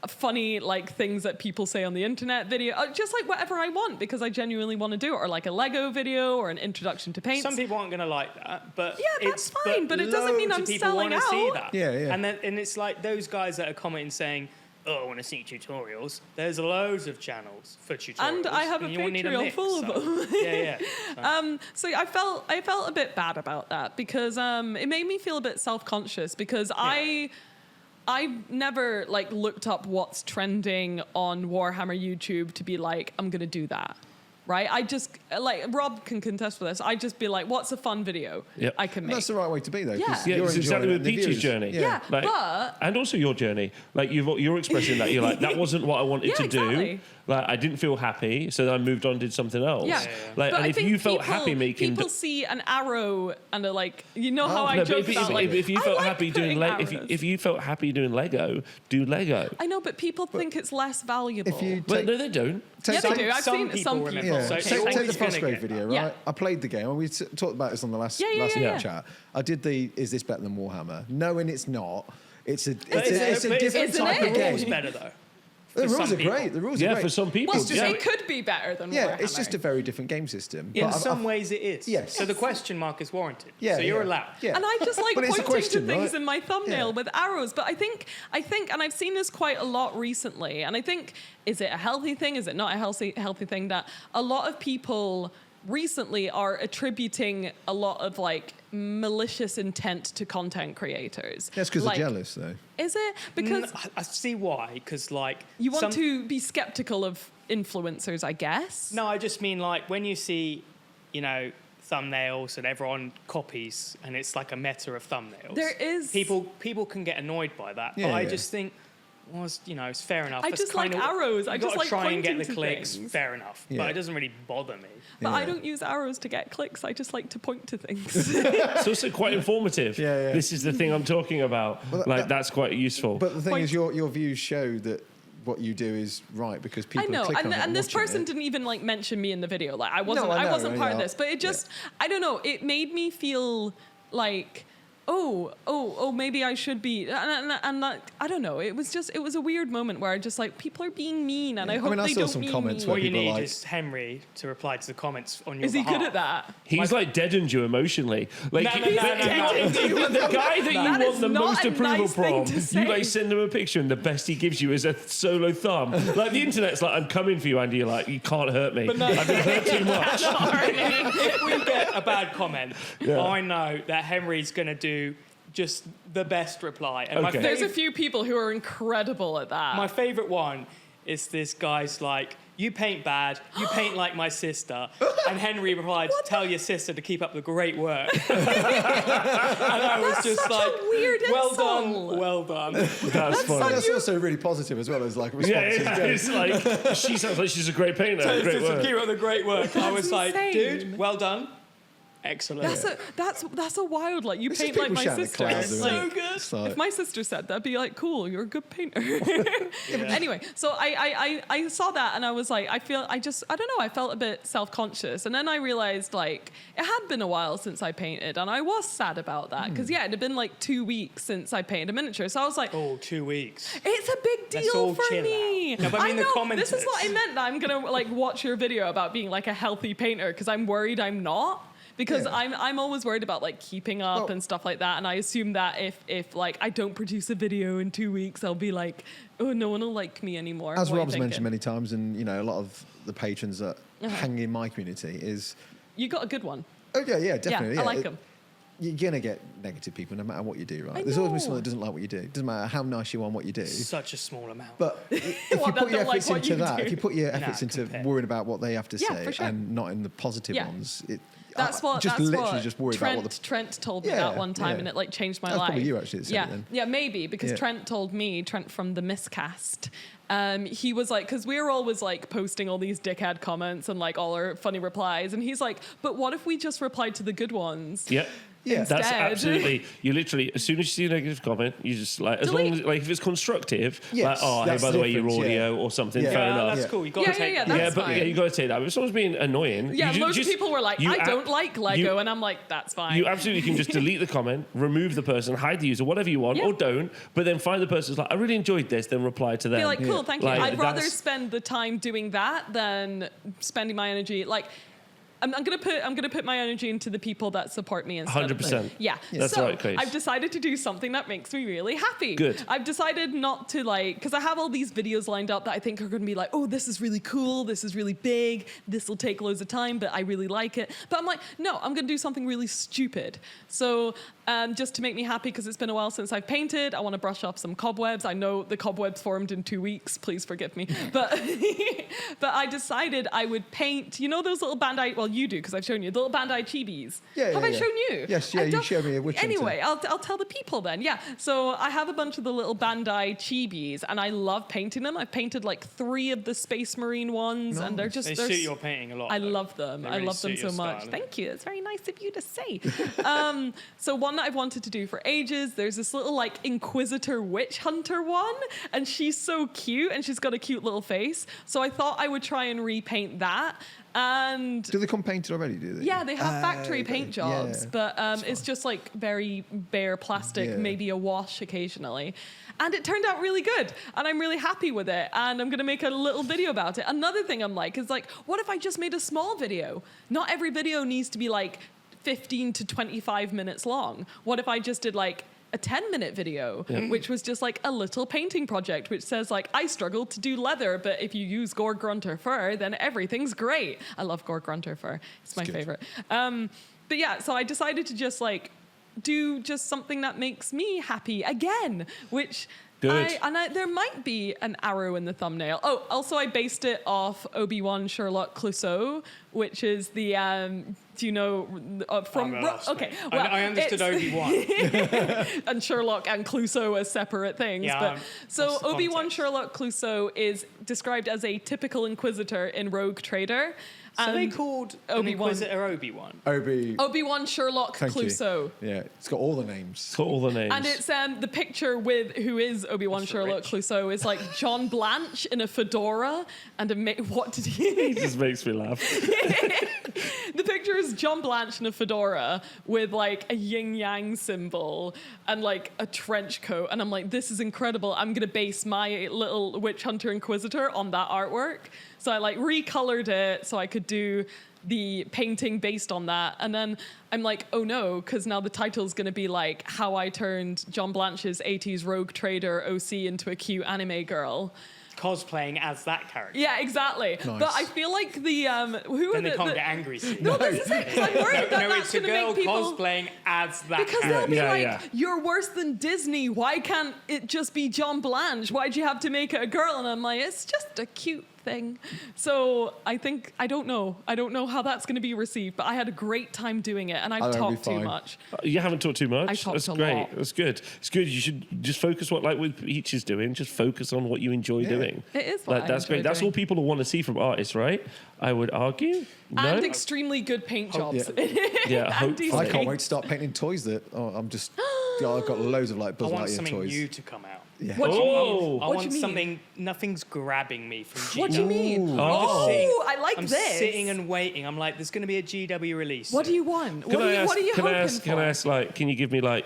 funny like things that people say on the internet video, just like whatever I want because I genuinely want to do it, or like a Lego video or an introduction to paint. Some people aren't going to like that, but Yeah, that's fine, but it doesn't mean loads I'm of people selling wanna see out. that. Yeah. And it's like those guys that are commenting saying, "Oh, I want to see tutorials." There's loads of channels for tutorials, And I have a you won't need Patreon mix, full of them. Yeah. So I felt a bit bad about that because it made me feel a bit self-conscious because I've never like looked up what's trending on Warhammer YouTube to be like, I'm gonna do that. Right? I just like Rob can contest for this. I just be like, what's a fun video I can make? That's the right way to be though. 'cause Yeah. Yeah, you're it's enjoying exactly it with and the Peachy's viewers- journey. Yeah, Like, but and also your journey. Like you're expressing that you're like, that wasn't what I wanted Yeah, to do. exactly. Like I didn't feel happy, so then I moved on, did something else. Yeah. Like, But and I if think you felt happy making, people see an arrow and are like, you know how I no, but joke about like, if you I felt like happy doing putting arrows. if you felt happy doing Lego, do Lego. I know, but people think it's less valuable. If you But take, no, they don't. take Yeah, they some- do. I've some seen people some remember. people. Yeah, So take, it's take the always gonna Frostgrave get video, that. right? Yeah. I played the game, and we talked about this on the last Yeah. chat. I did the "Is this better than Warhammer?" Knowing it's not. It's a But different Isn't type it? of The rules game. better though. The for rules some are people. great. The rules are Yeah, great. for some people. Well, yeah. it could be better than Yeah, Warhammer. it's just a very different game system. In But some ways, it is. Yes. So the question mark is warranted. Yeah, So you're yeah. allowed. Yeah. And I just like But it's a pointing question, to things right? in my thumbnail Yeah. with arrows. But I think, and I've seen this quite a lot recently. And I think, is it a healthy thing? Is it not a healthy thing that a lot of people recently are attributing a lot of like malicious intent to content creators? That's because like, they're jealous, though. Is it? Because I see why. Because like you want to be skeptical of influencers, I guess. No, I just mean like when you see, you know, thumbnails and everyone copies, and it's like a meta of thumbnails. There is people can get annoyed by that. Yeah, but I yeah. just think, well, you know, it's fair enough. I That's just like kinda- arrows. I you just gotta like try and get pointing the to clicks. things. Fair enough, Yeah. but it doesn't really bother me. But I Yeah. don't use arrows to get clicks. I just like to point to things. It's also quite informative. Yeah. This is the thing I'm talking about. Well, That's quite useful. But the thing Point- is, your views show that what you do is right because people I know, click on it and this watching person it. didn't even like mention me in the video. Like I I wasn't know, part of yeah. this. But it just, I don't know. It made me feel like, oh, maybe I should be. And I don't know. It was a weird moment where I just like people are being mean, and I hope I they saw don't some mean comments mean. where What you people need like- is Henry to reply to the comments on your Is he behalf. good at that? He's like deadened you emotionally. Like No, the guy that you That want is the not most a approval nice thing from, to say. you like send him a picture and the best he gives you is a solo thumb. Like the internet's like, I'm coming for you, Andy. You're like, you can't hurt me. I've been hurt too much. If we get a bad comment, I know that Henry's going to do just the best reply. And Okay. There's a few people who are incredible at that. my favourite one is this guy's like, you paint bad, you paint like my sister. And Henry replied, tell your sister to keep up the great work. And I was just such like, a weird well done. That's funny. That's also really positive as well as like responses. It's like, she sounds like she's a great painter. Tell your Great sister to work. keep up the great work. I was like, insane. dude, well done. Excellent. That's a wild, like, you It's paint just like people my shouting at sister. clouds, isn't Like, it? It's like- if my sister said that, I'd be like, cool, you're a good painter. Anyway, so I saw that and I was like, I don't know, I felt a bit self-conscious. And then I realized, like, it had been a while since I painted and I was sad about that. Because, yeah, it had been like 2 weeks since I painted a miniature. So I was like, Oh, 2 weeks. it's a big Let's deal all for chill me. out. No, but I mean the know, this is commenters. what I meant. That I'm going to, like, watch your video about being, like, a healthy painter because I'm worried I'm not. Because Yeah. I'm always worried about like keeping up Well- and stuff like that, and I assume that if like I don't produce a video in 2 weeks, I'll be like, oh, no one will like me anymore. As What are you Rob's mentioned thinking? many times, and you know, a lot of the patrons that hang in my community is, You got a good one. oh yeah, definitely. I like them. You're gonna get negative people no matter what you do, right? I There's always know. someone that doesn't like what you do. It doesn't matter how nice you are and what you do. Such a small amount. But if What, you that put your don't like efforts what into you that, do? if you put your efforts into compare. worrying about what they have to Yeah, say for sure. and not in the positive Yeah. ones, That's what just that's literally what just worry Trent, about what the Trent told me Yeah, that one time, yeah. and it like changed my That was life. probably you actually that said yeah, it then. yeah, maybe because Yeah. Trent told me, Trent from the Miscast. He was like, because we were always like posting all these dickhead comments and like all our funny replies, and he's like, but what if we just replied to the good ones? Yep. Yeah. That's Instead. absolutely. You literally, as soon as you see a negative comment, you just like, as Delete. long as like if it's constructive, Yes, like, oh, hey, that's by the way, your different, yeah. audio or something, Yeah. fair Yeah, enough. that's Yeah. cool. You got to Yeah, take yeah, that. that's but fine. yeah, you got to take that. But if someone's being annoying, Yeah, you loads just, of people were like, you I ab- don't like Lego, you- and I'm like, that's fine. You absolutely can just delete the comment, remove the person, hide the user, whatever you want, Yeah. or don't. But then find the person who's like, I really enjoyed this. Then reply to them. be like, cool, thank you. Like, I'd rather that's- spend the time doing that than spending my energy. Like, I'm gonna put my energy into the people that support me instead. 100%. Yeah. That's so right, Chris. I've decided to do something that makes me really happy. Good. I've decided not to like, because I have all these videos lined up that I think are going to be like, oh, this is really cool, this is really big, this will take loads of time, but I really like it. But I'm like, no, I'm going to do something really stupid. So just to make me happy, because it's been a while since I've painted, I want to brush off some cobwebs. I know the cobwebs formed in 2 weeks. Please forgive me. But but I decided I would paint. You know those little Bandai? Well, you do because I've shown you the little Bandai chibis. Yeah, Have yeah, I yeah. shown you? Yes, yeah, I you don't- showed me a witch hunter. Anyway, I'll tell the people then. Yeah. So I have a bunch of the little Bandai chibis, and I love painting them. I've painted like 3 of the Space Marine ones, and they're just They they're suit your painting a lot. I though. love them. They I really love them suit so your much. style. Thank you. That's very nice of you to say. So one that I've wanted to do for ages, there's this little like Inquisitor witch hunter one, and she's so cute, and she's got a cute little face. So I thought I would try and repaint that. And Do they come painted already? Do they? yeah, they have factory okay. paint jobs, Yeah. but it's just like very bare plastic, Yeah. maybe a wash occasionally. And it turned out really good, and I'm really happy with it, and I'm gonna make a little video about it. Another thing I'm like is like, what if I just made a small video? Not every video needs to be like 15 to 25 minutes long. What if I just did like a 10-minute video, which was just like a little painting project, which says like, I struggled to do leather, but if you use Gore Grunter fur, then everything's great. I love Gore Grunter fur. It's my favorite. But yeah, so I decided to just like do just something that makes me happy again, which Good. there might be an arrow in the thumbnail. Oh, also I based it off Obi-Wan Sherlock Clouseau, which is the, do you know, from... I'm lost, okay, mate. well, I understood it's- Obi-Wan. and Sherlock and Clouseau as separate things. Yeah, but so what's the Obi-Wan context? Sherlock Clouseau is described as a typical Inquisitor in Rogue Trader. So they And called Obi-Wan. Inquisitor Obi-Wan. Obi-Wan Sherlock Thank you. Clouseau. Yeah, it's got all the names. It's got all the names. And it's the picture with who is Obi-Wan That's Sherlock rich. Clouseau is like John Blanche in a fedora and what did he? It just makes me laugh. The picture is John Blanche in a fedora with like a yin yang symbol and like a trench coat, and I'm like, this is incredible. I'm gonna base my little witch hunter inquisitor on that artwork. So I like recolored it so I could do the painting based on that, and then I'm like, oh no, because now the title's going to be like how I turned John Blanche's 80s rogue trader OC into a cute anime girl. Cosplaying as that character. Yeah, exactly. Nice. But I feel like the who are Then they the, can't the get angry soon. no, this is it. 'Cause I'm worried that No, that's it's a going to girl make people cosplaying as that because they'll character. be Yeah, like, yeah. you're worse than Disney. Why can't it just be John Blanche? Why'd you have to make it a girl? And I'm like, it's just a cute thing. So I don't know how that's going to be received, but I had a great time doing it, and I've talked too much. You haven't talked too much. I talked That's a great. lot. That's good. It's good. You should just focus what Peach is doing. Just focus on what you enjoy doing. It is what that's great. That's all people want to see from artists, right? I would argue. And extremely good paint jobs. Yeah, hopefully. I can't wait to start painting toys that I've got loads of like Buzz I want Lightyear something toys. new to come out. Yeah. What do you mean? I What want do you mean? something. Nothing's grabbing me from GW. What do you mean? Oh. I like I'm this. sitting and waiting. I'm like, there's going to be a GW release. What do you want? What are you hoping for? Can I ask, like, can you give me, like,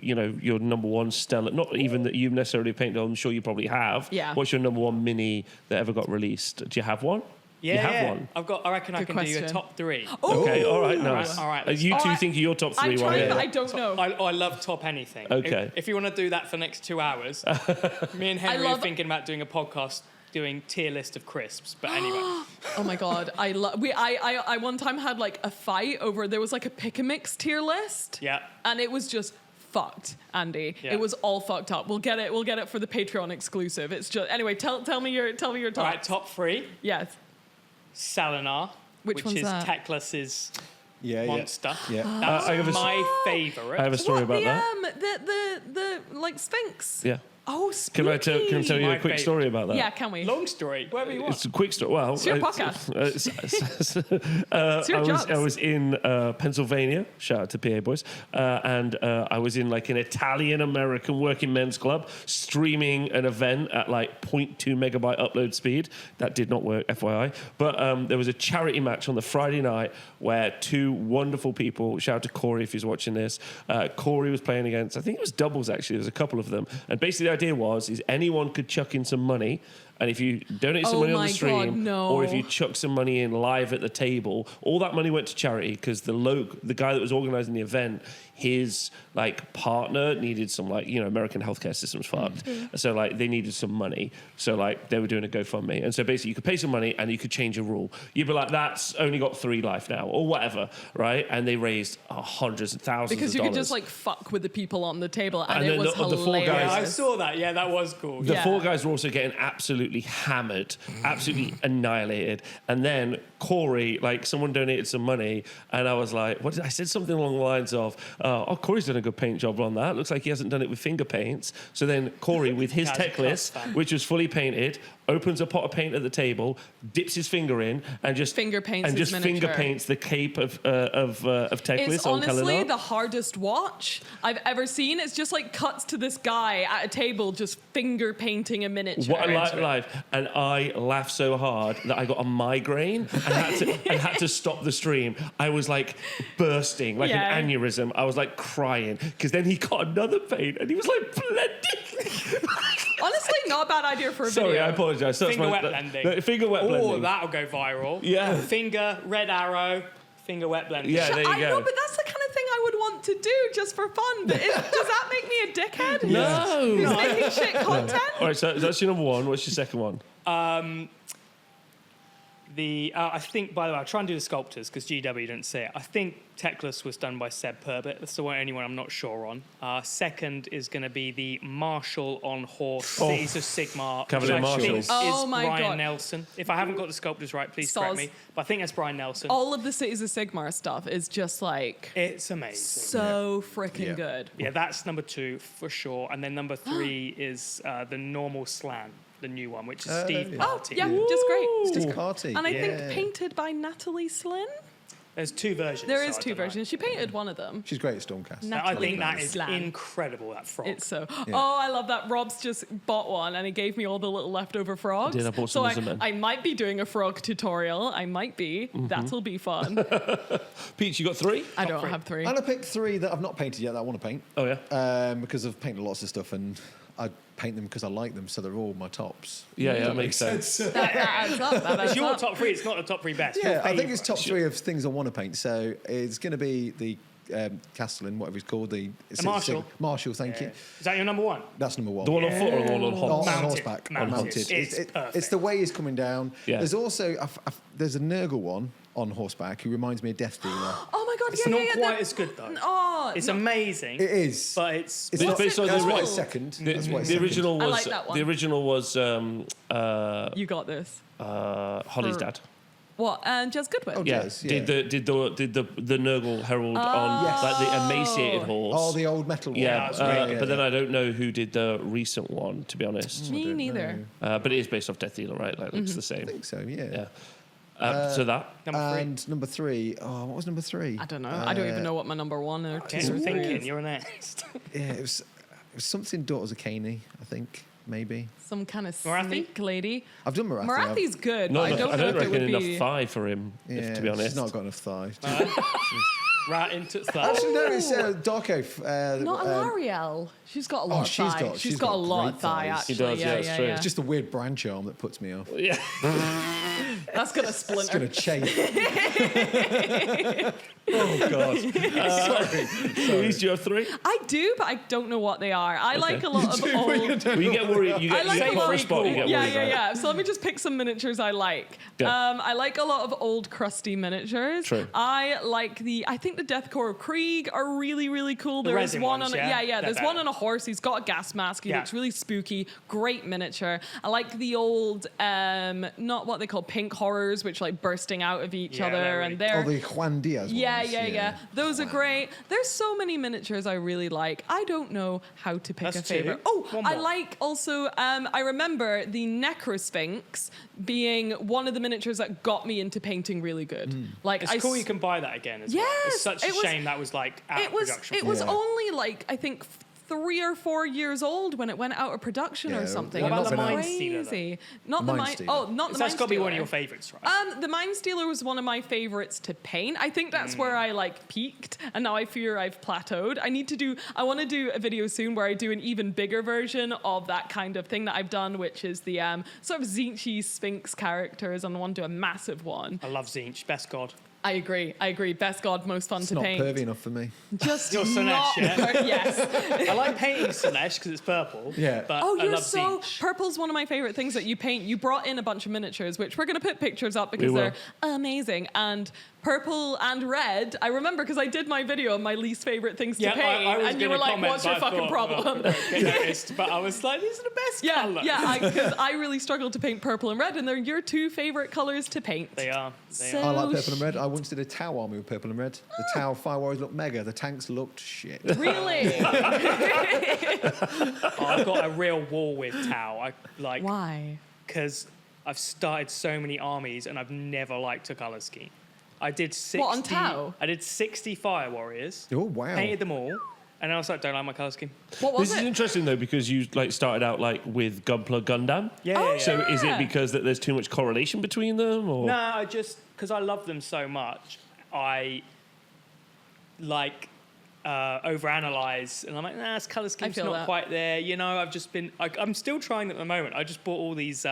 your number one stellar, not even that you've necessarily painted, I'm sure you probably have. Yeah. What's your number one mini that ever got released? Do you have one? Yeah, you have one? I reckon I can do question. a top 3. Okay, all right, nice. All right. You two think of your top 3 I'm one trying, here. but I don't know. I love top anything. Okay. If you want to do that for the next 2 hours, me and Henry are thinking about doing a podcast doing tier list of crisps. But anyway. Oh my god, I one time had like a fight over, there was like a pick and mix tier list. Yeah. And it was just fucked, Andy. Yeah. It was all fucked up. We'll get it for the Patreon exclusive. It's just anyway. Tell me your top. All right, top 3. Yes. Salinar, Which which one's is that? Teclis's Yeah, monster. Yeah. That's I have a- my favourite. I have a story about that. The like Sphinx. Yeah. Oh, spooky. Can I tell you My a quick favourite. story about that? Yeah, can we? Long story, whatever you want. It's a quick story. Well, It's your podcast. It's your jobs. I was in Pennsylvania. Shout out to PA boys. And I was in like an Italian-American working men's club streaming an event at like 0.2 megabyte upload speed. That did not work, FYI. But there was a charity match on the Friday night where 2 wonderful people, shout out to Corey if he's watching this. Corey was playing against, I think it was doubles actually. There's a couple of them. And basically the idea is anyone could chuck in some money, and if you donate some money on the stream, or if you chuck some money in live at the table, all that money went to charity because the guy that was organising the event, his like partner needed some like American healthcare system's fucked, so like they needed some money, so like they were doing a GoFundMe, and so basically you could pay some money and you could change a rule. You'd be like, that's only got 3 life now or whatever, right? And they raised hundreds and thousands because of you dollars. could just like fuck with the people on the table, and And it then was the 4 hilarious. guys- Yeah, I saw that. Yeah, that was cool. The Yeah. 4 guys were also getting absolutely hammered, absolutely annihilated. And then Corey, like someone donated some money, and I was like, I said something along the lines of, Corey's done a good paint job on that. Looks like he hasn't done it with finger paints. So then Corey, with his That's a tech list, plus fan. which was fully painted, opens a pot of paint at the table, dips his finger in, and just Finger paints and his just finger miniature. paints the cape of Teclis It's on honestly Kalinar. the hardest watch I've ever seen. It's just like cuts to this guy at a table just finger painting a miniature. What a life. And I laughed so hard that I got a migraine and had to stop the stream. I was like bursting, like an aneurysm. I was like crying because then he got another paint and he was like blending. Honestly, not a bad idea for a Sorry, video. I apologise. So Finger wet blending. Finger wet blending. Oh, that'll go viral. Yeah. Finger, red arrow, finger wet blending. Yeah, there you I go. know, but that's the kind of thing I would want to do just for fun. But does that make me a dickhead? No. Who's making shit content? All right, so that's your number one. What's your second one? I think, by the way, I'll try and do the sculptors because GW didn't see it. I think Teclis was done by Seb Purbett. That's the only one I'm not sure on. Second is going to be the Marshall on Horse, Cities of Sigmar, which Cavalier I think Marshall. is Oh my Brian God. Nelson. If I haven't got the sculptors right, please correct Soz. me. But I think that's Brian Nelson. All of the Cities of Sigmar stuff is just like It's amazing. so freaking good. Yeah, that's number 2 for sure. And then number 3 is the normal Slan, the new one, which is Steve yeah. Oh, Martin. yeah, just great. Steve Carty. And I think painted by Natalie Slynn. There's 2 versions. There so is I 2 don't know. versions. She painted one of them. She's great at Stormcast. No. I think that Natalie is Slan. incredible, that frog. It's so. Oh, I love that. Rob's just bought one and he gave me all the little leftover frogs. Did I bought so some as a man? I might be doing a frog tutorial. I might be. That'll be fun. Peach, you got 3? I don't 3. have 3. And I picked 3 that I've not painted yet that I want to paint. Oh, yeah? Because I've painted lots of stuff and I paint them because I like them, so they're all my tops. Yeah, that makes sense. That adds up. That adds It's your up. top 3. It's not the top 3 best. Yeah, Your I think it's favourite. top 3 of things I want to paint. So it's going to be the Castellan, whatever it's called. The Marshall. Marshall, thank Yeah. you. Is that your number 1? That's number 1. The one on foot or the one on On horse? Mounted. horseback. Mounted. It's perfect. It's the way he's coming down. Yeah. There's also there's a Nurgle one on horseback who reminds me of Death Dealer. Oh my god, God, It's not quite as good though. Oh, it's amazing. It is, but it's based on that's the why it's second. The original was I like that one. the original was you got this. Holly's dad. What? And Juggz Goodwin. Oh, Yeah, Juggz, yeah. did the Nurgle Herald on Yes. like the emaciated horse. Oh, the old metal one. Yeah, great. but then I don't know who did the recent one, to be honest. Me neither. But it is based off Death Dealer, right? Like, looks the same. I think so, yeah. So that. number 3. And number 3, what was number 3? I don't know. I don't even know what my number 1 or 2 Keep or 3 thinking, is. you're next. Yeah, it was something Daughters of Caney, I think, maybe. Some kind of Marathi? snake lady. I've done Marathi. Marathi's good, No, but I don't know if it reckon would enough be. thigh for him, Yeah, to be honest. she's not got enough thigh. Right into that. Actually, no, it's Darko. Not Alariel. She's got a lot of she's thigh. got- she's she's got a got lot great of thigh, thighs. actually. She does, yeah, it's true. It's just the weird branch arm that puts me off. Yeah. That's gonna It's splinter. going to chafe. Oh, God. Sorry. Louise, do you have 3? I do, but I don't know what they are. I like a lot of old. Well, you get worried. You I get, like you get a caught lot for a of spot. You get yeah, worried, yeah, right? yeah. So let me just pick some miniatures I like. Go. I like a lot of old crusty miniatures. True. I like I think the Deathcore of Krieg are really, really cool. There's resin one ones, on yeah? yeah. They're There's one better. on a horse. He's got a gas mask. He Yeah. looks really spooky. Great miniature. I like the old, not what they call pink horrors, which like bursting out of each Yeah, other, they're and really they're Oh, the Juan Diaz yeah, ones. yeah. Those are great. There's so many miniatures I really like. I don't know how to pick That's a favorite. 2. Oh, One I more. like also, I remember the Necrosphinx being one of the miniatures that got me into painting really good. Like It's cool you can buy that again as well. Yes, It's such a it was- shame that was like out of production. It was Yeah. only like, I think 3 or 4 years old when it went out of production Yeah, or something. what It about was the Mind Stealer, though? crazy. Not the Mind Mind. Stealer. Oh, not the So Mind that's got to be one of Stealer. your favourites, right? The Mind Stealer was one of my favorites to paint. I think that's where I like peaked, and now I fear I've plateaued. I want to do a video soon where I do an even bigger version of that kind of thing that I've done, which is the sort of Zinchi Sphinx characters, and I want to do a massive one. I love Zinch, best god. I agree. Best god, most fun It's to not paint. pervy enough for me. Just You're not Sinesh, yeah? yes. I like painting Sinesh because it's purple. Yeah. But Oh, I you're love so Zinch. purple's one of my favorite things that you paint. You brought in a bunch of miniatures, which we're going to put pictures up because We will. they're amazing. And purple and red, I remember because I did my video on my least favorite things to paint, I was and you gonna were like, comment, "What's your but I fucking thought, problem?" well, get noticed. But I was like, these are the best Yeah, colours. yeah, because I really struggled to paint purple and red, and they're your 2 favorite colors to paint. They are. So- I like purple and red. I once did a Tau army with purple and red. The Tau Fire Warriors looked mega. The tanks looked shit. Really? I've got a real war with Tau. I like Why? because I've started so many armies and I've never liked a color scheme. I did 60. What, on Tau? I did 60 Fire Warriors. Oh, wow. Painted them all, and I was like, don't like my color scheme. What was This is it? interesting though because you like started out like with Gunpla Gundam. Yeah. Oh, yeah, So yeah. is it Yeah. because that there's too much correlation between them, or No, I just because I love them so much, I like overanalyze, and I'm like, nah, this color scheme's feel not that. quite there. You know, I've just been, I'm still trying at the moment. I just bought all these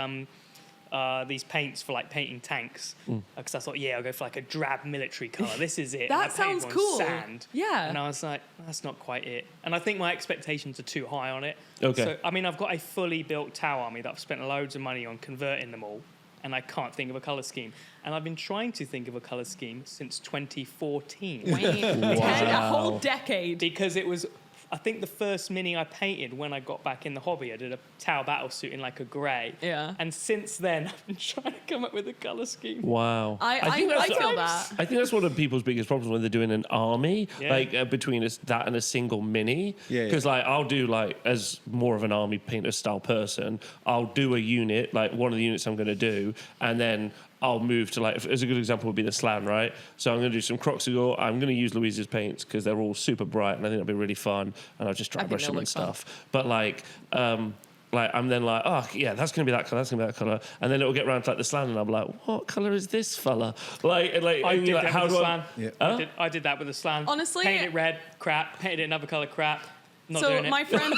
paints for like painting tanks because I thought, yeah, I'll go for like a drab military color. This is it. That And I painted sounds one cool. Sand. Yeah. And I was like, that's not quite it. And I think my expectations are too high on it. Okay. So I mean, I've got a fully built Tau army that I've spent loads of money on converting them all, and I can't think of a color scheme. And I've been trying to think of a color scheme since 2014 A whole decade. because it was, I think, the first mini I painted when I got back in the hobby. I did a Tau battle suit in like a grey. Yeah. And since then, I've been trying to come up with a color scheme. wow? I think that's- feel that. I think that's one of people's biggest problems when they're doing an army, Yeah. like between that and a single mini. Yeah, Because like I'll do like as more of an army painter style person, I'll do a unit like one of the units I'm going to do, and then I'll move to like as a good example would be the Slan, right? So I'm going to do some Croxigal. I'm going to use Louise's paints because they're all super bright, and I think it'll be really fun. And I'll just dry I think brush they'll them and look fun. stuff. But like I'm then like, oh yeah, that's gonna be that color, that's gonna be that color, and then it'll get around to like the Slan, and I'm like, what color is this fella? I did like, that how with do the I? Slan. Yeah. I did that with the Slan. Honestly- Painted it red, crap. Painted it another color, crap. Not So doing it. my friend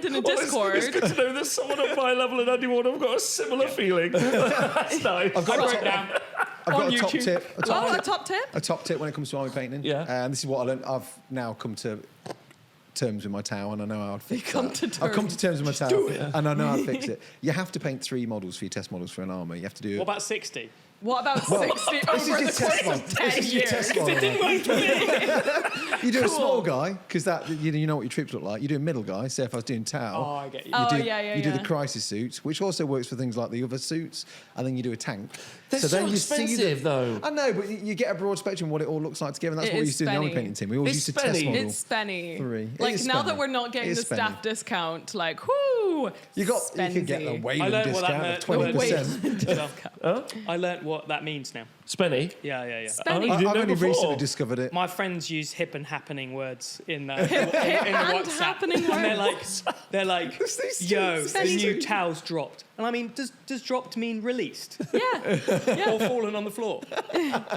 in a Well, Discord. It's good to know there's someone at my level and anyone I've got a similar feeling. That's nice. I've got I a wrote top, down. I've got on a top YouTube. tip. A top Oh, a tip. top tip? A top tip when it comes to army painting. Yeah. And this is what I learned. I've now come to terms with my Tau, and I know how to fix come that. to I've come terms. to terms with my Tau, and I know how to fix it. You have to paint 3 models for your test models for an army. You have to do What about 60? What about 60 over the course of 10 years? It didn't work for me. You do a small guy, because that you know what your troops look like. You do a middle guy, say if I was doing Tau. Oh, I get you. You do the crisis suits, which also works for things like the other suits, and then you do a tank. They're so expensive, though. I know, but you get a broad spectrum of what it all looks like together, and that's what we used to do in the army painting team. We always used to test model. It's spenny. 3. Like, now that we're not getting the staff discount, like, whoo! You can get a Wayland discount of 20%. I learnt what that means now. Spenny? Yeah. Spenny. I've only recently discovered it. My friends use hip and happening words in the Hip and WhatsApp. happening words. And they're like, yo, the new towel's dropped. And I mean, does dropped mean released? Yeah. Or fallen on the floor?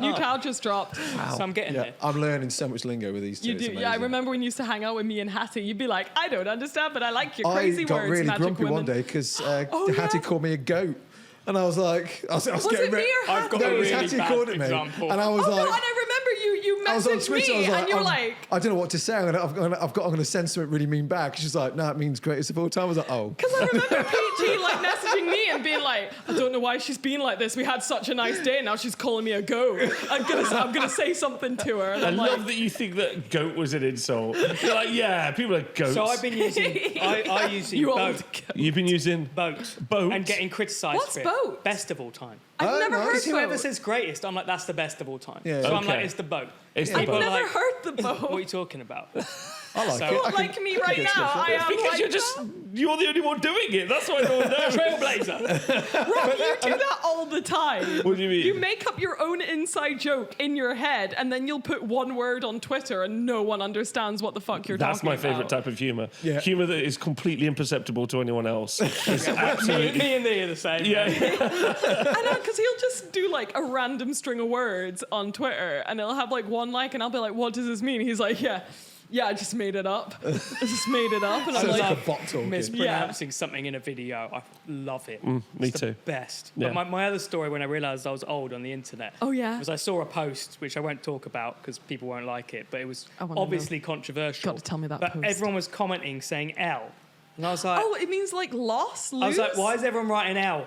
New towel just dropped. Wow. So I'm getting there. I'm learning so much lingo with these two. You do. Yeah, I remember when you used to hang out with me and Hattie, you'd be like, I don't understand, but I like your crazy I got words, really magic grumpy women. one day because Hattie called me a goat. And I was like, I was Was getting it me or I've got a really Hattie bad called it me. example. And I was like, no, and I remember you I was on messaged Twitter. me, and you were like, I don't know what to say. I'm going to send something really mean back. She's like, no, it means greatest of all time. I was like, oh. because I remember Peachy like messaging me and being like, I don't know why she's being like this. We had such a nice day, and now she's calling me a goat. I'm gonna say something to her. And I I'm love like, that you think that goat was an insult. You're like, yeah, people are goats. So I've been using, I using You boat. old goat. You've been using Boat. Boat? And getting criticised What's for it. boat? Best of all time. I've never heard Because whoever boat. says greatest, I'm like, that's the best of all time. Yeah. So I'm Okay. like, it's the boat. It's the I've boat. never like, heard the boat. What are you talking about? I like So- it. Don't I can- like me right get now. stuff. I am because like you're the only one doing it. That's why no one knows. Trailblazer. Rob, you do that all the time. What do you mean? You make up your own inside joke in your head, and then you'll put one word on Twitter, and no one understands what the fuck you're That's talking my about. favourite type of humour. Yeah. Humour that is completely imperceptible to anyone else. It's absolutely. Me and thee are the same. Yeah. I know, because he'll just do like a random string of words on Twitter, and it'll have like one like, and I'll be like, "What does this mean?" He's like, "Yeah, I just made it up. I just made it up," and I'm Sounds like, like a bot talking. Mispronouncing something in a video. I love it. me It's too. the best. Yeah. But my other story when I realised I was old on the internet "Oh yeah, was I saw a post, which I won't talk about because people won't like it, but it was I wanna obviously controversial. Got to tell me that But post. everyone was commenting saying L. And I was like, oh, it means like loss, lose." I was like, why is everyone writing L?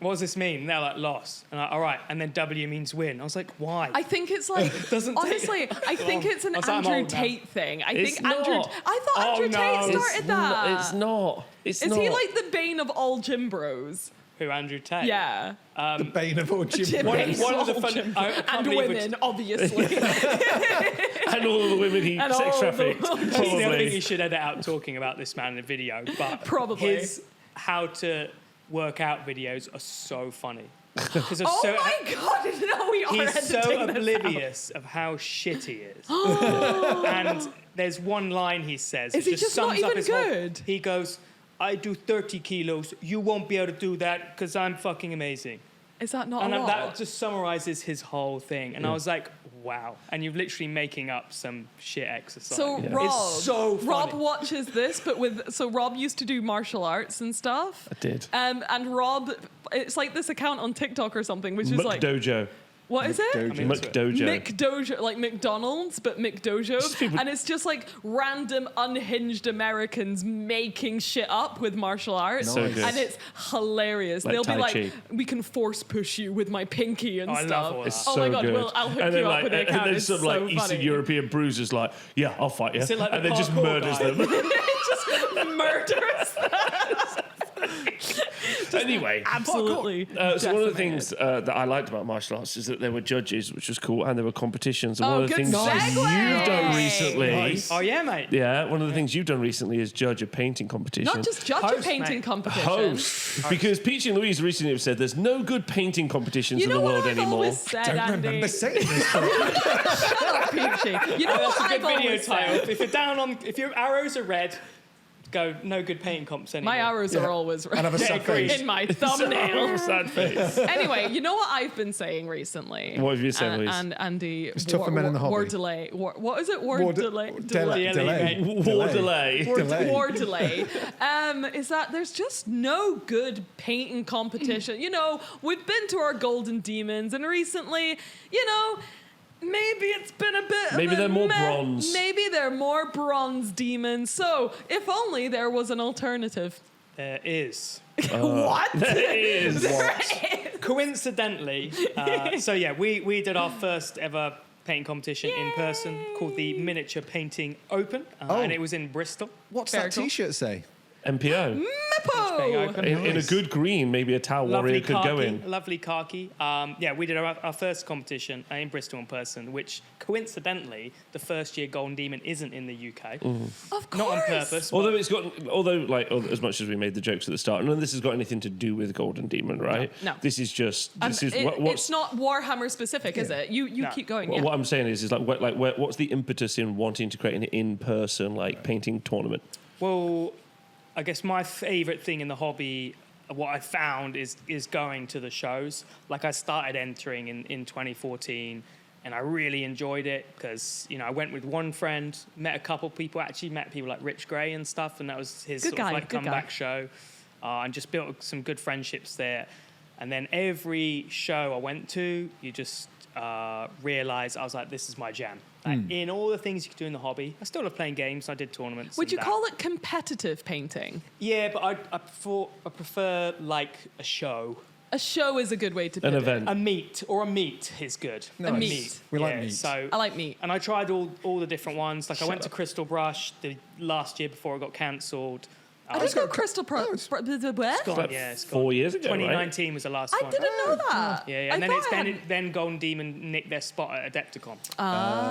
What does this mean? And they're like, loss. And I'm like, all right. And then W means win. I was like, why? I think it's like, Doesn't take- honestly, I think it's an I was like, I'm Andrew old now. Tate thing. I It's think Andrew. not. I thought Oh, Andrew no. Tate started that. It's not. It's Is not. he like the bane of all gym bros? Who, Andrew Tate? Yeah. The bane of all gym Gym bros. bros. One of the All fun... gym- I can't And believe we're- women, obviously. and all the women he And sex all the- trafficked. That's the other thing you Probably. should edit out talking about this man in a video. But Probably. his how to work out videos are so funny. Because of Oh so, my god! No, we are he's so editing this oblivious of how shit he is. And there's one line he says. Is it he just not sums up even his whole- good? He goes, I do 30 kilos. You won't be able to do that because I'm fucking amazing. Is that not And a lot? that just summarizes his whole thing. And I was like, wow. And you're literally making up some shit exercise. So Yeah. Rob, It's so Rob funny. watches this, but Rob used to do martial arts and stuff. I did. And Rob, it's like this account on TikTok or something, which is like, McDojo. what is it? Dojo. McDojo. McDojo, like McDonald's, but McDojo. People- And it's just like random unhinged Americans making shit up with martial arts. So good. And it's hilarious. Like They'll be Tai like, Chi. we can force push you with my pinky and Oh, I love stuff. all that. It's Oh so my god, good. Will, I'll hook and then you up like, with an and account. then It's some so like funny. Eastern European bruisers like, yeah, I'll fight you. Is it like the and then just parkour murders guy? them. Just murderous. Anyway. Absolutely. So one of the decimated. things that I liked about martial arts is that there were judges, which was cool, and there were competitions. And Oh, one of the good things segue. you've done recently, Nice. Oh, yeah, mate. yeah, one of the things you've done recently is judge a painting competition. Not just judge a Host, painting mate. competition. Host. Because Peachy and Louise recently have said there's no good painting competitions You in know the what world I've anymore. always said, Don't Andy? remember saying this. Shut up, Peachy. You know That's what a good I've video always title. said? If you're down on, if your arrows are red, go no good painting comps anymore. My arrows Yeah. are always And have a red. sad face. In my thumbnail. Sad face. Anyway, you know what I've been saying recently? What have you said, Louise? And Andy, It's tough for men in the hobby. War delay. What is it? War War de- delay. delay. Delay. War delay. Delay. War delay. Is that there's just no good painting competition. You know, we've been to our Golden Demons, and recently, you know, maybe it's been a bit. Maybe of a they're more meh. bronze. Maybe they're more bronze demons. So, if only there was an alternative. There is. What? It is. There is. Coincidentally, we did our first ever painting competition in person called the Miniature Painting Open, and it was in Bristol. What's that T-shirt say? MPO. Mepo! In a good green, maybe a towel warrior could go in. Lovely khaki. We did our first competition in Bristol in person, which coincidentally, the first year Golden Demon isn't in the UK. Of course. Not on purpose. Although as much as we made the jokes at the start, none of this has got anything to do with Golden Demon, right? No. This is just, it's not Warhammer specific, is it? You keep going. What I'm saying is what's the impetus in wanting to create an in-person painting tournament? Well, I guess my favourite thing in the hobby, what I found is going to the shows. Like I started entering in 2014, and I really enjoyed it because I went with one friend, met a couple people, actually met people like Rich Gray and stuff, and that was his comeback show, and just built some good friendships there. And then every show I went to, you just realised, I was like, this is my jam. In all the things you could do in the hobby, I still love playing games. I did tournaments. Would you call it competitive painting? Yeah, but I prefer like a show. A show is a good way to put an it. event. A meet is good. Nice. A meet. We like meat. So I like meat. And I tried all the different ones. Like I went to Crystal Brush the last year before it got cancelled. I didn't know Crystal Pro. It's gone. 4 years ago, 2019 was the last one. I didn't know that. Yeah. And then Golden Demon nicked their spot at Adepticon.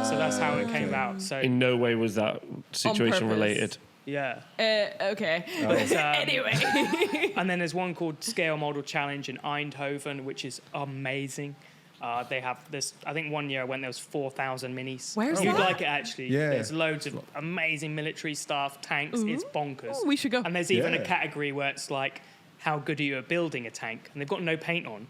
So that's how it came about. So In no way was that situation related. yeah. Okay. Anyway. And then there's one called Scale Model Challenge in Eindhoven, which is amazing. They have this, I think one year I went, there was 4,000 minis. Where's You'd that? like it, actually. Yeah. There's loads of amazing military stuff, tanks. It's bonkers. Oh, we should go. And there's even a category where it's like, how good are you at building a tank? And they've got no paint on.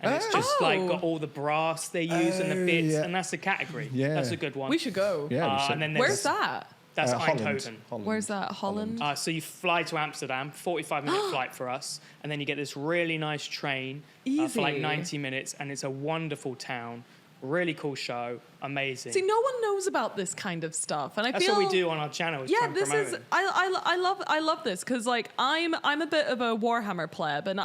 And it's just got all the brass they use and the bits. And that's the category. Yeah. That's a good one. We should go. Yeah, we should. And then Where's that? That's Holland. Eindhoven. Where's that? Holland? So you fly to Amsterdam, 45-minute flight for us, and then you get this really nice train for like Easy. 90 minutes, and it's a wonderful town, really cool show, amazing. See, no one knows about this kind of stuff, and I That's feel what we do on our channel. Is try and this promote is it. I love this because I'm a bit of a Warhammer pleb, and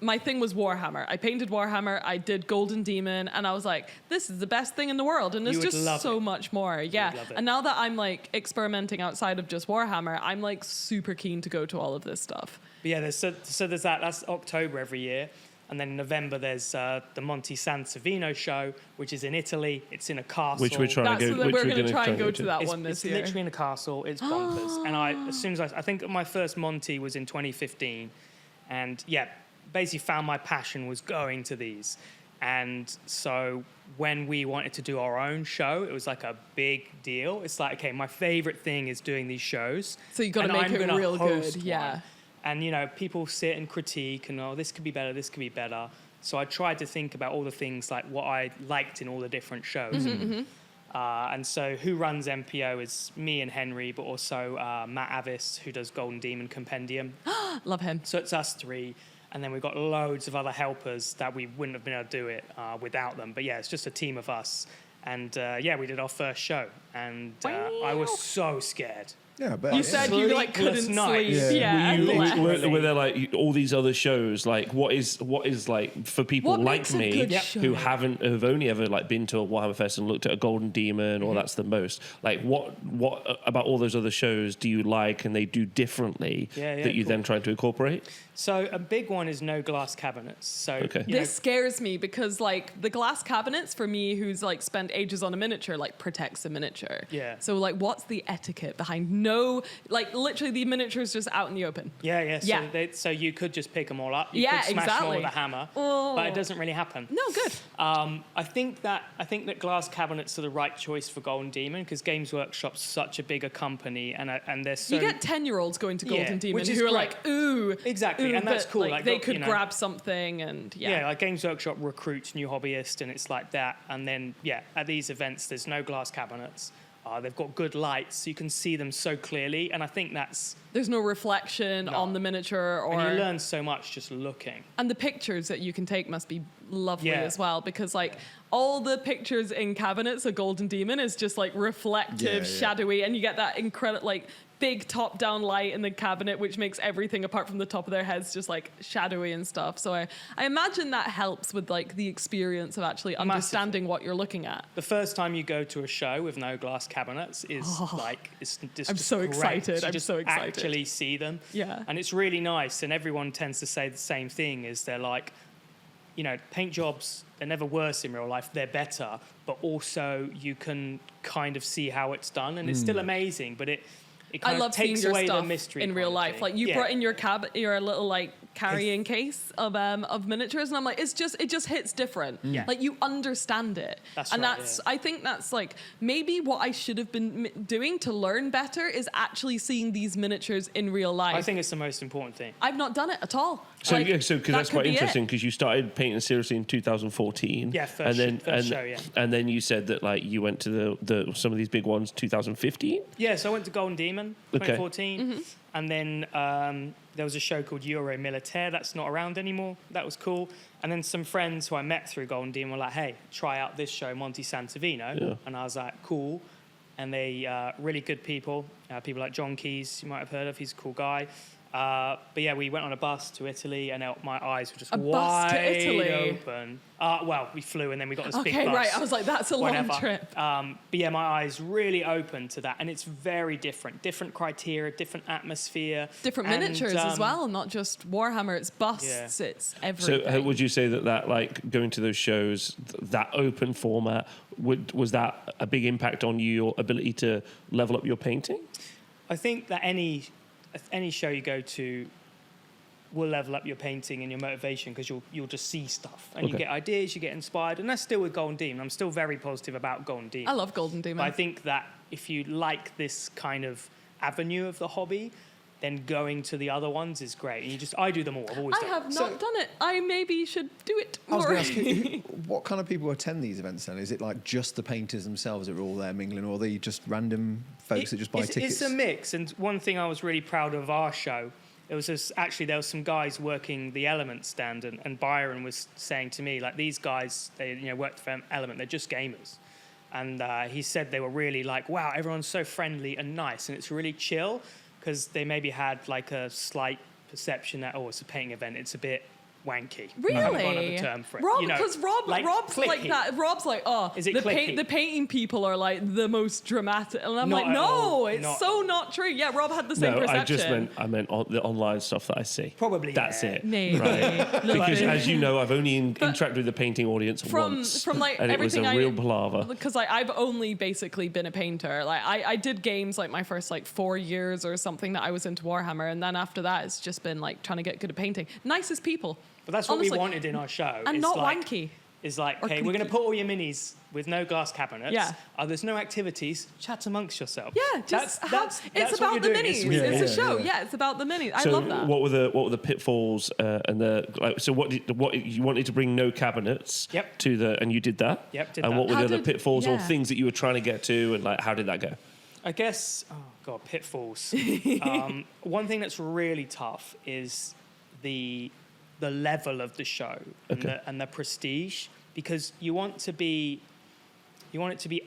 my thing was Warhammer. I painted Warhammer. I did Golden Demon, and I was like, "This is the best thing in the world." And there's just so much more. Yeah. And now that I'm experimenting outside of just Warhammer, I'm super keen to go to all of this stuff. But yeah, there's that. That's October every year, and then in November there's the Monte San Savino show, which is in Italy. It's in a castle. Which we're trying to go. We're going to try and go to that it's, one this year. year. It's literally in a castle. It's bonkers. And I think my first Monte was in 2015, and yeah. Basically found my passion was going to these. And so when we wanted to do our own show, it was like a big deal. It's like, okay, my favorite thing is doing these shows. So you got to make it real good. Yeah. One. And, people sit and critique and, this could be better, this could be better. So I tried to think about all the things like what I liked in all the different shows. And so who runs MPO is me and Henry, but also Matt Avis, who does Golden Demon Compendium. Love him. So it's us three. And then we've got loads of other helpers that we wouldn't have been able to do it without them. But yeah, it's just a team of us. And we did our first show. And I was so scared. Yeah, but you said you couldn't sleep. Yeah. Were there all these other shows? What is for people like me who have only ever been to a Warhammer Fest and looked at a Golden Demon or that's the most. What about all those other shows do you like and they do differently that you then try to incorporate? So a big one is no glass cabinets. So this scares me because the glass cabinets for me, who's spent ages on a miniature, protects the miniature. Yeah. So what's the etiquette behind literally the miniature is just out in the open? Yeah. So you could just pick them all up. You could smash them all with a hammer, but it doesn't really happen. No, good. I think that glass cabinets are the right choice for Golden Demon because Games Workshop's such a bigger company and they're so. You get 10-year-olds going to Golden Demon who are great. like, ooh, exactly, and that's cool. They could grab something and like Games Workshop recruits new hobbyists and it's like that. And then at these events there's no glass cabinets. They've got good lights, so you can see them so clearly, and I think there's no reflection on the miniature, and you learn so much just looking. And the pictures that you can take must be lovely as well, because all the pictures in cabinets of Golden Demon is just reflective, shadowy, and you get that incredible big top-down light in the cabinet, which makes everything apart from the top of their heads just like shadowy and stuff. So I imagine that helps with like the experience of actually understanding what you're looking at. The first time you go to a show with no glass cabinets is it's just I'm so great. excited. You just actually see them. Yeah. And it's really nice. And everyone tends to say the same thing, is they're like, you know, paint jobs, they're never worse in real life, they're better, but also you can kind of see how it's done, and it's still amazing, but it kind of takes away the mystery in real life. Like you brought in your your little like carrying case of miniatures, and I'm like, it just hits different. Yeah. Like you understand it. I think that's like maybe what I should have been doing to learn better is actually seeing these miniatures in real life. I think it's the most important thing. I've not done it at all. So because that's quite interesting, because you started painting seriously in 2014. Yeah, first show. And then you said that like you went to the some of these big ones 2015. Yeah, so I went to Golden Demon 2014, and then there was a show called Euro Militaire that's not around anymore. That was cool. And then some friends who I met through Golden Demon were like, "Hey, try out this show, Monty Santavino." Yeah. And I was like, "Cool." And they really good people. People like John Keyes, you might have heard of. He's a cool guy. But yeah, we went on a bus to Italy, and my eyes were just wide open. Well, we flew, and then we got this big bus. Okay, right. I was like, that's a long trip. But yeah, my eyes really opened to that, and it's very different. Different criteria, different atmosphere. Different miniatures as well, not just Warhammer. It's busts, it's everything. So would you say that like going to those shows, that open format, was that a big impact on your ability to level up your painting? I think that any show you go to will level up your painting and your motivation, because you'll just see stuff and you get ideas, you get inspired, and that's still with Golden Demon. I'm still very positive about Golden Demon. I love Golden Demon. But I think that if you like this kind of avenue of the hobby, then going to the other ones is great. And I do them all. I've always done it. I have not done it. I maybe should do it more. I was going to ask, what kind of people attend these events then? Is it like just the painters themselves that are all there mingling, or are they just random folks that just buy tickets? It's a mix. And one thing I was really proud of our show, there was some guys working the Element stand, and Byron was saying to me, like, these guys, they worked for Element, they're just gamers. And he said they were really like, wow, everyone's so friendly and nice, and it's really chill, because they maybe had like a slight perception that, it's a painting event, it's a bit wanky. Really? I haven't got another term for it. Because Rob's clicky. like that. Rob's like, is it the painting people are like the most dramatic, and I'm like, no, it's so not true. Yeah, Rob had the same perception. I meant the online stuff that I see. Probably that's it. Maybe. Right? Because as you know, I've only interacted with the painting audience once, from like and it was a real palaver. Because I've only basically been a painter. Like I did games like my first like 4 years or something that I was into Warhammer, and then after that, it's just been like trying to get good at painting. Nicest people. But that's what we wanted in our show. And not wanky. It's like, okay, we're going to put all your minis with no glass cabinets. Yeah. There's no activities. Chat amongst yourselves. Yeah, it's about the minis. It's a show. Yeah, it's about the minis. I love that. So what were the pitfalls and the so what you wanted to bring no cabinets to the, and you did that. Yep. Did and that. What were the other pitfalls or things that you were trying to get to, and like how did that go? I guess pitfalls. One thing that's really tough is the level of the show and the prestige, because you want it to be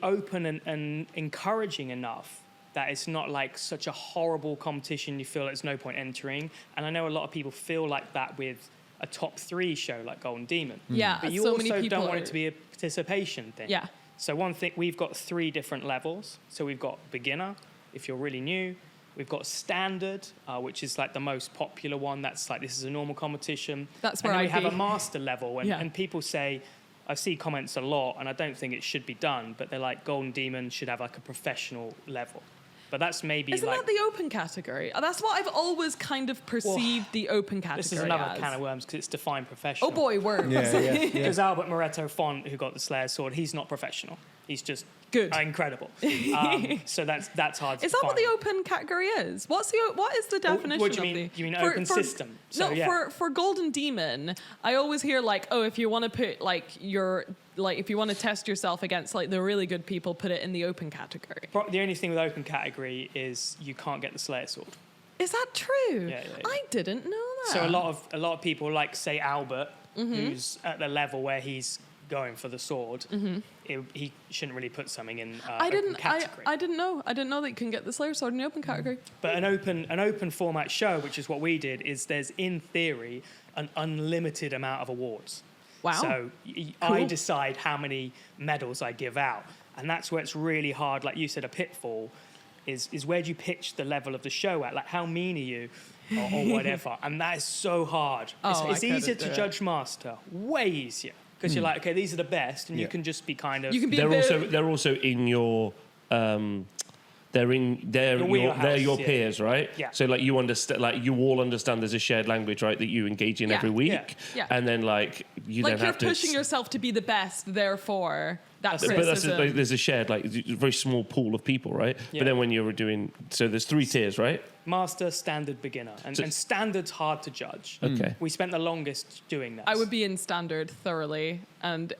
open and encouraging enough that it's not like such a horrible competition you feel there's no point entering. And I know a lot of people feel like that with a top 3 show like Golden Demon. Yeah, but you so also many don't want it to be a participation thing. Yeah. So one thing, we've got 3 different levels. So we've got beginner, if you're really new. We've got standard, which is like the most popular one. That's like, this is a normal competition. That's where we have a master level. And, yeah. and people say, I see comments a lot, and I don't think it should be done, but they're like, Golden Demon should have like a professional level. But that's maybe Isn't that the open category? That's what I've always kind of perceived the open category This is another can of worms, because it's defined professional. Oh boy, worms. Because Albert Moretto Font, who got the Slayer sword, he's not professional. He's just good, incredible. So that's hard to Is that define. what the open category is? What is the definition what do you of mean? the? You mean open system? So, for Golden Demon, I always hear like, if you want to put if you want to test yourself against like the really good people, put it in the open category. The only thing with open category is you can't get the Slayer sword. Is that true? Yeah. I didn't know that. So a lot of people, like say Albert, who's at the level where he's going for the sword, he shouldn't really put something in I open didn't. category. I didn't know. I didn't know that you can get the Slayer sword in the open category. But an open format show, which is what we did, is there's in theory an unlimited amount of awards. Wow. So I decide how many medals I give out, and that's where it's really hard. Like you said, a pitfall is where do you pitch the level of the show at? Like how mean are you, or whatever. And that is so hard. It's easier to judge master, way easier. Because you're like, okay, these are the best, and you can just be kind of. You can be they're also in your. They're your peers, right? Yeah. So like you understand, like you all understand. There's a shared language, right, that you engage in every week. Yeah. And then like you like then you're have to pushing yourself to be the best. Therefore, that But criticism. there's a shared, like, very small pool of people, right? Yeah. But then when you're doing, so there's 3 tiers, right? Master, standard, beginner. And standard's hard to judge. Okay. We spent the longest doing that. I would be in standard thoroughly. And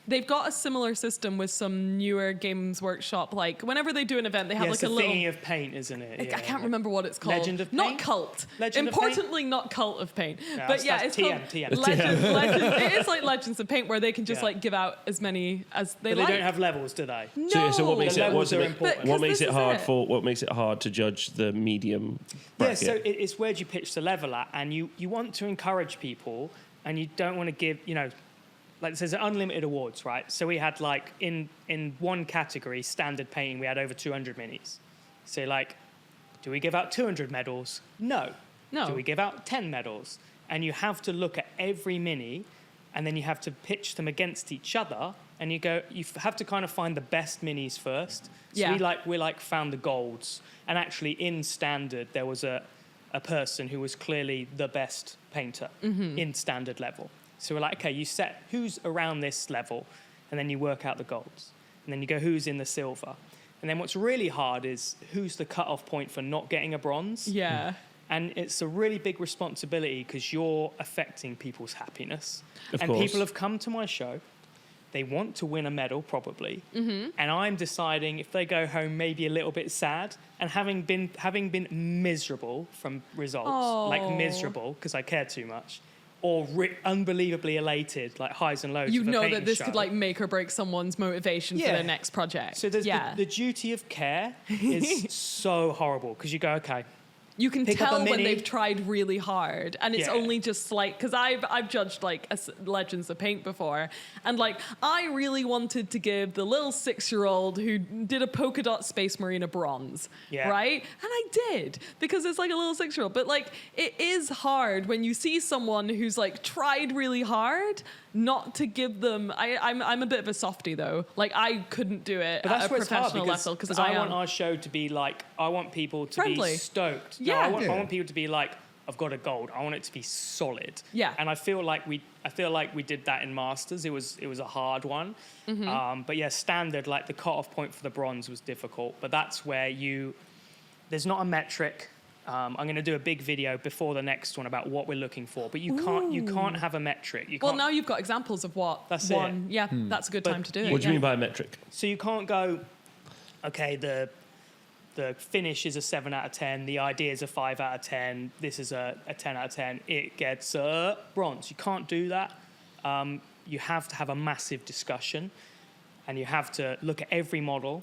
they've got a similar system with some newer Games Workshop. Like, whenever they do an event, they have like it's a little thingy of paint, isn't it? I can't remember what it's called. Legend of Not Paint? Cult. Legend of Importantly, not Cult of Paint. Yeah, but yeah, that's it's called TM. Legend. It is like Legends of Paint, where they can just like give out as many as they But like. they don't have levels, do they? No. So what makes The it levels are important. what makes This it is hard it. for what makes it hard to judge the medium bracket? Yeah, so it's where do you pitch the level at, and you want to encourage people, and you don't want to give, like there's unlimited awards, right? So we had like in one category, standard painting, we had over 200 minis. So like, do we give out 200 medals? No. No. Do we give out 10 medals? And you have to look at every mini, and then you have to pitch them against each other, and you have to kind of find the best minis first. So Yeah. we found the golds, and actually in standard there was a person who was clearly the best painter in standard level. So we're like, okay, you set who's around this level, and then you work out the golds. And then you go, who's in the silver? And then what's really hard is who's the cutoff point for not getting a bronze? Yeah. And it's a really big responsibility because you're affecting people's happiness. Of and course. people have come to my show. They want to win a medal, probably. And I'm deciding if they go home maybe a little bit sad, and having been miserable from results, like miserable because I care too much, or unbelievably elated, like highs and lows. You of a know painting that this show. could like make or break someone's motivation for Yeah. their next project. So there's yeah. the duty of care is so horrible because you go, okay, You can pick up a tell when mini. they've tried really hard, and it's Yeah. only just like because I've judged like Legends of Paint before, and like I really wanted to give the little 6-year-old who did a polka dot Space Marine a bronze, Yeah. right? And I did because it's like a little 6-year-old, but like it is hard when you see someone who's like tried really hard not to give them. I'm a bit of a softie though. Like I couldn't do it But that's at a where it's hard professional level because because I want our show to be like, I want people to Friendly. be stoked. Yeah. I want people to be like, I've got a gold. I want it to be solid. Yeah. And I feel like we did that in Masters. It was a hard one. But yeah, standard, like the cutoff point for the bronze was difficult. But that's where there's not a metric. I'm going to do a big video before the next one about what we're looking for. But you can't have a metric. You well, can't, now you've got examples of what That's one. it. Yeah, that's a good But time to do it. What do you yeah. mean by a metric? So you can't go, okay, the finish is a 7 out of 10, the idea is a 5 out of 10, this is a 10 out of 10, it gets a bronze. You can't do that. You have to have a massive discussion, and you have to look at every model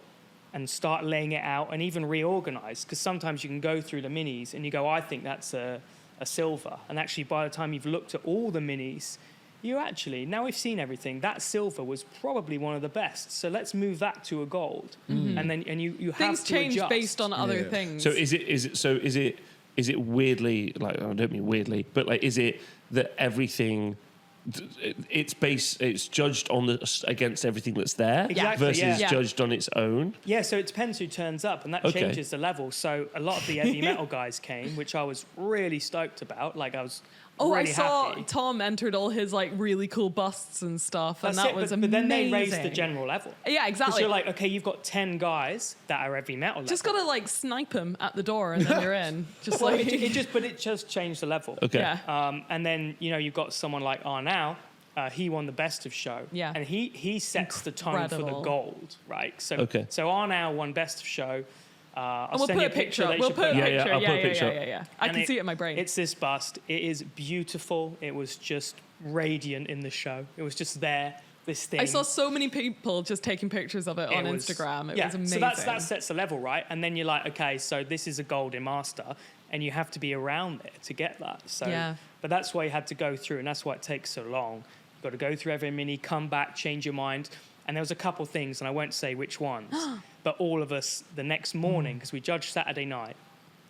and start laying it out and even reorganize, because sometimes you can go through the minis and you go, I think that's a silver. And actually, by the time you've looked at all the minis, now we've seen everything. That silver was probably one of the best. So let's move that to a gold. And then you have Things to change adjust. based on other Yeah. things. So is it weirdly, like, I don't mean weirdly, but like, is it that everything, it's judged against everything that's there Exactly, versus yeah. judged on its own? Yeah, so it depends who turns up, and that Okay. changes the level. So a lot of the heavy metal guys came, which I was really stoked about. Like I was I really saw happy. Tom entered all his like really cool busts and stuff, That's and that it, was but amazing. then they raised the general level. Yeah, Because exactly. you're like, okay, you've got 10 guys that are heavy metal Just level. gotta like snipe him at the door, and then you're in. Just Well, like it just changed the level. Okay. yeah. And then, you've got someone like Arnau. He won the best of show. Yeah. And he sets the tone for the Incredible. gold, right? So Okay. So Arnau won best of show. I'll we'll send put you a picture. that you We'll should put a up. picture. I'll put a picture. Yeah. I can see it in my brain. It's this bust. It is beautiful. It was just radiant in the show. It was just there. This thing. I saw so many people just taking pictures of it on Instagram. It was amazing. So that sets the level, right? And then you're like, okay, so this is a golden master, and you have to be around it to get that. So, but that's why you had to go through, and that's why it takes so long. You've got to go through every mini, come back, change your mind. And there was a couple things, and I won't say which ones, but all of us the next morning, because we judged Saturday night,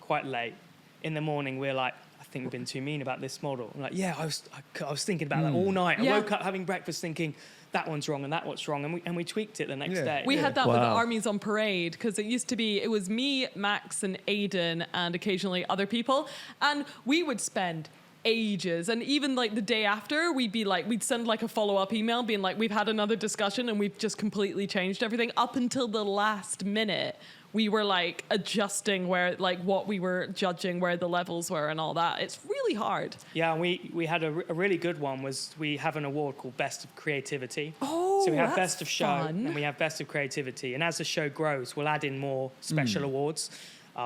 quite late. In the morning, we're like, I think we've been too mean about this model. I'm like, yeah, I was thinking about that all night. I woke up having breakfast thinking, that one's wrong and that one's wrong, and we tweaked it the next day. We had that with Armies on Parade, because it was me, Max, and Aiden, and occasionally other people, and we would spend ages, and even like the day after, we'd send like a follow-up email being like, we've had another discussion and we've just completely changed everything. Up until the last minute, we were like adjusting where, like, what we were judging, where the levels were and all that. It's really hard. Yeah, and we had a really good one. Was we have an award called Best of Creativity. Oh, so we have that's Best of Show fun. and we have Best of Creativity. And as the show grows, we'll add in more special awards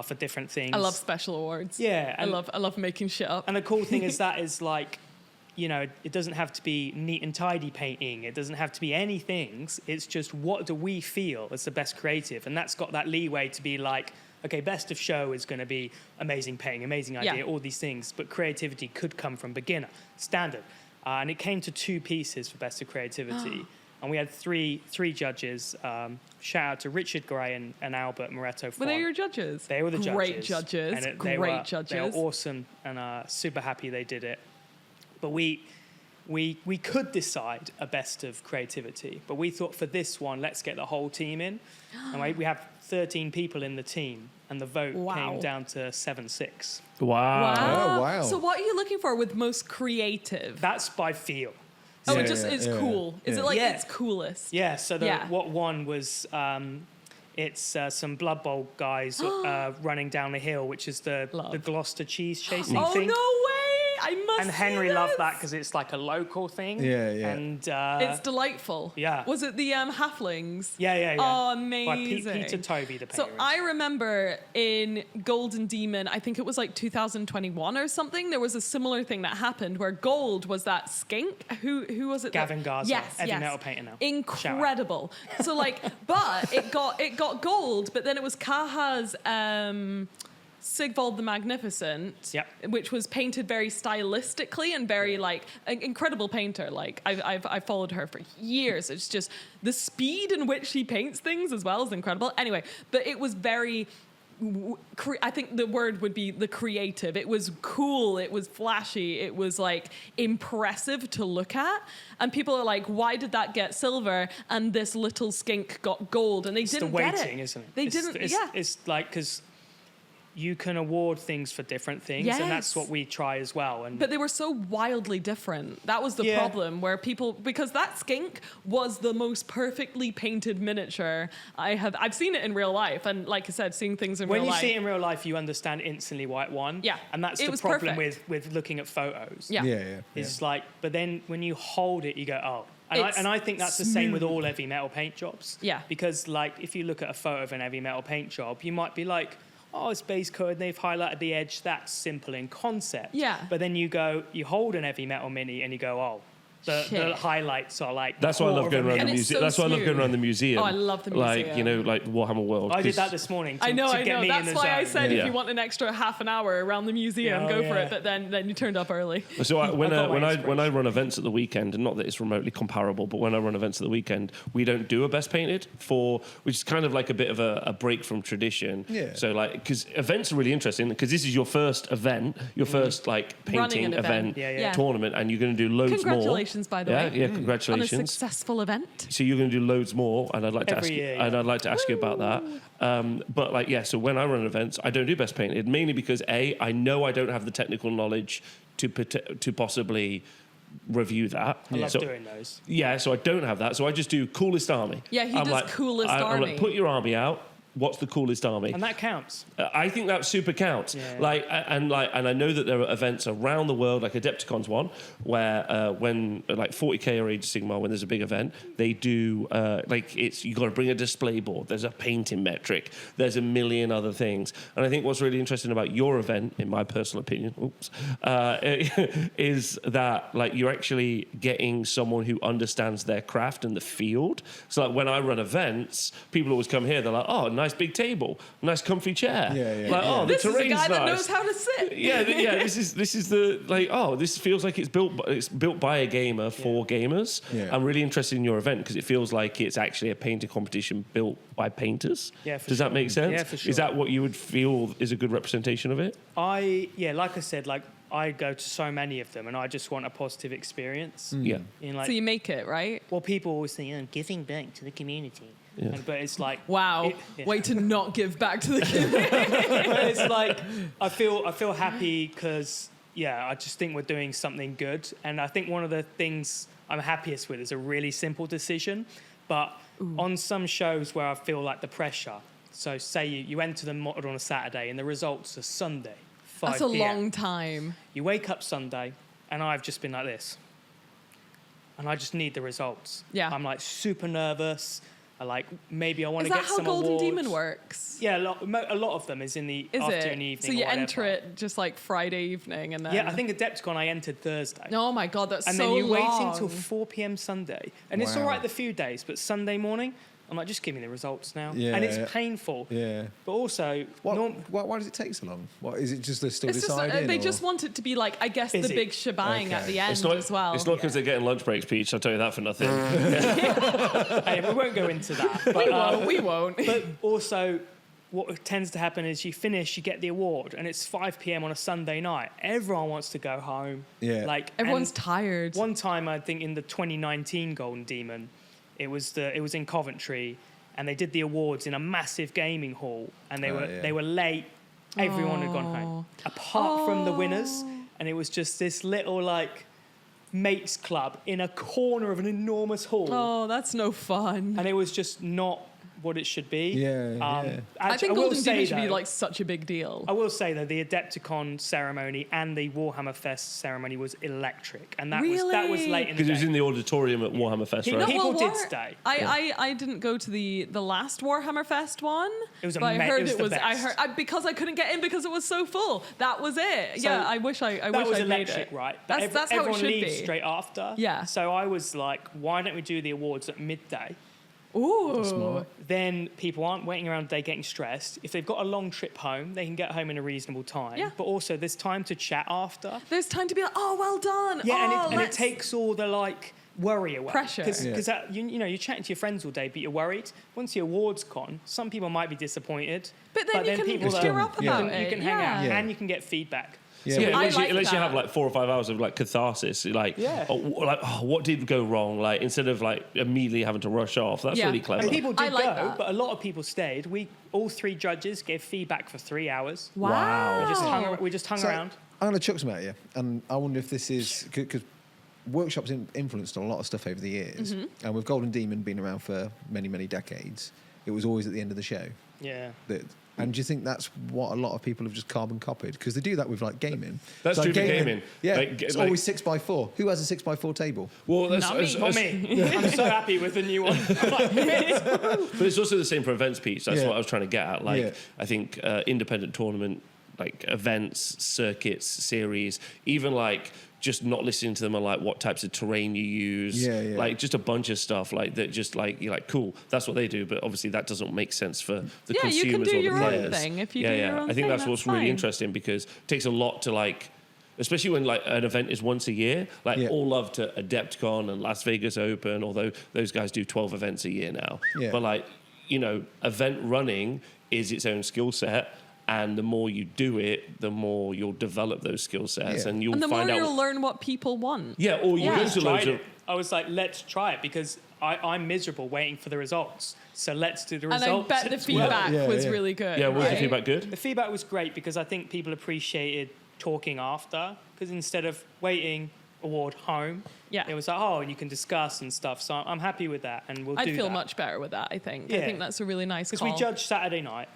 for different things. I love special awards. Yeah, I love making shit up. And the cool thing is that is like, you know, it doesn't have to be neat and tidy painting. It doesn't have to be any things. It's just, what do we feel is the best creative? And that's got that leeway to be like, okay, Best of Show is going to be amazing painting, amazing idea, all these things. But creativity could come from beginner, standard. And it came to 2 pieces for Best of Creativity. And we had three judges. Shout out to Richard Gray and Albert Moretto. Were they your judges? They were the judges. Great judges. And Great judges. They were awesome and super happy they did it. But we could decide a Best of Creativity. But we thought for this one, let's get the whole team in. And we have 13 people in the team. And the vote came down to 7-6. Wow. Oh, wow. So what are you looking for with most creative? That's by feel. Oh, it just is cool. Is it like it's coolest? Yeah, so what won was it's some Blood Bowl guys running down the hill, which is the Gloucester cheese chasing thing. Oh, no way! I must And Henry see loved this. that because it's like a local thing. Yeah, yeah. And It's delightful. Yeah. Was it the halflings? Yeah. Oh, amazing. By Peter Toby, the painter. So I remember in Golden Demon, I think it was like 2021 or something, there was a similar thing that happened where Gold was that skink. Who was it? Gavin Garza, yes, heavy metal painter now. Incredible. So like, but it got gold, but then it was Kaha's Sigvald the Magnificent, which was painted very stylistically and very like an incredible painter. Like I've followed her for years. It's just the speed in which she paints things as well is incredible. Anyway, but it was very, I think the word would be the creative. It was cool. It was flashy. It was like impressive to look at. And people are like, why did that get silver and this little skink got gold? And they didn't get it. It's the weighting, isn't it? They didn't. It's like, because you can award things for different things, and that's what we try as well. But they were so wildly different. That was the problem, where people, because that skink was the most perfectly painted miniature I've seen it in real life, and like I said, seeing things in real life. When you see it in real life, you understand instantly why it won. Yeah, and that's the problem with looking at photos. It's like, but then when you hold it, you go, oh. And I think that's the same with all heavy metal paint jobs. Yeah, because like if you look at a photo of an heavy metal paint job, you might be like, oh, it's base coat, they've highlighted the edge, that's simple in concept. Yeah. But then you hold an heavy metal mini and you go, oh, the highlights are like... That's why I love going around the museum. That's why I love going around the museum. Oh, I love the museum. Like, you know, like Warhammer World. I did that this morning to get me in the zone. That's why I said if you want an extra half an hour around the museum, go for it. But then you turned up early. So when I run events at the weekend, and not that it's remotely comparable, but when I run events at the weekend, we don't do a best painted which is kind of like a bit of a break from tradition. Yeah. So like, because events are really interesting, because this is your first event, your first like painting event tournament, and you're going to do loads more. Congratulations, by the way. Yeah, congratulations on a successful event. So you're going to do loads more, and I'd like to ask you about that. But like, so when I run events, I don't do best painted, mainly because I know I don't have the technical knowledge to possibly review that. I love doing those. Yeah, so I don't have that. So I just do coolest army. Yeah, he does coolest army. I'm like, put your army out. what's the coolest army. And that counts. I think that super counts. Yeah. And I know that there are events around the world, like Adepticon's one, where when like 40k or Age of Sigmar, when there's a big event, they do you got to bring a display board. There's a painting metric. There's a million other things. And I think what's really interesting about your event, in my personal opinion, is that like you're actually getting someone who understands their craft and the field. So like when I run events, people always come here. They're like, oh, nice big table, nice comfy chair. Oh, this the is a terrain's guy nice. that knows how to sit. This is the like. Oh, this feels like it's built by a gamer for gamers. I'm really interested in your event because it feels like it's actually a painting competition built by painters. Does that make sense? Yeah, for sure. Is that what you would feel is a good representation of it? Like I said, like I go to so many of them, and I just want a positive experience. Yeah. So you make it, right? Well, people always think, giving back to the community. Yeah. But it's like, wow, way to not give back to the community. But it's like I feel happy because I just think we're doing something good, and I think one of the things I'm happiest with is a really simple decision, but on some shows where I feel like the pressure. So say you enter the model on a Saturday and the results are Sunday, 5 That's a PM. long time. You wake up Sunday and I've just been like this, and I just need the results. Yeah, I'm like super nervous. Maybe I want to get some awards. Is that how Golden Demon works? Yeah, a lot of them is in the afternoon, evening. So you or enter it just like Friday evening, and then I think Adepticon I entered Thursday. Oh my god, that's and so then you wait long. until 4 p.m. Sunday, and it's all right the few days, but Sunday morning, I'm like, just give me the results now, and it's painful. Yeah. But also, why does it take so long? What is it? Just they're still deciding? They just want it to be like, I guess, the big shebang at the end as well. It's not because they're getting lunch breaks, Peach. I'll tell you that for nothing. Hey, we won't go into that. But, we won't. But also, what tends to happen is you finish, you get the award, and it's 5 p.m. on a Sunday night. Everyone wants to go home. Yeah. Everyone's tired. One time, I think in the 2019 Golden Demon, it was in Coventry, and they did the awards in a massive gaming hall, and they were late. Everyone had gone home, apart from the winners, and it was just this little mates club in a corner of an enormous hall. Oh, that's no fun. And it was just not what it should be. I think Golden Demon should be such a big deal. I will say though, the Adepticon ceremony and the Warhammer Fest ceremony was electric, and that was late in the day. Because it was in the auditorium at Warhammer Fest, right? People did stay. I didn't go to the last Warhammer Fest one. It was but I heard it was. The best. Because I couldn't get in because it was so full. That was it. So I wish I that wish was I electric, made it. right? That's how it everyone should leaves be. straight after. Yeah. So I was like, why don't we do the awards at midday? Ooh. Smart. Then people aren't waiting around the day getting stressed. If they've got a long trip home, they can get home in a reasonable time. Yeah. But also, there's time to chat after. There's time to be like, oh, well done. Yeah, and it takes all the worry away. Pressure. Because you're chatting to your friends all day, but you're worried. Once the award's gone, some people might be disappointed. But then you can cheer up about it. You can hang out and you can get feedback. Yeah, unless you have 4 or 5 hours of catharsis, what did go wrong? Instead of immediately having to rush off, that's really clever. And people did go, but a lot of people stayed. All 3 judges gave feedback for 3 hours. Wow. We just hung around. I'm going to chuck some at you, and I wonder if this is because workshops influenced a lot of stuff over the years, and with Golden Demon being around for many, many decades, it was always at the end of the show. Yeah. And do you think that's what a lot of people have just carbon copied? Because they do that with gaming. That's true for gaming. Yeah, it's always 6x4. Who has a 6x4 table? Well, not me. I'm so happy with the new one. But it's also the same for events, Peach. That's what I was trying to get at. I think independent tournament, events, circuits, series, even just not listening to them on what types of terrain you use, just a bunch of stuff that just you're cool, that's what they do, but obviously that doesn't make sense for the consumers you can do or the your players. own thing if you do your own I think thing, that's what's really interesting, because it takes a lot to especially when an event is once a year, all love to Adepticon and Las Vegas Open, although those guys do 12 events a year now. But event running is its own skill set. And the more you do it, the more you'll develop those skill sets, and you'll the find more out. You'll learn what people want. Yeah, or you go to loads of. I was like, let's try it, because I'm miserable waiting for the results. So let's do the results. And I bet the feedback was really good. Yeah, was the feedback good? The feedback was great, because I think people appreciated talking after, because instead of waiting award home. Yeah. It was like, and you can discuss and stuff. So I'm happy with that, and we'll do that. I'd feel much better with that, I think. Yeah. I think that's a really nice call. Because we judged Saturday night,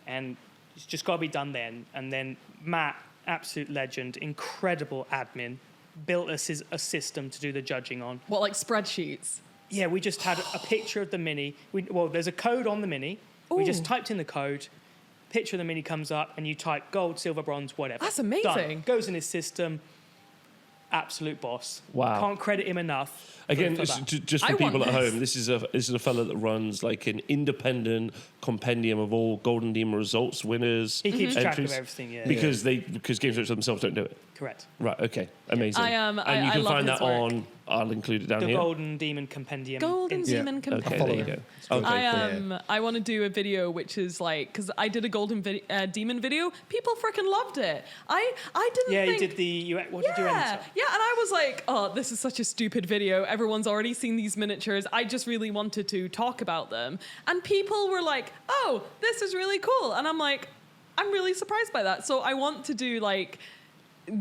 and it's just got to be done then. And then Matt, absolute legend, incredible admin, built us a system to do the judging on. What, like spreadsheets? Yeah, we just had a picture of the Mini. There's a code on the Mini. We just typed in the code. Picture of the Mini comes up, and you type gold, silver, bronze, whatever. That's amazing. Done. Goes in his system. Absolute boss. Wow. Can't credit him enough. Again, for that. just for people at home, this is a fella that runs like an independent compendium of all Golden Demon results, winners. He keeps track of entries, everything, yeah. because Games Workshop themselves don't do it. Correct. Right. Okay. Amazing. And you can love find his that work. on. I'll include it down The here. Golden Demon Compendium. Golden Demon Okay, Compendium. there you go. Okay, I want to do a video which is like, because I did a Golden Demon video, people freaking loved it. I didn't Yeah, think... you did the... What did you enter? Yeah, and I was like, oh, this is such a stupid video. Everyone's already seen these miniatures. I just really wanted to talk about them. And people were like, oh, this is really cool. And I'm like, I'm really surprised by that. So I want to do like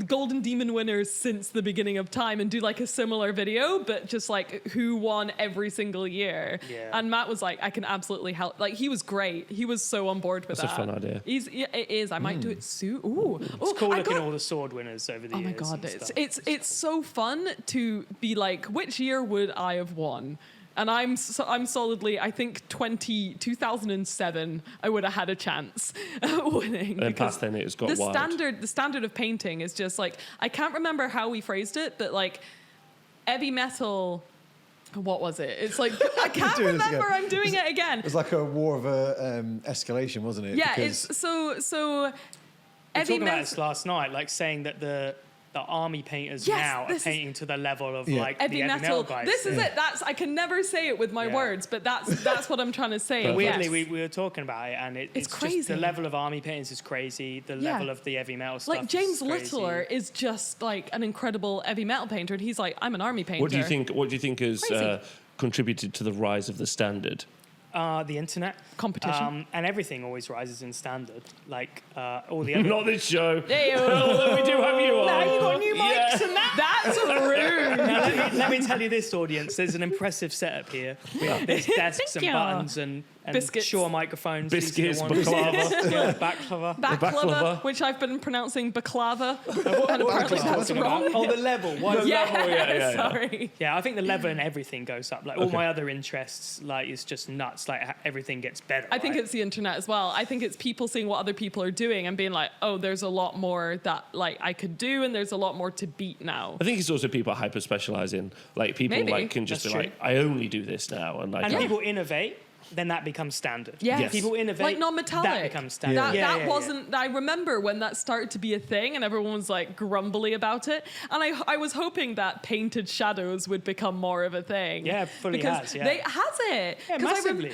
Golden Demon winners since the beginning of time and do like a similar video, but just like who won every single year. Yeah. And Matt was like, I can absolutely help. Like, he was great. He was so on board with That's that. a fun idea. It is. I might do it soon. Ooh. It's cool looking at all the sword winners over the years. Oh my god, and stuff. it's so fun to be like, which year would I have won? And I'm solidly, I think 2007 I would have had a chance at winning. And past then it's got wild. The standard of painting is just like, I can't remember how we phrased it, but like heavy metal. What was it? It's like, I can't remember. I'm doing it again. It was like a war of escalation, wasn't it? Yeah, Because it's so We were heavy talking about metal. this last night, like saying that the army painters now are painting to the level of like Heavy the metal. guys. This is it. I can never say it with my words, but that's what I'm trying to say. Weirdly, Yes. we were talking about it, and it's crazy. just the level of army paintings is crazy. The level of the heavy metal stuff Like James is crazy. Littler is just like an incredible heavy metal painter, and he's like, I'm an army painter. What do you think has Crazy. contributed to the rise of the standard? The internet. Competition. And everything always rises in standard. Like all the other... Not this show. Ew. Although we do have you on. Now you got new mics and that. That's rude. Now, let me tell you this, audience. There's an impressive setup here. There's desks and you. buttons and Biscuits. Shure microphones. Biscuits, These are the ones- baklava. Yeah, baklava. Baklava, which I've been pronouncing baklava, and apparently that's wrong. Oh, the level. Why Yeah, yeah. sorry. Yeah, I think the level and everything goes up. Like all my other interests, like it's just nuts. Like everything gets better. I think right? it's the internet as well. I think it's people seeing what other people are doing and being like, oh, there's a lot more that like I could do, and there's a lot more to beat now. I think it's also people hyper specialize in. Like people Maybe. like can just That's be true. like, I only do this now, and like And people innovate, then that becomes standard. Yes. Yes. People innovate, Like non-metallic. that becomes standard. That wasn't. I remember when that started to be a thing, and everyone was like grumbly about it. And I was hoping that painted shadows would become more of a thing. Yeah, fully because has, yeah. They has it. Yeah, 'Cause massively.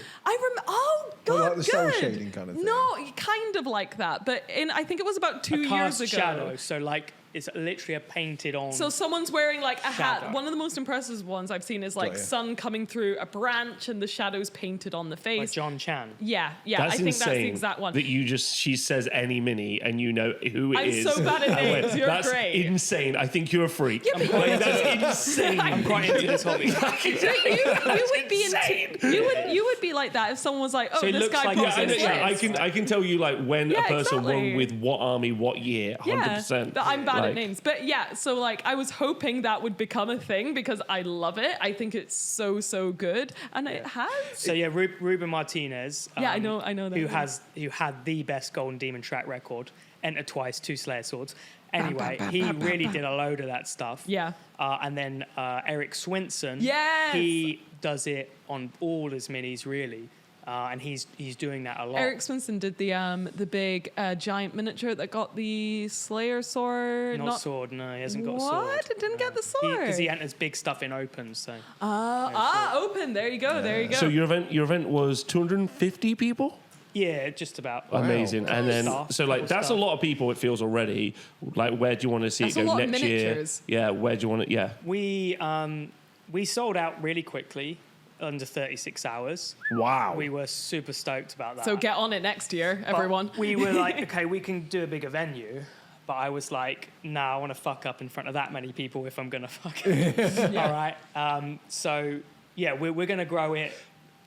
Oh God, like the good. soul shading kind of thing? No, kind of like that. But I think it was about 2 A years cast ago. shadow, so like it's literally a painted on. So someone's wearing like a hat. Shadow. One of the most impressive ones I've seen is like Got you. sun coming through a branch and the shadows painted on the face. like John Chan. Yeah, that's I think insane. that's the exact one. That she says any mini and you know who it I'm is. so bad at And names. went, You're that's great. insane. I think you're a freak. Yeah, but Like, that's insane. I'm quite into this hobby. you would be insane. you would be like that if someone was like, oh, So it this looks guy like poses it's this. I can tell you like when Yeah, a person exactly. won with what army, what year, 100%. But I'm bad at Like, names. But yeah, so like I was hoping that would become a thing because I love it. I think it's so good, and it has. So yeah, Ruben Martinez. Yeah, I know that. Who had the best Golden Demon track record, entered twice, 2 Slayer swords. Anyway, he really did a load of that stuff. Yeah. And then Eric Swinson. Yes. He does it on all his minis really, and he's doing that a lot. Eric Swinson did the big giant miniature that got the Slayer sword. Not sword, no, he hasn't got a sword. What? It didn't get the sword? Because he enters big stuff in open, so. Open. There you go. There you go. So your event was 250 people? Yeah, just about. Amazing. And then, Stuff, so like, couple that's a stuff. lot of people, it feels already. Like, where do you want to see That's it a go lot of next year? miniatures. Yeah, where do you want it? Yeah. We sold out really quickly, under 36 hours. Wow. We were super stoked about that. So get on it next year, But everyone. we were like, okay, we can do a bigger venue, But I was like, I want to fuck up in front of that many people if I'm going to fuck up. All right. So, yeah, we're going to grow it.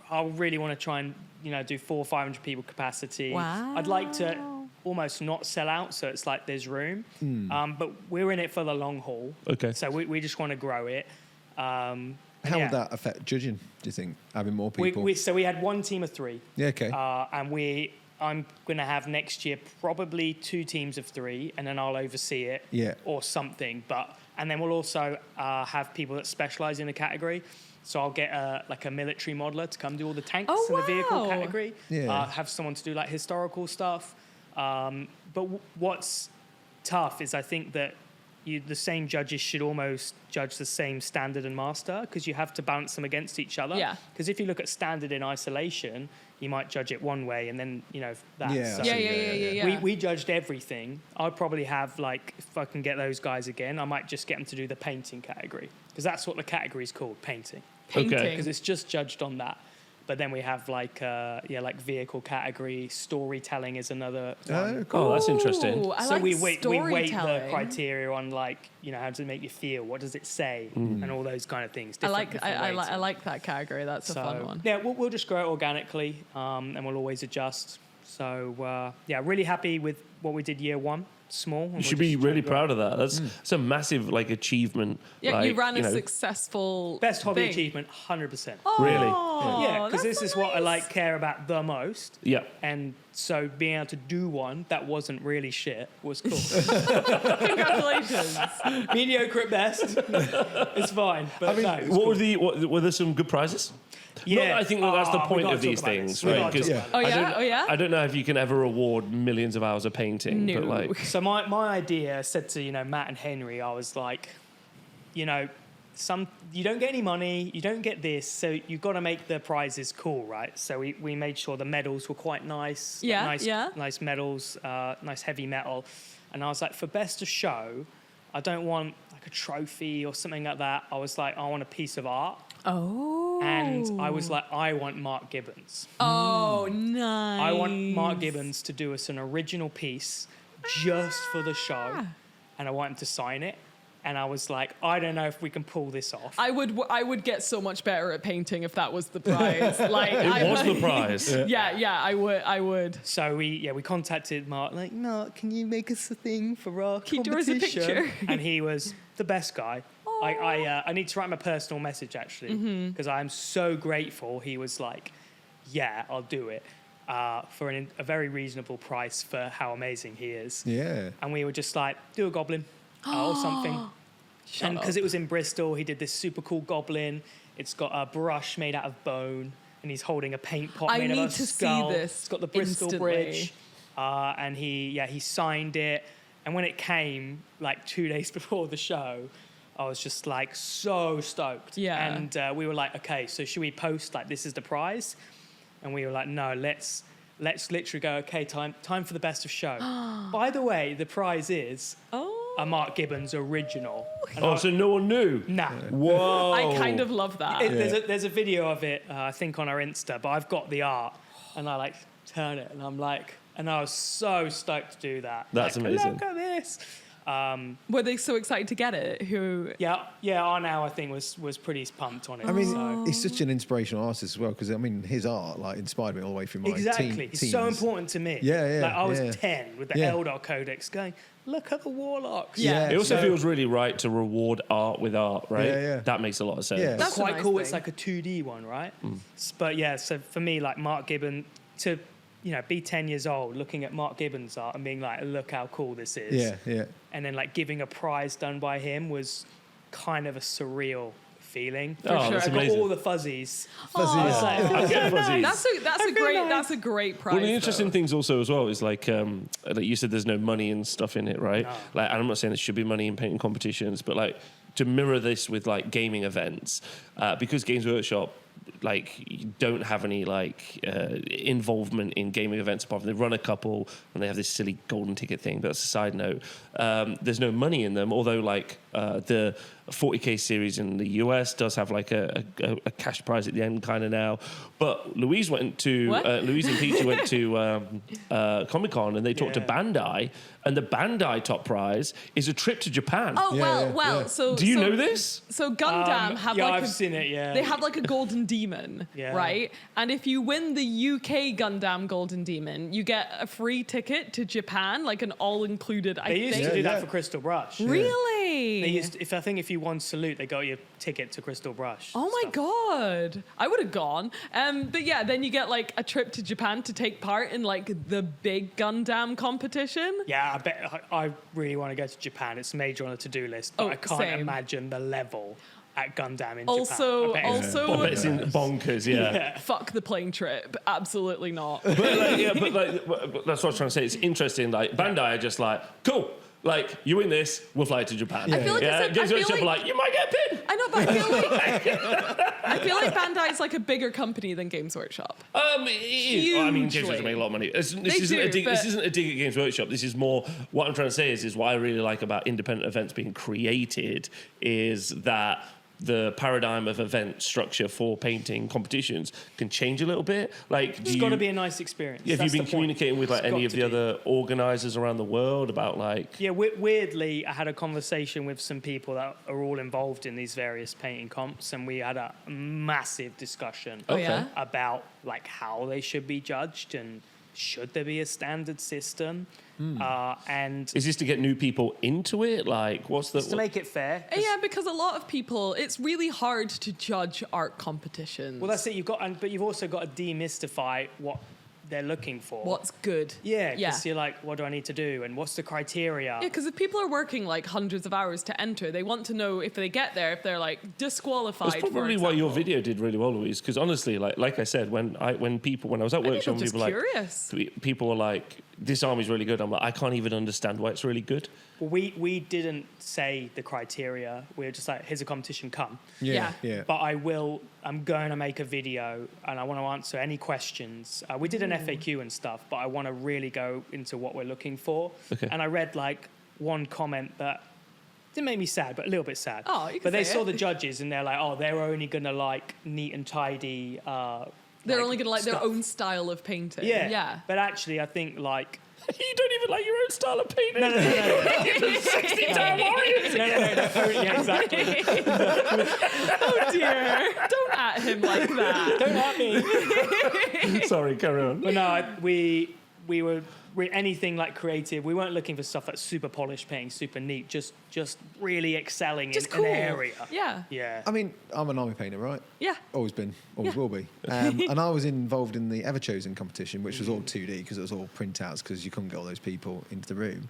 I really want to try and, do 400 or 500 people capacity. Wow. I'd like to almost not sell out, so it's like there's room. But we're in it for the long haul. Okay. So we just want to grow it. How would that affect judging, do you think, having more people? So we had one team of 3. Yeah, okay. And I'm going to have next year probably 2 teams of 3, and then I'll oversee it or something. And then we'll also have people that specialize in the category. So I'll get a military modeler to come do all the tanks in the vehicle category. Yeah. Have someone to do like historical stuff. But what's tough is I think that the same judges should almost judge the same standard and master, because you have to balance them against each other. Yeah. Because if you look at standard in isolation, you might judge it one way and then, that. Yeah. So Yeah. We judged everything. I'd probably have, if I can get those guys again, I might just get them to do the painting category, because that's what the category is called, painting. Painting. Okay. Because it's just judged on that. But then we have vehicle category, storytelling is another one. Oh, cool. Oh, that's interesting. Ooh, I So like we weight the storytelling. criteria on how does it make you feel, what does it say, and all those kind of things. I different ways. like that category. That's a fun one. Yeah, we'll just grow it organically, and we'll always adjust. So really happy with what we did year 1. Small. You should be really proud of that. That's a massive achievement. Yeah, you ran a successful best hobby thing. achievement, 100%. Really? Yeah, because that's this so is what I nice. care about the most. Yeah. And so being able to do one that wasn't really shit was cool. Congratulations. Mediocre at best. It's fine. But it's cool. Were there some good prizes? Yeah. No, I think that's the we point gotta of talk these about things, this. We right? gotta 'Cause talk about Oh, yeah? I don't know if you can ever award millions of hours of painting, No. but So my idea, said to Matt and Henry, I was like, you don't get any money, you don't get this, so you've got to make the prizes cool, right? So we made sure the medals were quite nice, nice medals, nice heavy metal, and I was like, for best of show, I don't want like a trophy or something like that. I was like, I want a piece of art. Oh. And I was like, I want Mark Gibbons. Oh, nice. I want Mark Gibbons to do us an original piece just for the show, and I want him to sign it. And I was like, I don't know if we can pull this off. I would get so much better at painting if that was the prize. it was the prize. Yeah, I would. So we contacted Mark, like, Mark, can you make us a thing for our Can you draw us a competition? picture? And he was the best guy. I need to write him a personal message, actually, because I'm so grateful. He was like, yeah, I'll do it for a very reasonable price for how amazing he is. Yeah. And we were just like, do a goblin or something. And because it was in Bristol, he did this super cool goblin. It's got a brush made out of bone, and he's holding a paint pot I made of a need to skull. see this It's got the Bristol instantly. Bridge. And he signed it. And when it came, 2 days before the show, I was just so stoked. Yeah. And we were like, okay, so should we post this is the prize? And we were like, no, let's literally go, okay, time for the best of show. By the way, the prize is a Mark Gibbons original. And So no one knew? Nah. Whoa. I kind of love that. There's a video of it, I think, on our Insta, but I've got the art. And I turn it, and I'm and I was so stoked to do that. That's amazing. Look at this. Were they so excited to get it? Yeah, Arnau, I think, was pretty pumped on it. I mean, so. he's such an inspirational artist as well, because his art inspired me all the way through my Exactly. It's so important to me. Yeah. I was 10 with the Eldar Codex going, look at the warlocks. Yeah. It also feels really right to reward art with art, right? Yeah. That makes a lot of sense. Yeah. That's It's quite a nice cool. thing. It's like a 2D one, right? But yeah, so for me, Mark Gibbon, to be 10 years old, looking at Mark Gibbons' art and being like, look how cool this is. Yeah. And then giving a prize done by him was kind of a surreal feeling. Oh, sure. that's I got amazing. all the fuzzies. Fuzzy. I was like, I'm getting fuzzies. That's a great prize. Well, the interesting though. things also as well is like you said, there's no money and stuff in it, right? No. And I'm not saying there should be money in painting competitions, but to mirror this with gaming events, because Games Workshop you don't have any involvement in gaming events apart from they run a couple and they have this silly golden ticket thing, but that's a side note. There's no money in them, although the 40k series in the US does have like a cash prize at the end kind of now. But Louise and Peachy went to Comic-Con and they talked to Bandai, and the Bandai top prize is a trip to Japan. Oh, so do you know this? So Gundam have like I've seen it, yeah. They have like a golden demon, right? And if you win the UK Gundam golden demon, you get a free ticket to Japan, like an all-included, They used to do that for Crystal Brush. Really? They used to, if you won Salute, they got you a ticket to Crystal Brush. Oh my God. I would have gone. But yeah, then you get like a trip to Japan to take part in like the big Gundam competition. Yeah, I really want to go to Japan. It's major on the to-do list, but I can't imagine the level at Gundam in Japan. It's in bonkers, yeah. Fuck the plane trip. Absolutely not. But that's what I was trying to say. It's interesting. Like Bandai are just like, cool. Like, you win this, we'll fly to Japan. I feel like Games Workshop are like, you might get a pin. I know, but I feel like Bandai is like a bigger company than Games Workshop. Games Workshop make a lot of money. This isn't a dig at Games Workshop. This is more, what I'm trying to say is what I really like about independent events being created is that the paradigm of event structure for painting competitions can change a little bit. Like, it's got to be a nice experience. Have you been communicating with like any of the other organisers around the world about like? Yeah, weirdly, I had a conversation with some people that are all involved in these various painting comps, and we had a massive discussion about like how they should be judged and should there be a standard system. And is this to get new people into it? Like, what's the... to make it fair. Yeah, because a lot of people, it's really hard to judge art competitions. Well, that's it. But you've also got to demystify what they're looking for. What's good. Yeah, because you're like, what do I need to do? And what's the criteria? Yeah, because if people are working like hundreds of hours to enter, they want to know if they get there, if they're like disqualified. That's probably why your video did really well, Louise. Because honestly, like I said, when I was at workshop, people were like, this army's really good. I'm like, I can't even understand why it's really good. Well, we didn't say the criteria. We were just like, here's a competition, come. Yeah. But I'm going to make a video and I want to answer any questions. We did an FAQ and stuff, but I want to really go into what we're looking for. Okay. And I read like one comment that didn't make me sad, but a little bit sad. Oh, you can But they say saw it. the judges and they're like, oh, they're only going to like neat and tidy. They're only going to like their own style of painting. Yeah. But actually, I think like... You don't even like your own style of painting. No. 60-time warriors. No. Yeah, exactly. Oh dear! Don't at him like that. Don't at me. Sorry, carry on. But no, we were anything like creative. We weren't looking for stuff that's super polished painting, super neat. Just really excelling in cool. an area. Yeah. I mean, I'm an army painter, right? Yeah. Always been, always will be. And I was involved in the Ever Chosen competition, which was all 2D because it was all printouts because you couldn't get all those people into the room.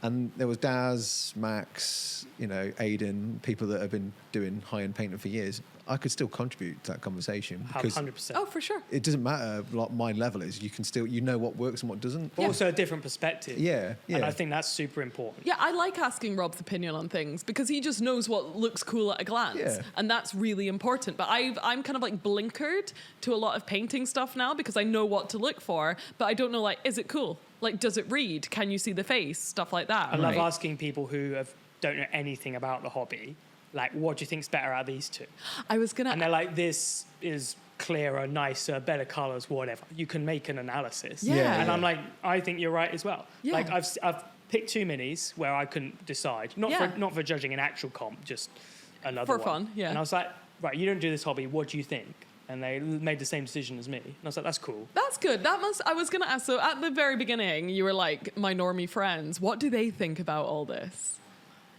And there was Daz, Max, Aidan, people that have been doing high-end painting for years. I could still contribute to that conversation because 100%. Oh, for sure. it doesn't matter what my level is. You can still, what works and what doesn't. Also a different perspective. Yeah. And I think that's super important. Yeah, I like asking Rob's opinion on things because he just knows what looks cool at a glance. Yeah. And that's really important. But I'm kind of like blinkered to a lot of painting stuff now because I know what to look for, but I don't know, like, is it cool? Like, does it read? Can you see the face? Stuff like that. I love asking people who don't know anything about the hobby, like, what do you think's better out of these two? And they're like, this is clearer, nicer, better colours, whatever. You can make an analysis. Yeah. And I'm like, I think you're right as well. Yeah. Like, I've picked 2 minis where I couldn't decide. Not for judging an actual comp, just another for one. fun, yeah. And I was like, right, you don't do this hobby, what do you think? And they made the same decision as me. And I was like, that's cool. That's good. I was going to ask, so at the very beginning, you were like, my normie friends, what do they think about all this?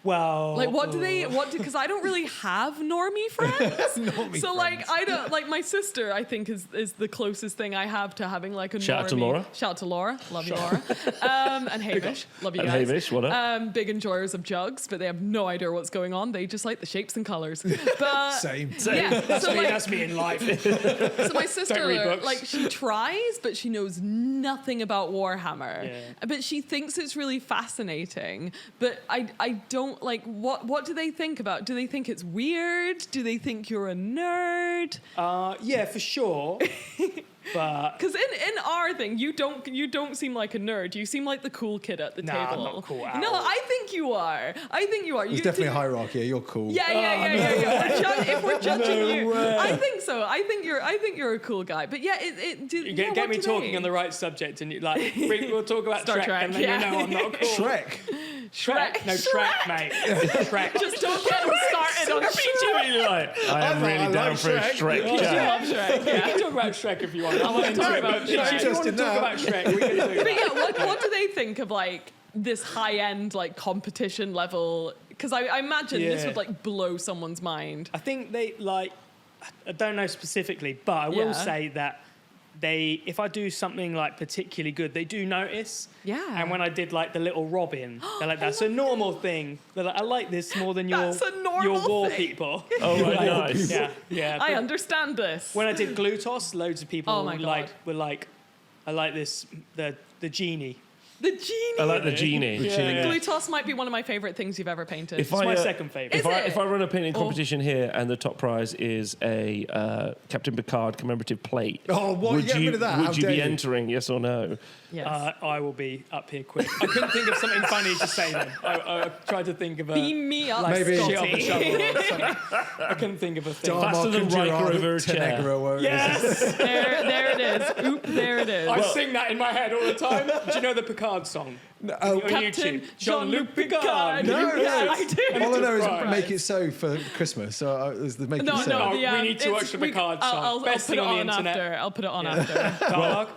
Well, like, because I don't really have normie friends. I don't, like, my sister, I think, is the closest thing I have to having, like, a Shout normie. out to Laura. Shout out to Laura. Love you, Laura. And Hamish. Love you guys. And Hamish, what up? Big enjoyers of Juggz, but they have no idea what's going on. They just like the shapes and colours. But Same. yeah, That's me in life. so my sister, read books. like, she tries, but she knows nothing about Warhammer. Yeah. But she thinks it's really fascinating. But I don't, like, what do they think about? Do they think it's weird? Do they think you're a nerd? Yeah, for sure. Because in our thing, you don't seem like a nerd. You seem like the cool kid at the table. I'm not cool at No, all. I think you are. There's definitely a hierarchy. You're cool. Yeah. If we're judging you, I think so. I think you're a cool guy. But yeah, You get me talking on the right subject, and we'll talk about Star Trek, and then you know I'm not cool. Shrek. No, Shrek, mate. Shrek. Just don't get him started on Shrek. I am really down for a Shrek You chat. love Shrek. We can talk about Shrek if you want. I want to talk about Shrek. If you want to talk about Shrek, we can do that. But yeah, what do they think of like this high-end like competition level? Because I imagine this would like blow someone's mind. I think they I don't know specifically, but I will say that if I do something like particularly good, they do notice. Yeah. And when I did like the little Robin, they're like, that's a normal thing. They're like, I like this more than your war thing. people. Oh, right, nice. Yeah. I understand this. When I did glue toss, loads of people Oh my God. were like, I like this, the genie. The genie. I like the genie. Glue toss might be one of my favorite things you've ever painted. It's my second favourite. If I run a painting competition here and the top prize is a Captain Picard commemorative plate, Would you be entering? Yes or no? Yes. I will be up here quick. I couldn't think of something funny to say then. I tried to think of a... Beam me up, maybe shit off the Scotty. shovel or something. I couldn't think of a thing. Faster than Riker over a chair. Yes! there it is. Oop, there it is. I sing that in my head all the time. Do you know the Picard song? On Captain YouTube. Jean-Luc Picard. No, Yeah, I do. All I know is Right. Make It So for Christmas. So is the Make It So. no. We need to watch the Picard song. I'll Best put thing it on the on internet. after. I'll put it on after. Dialogue.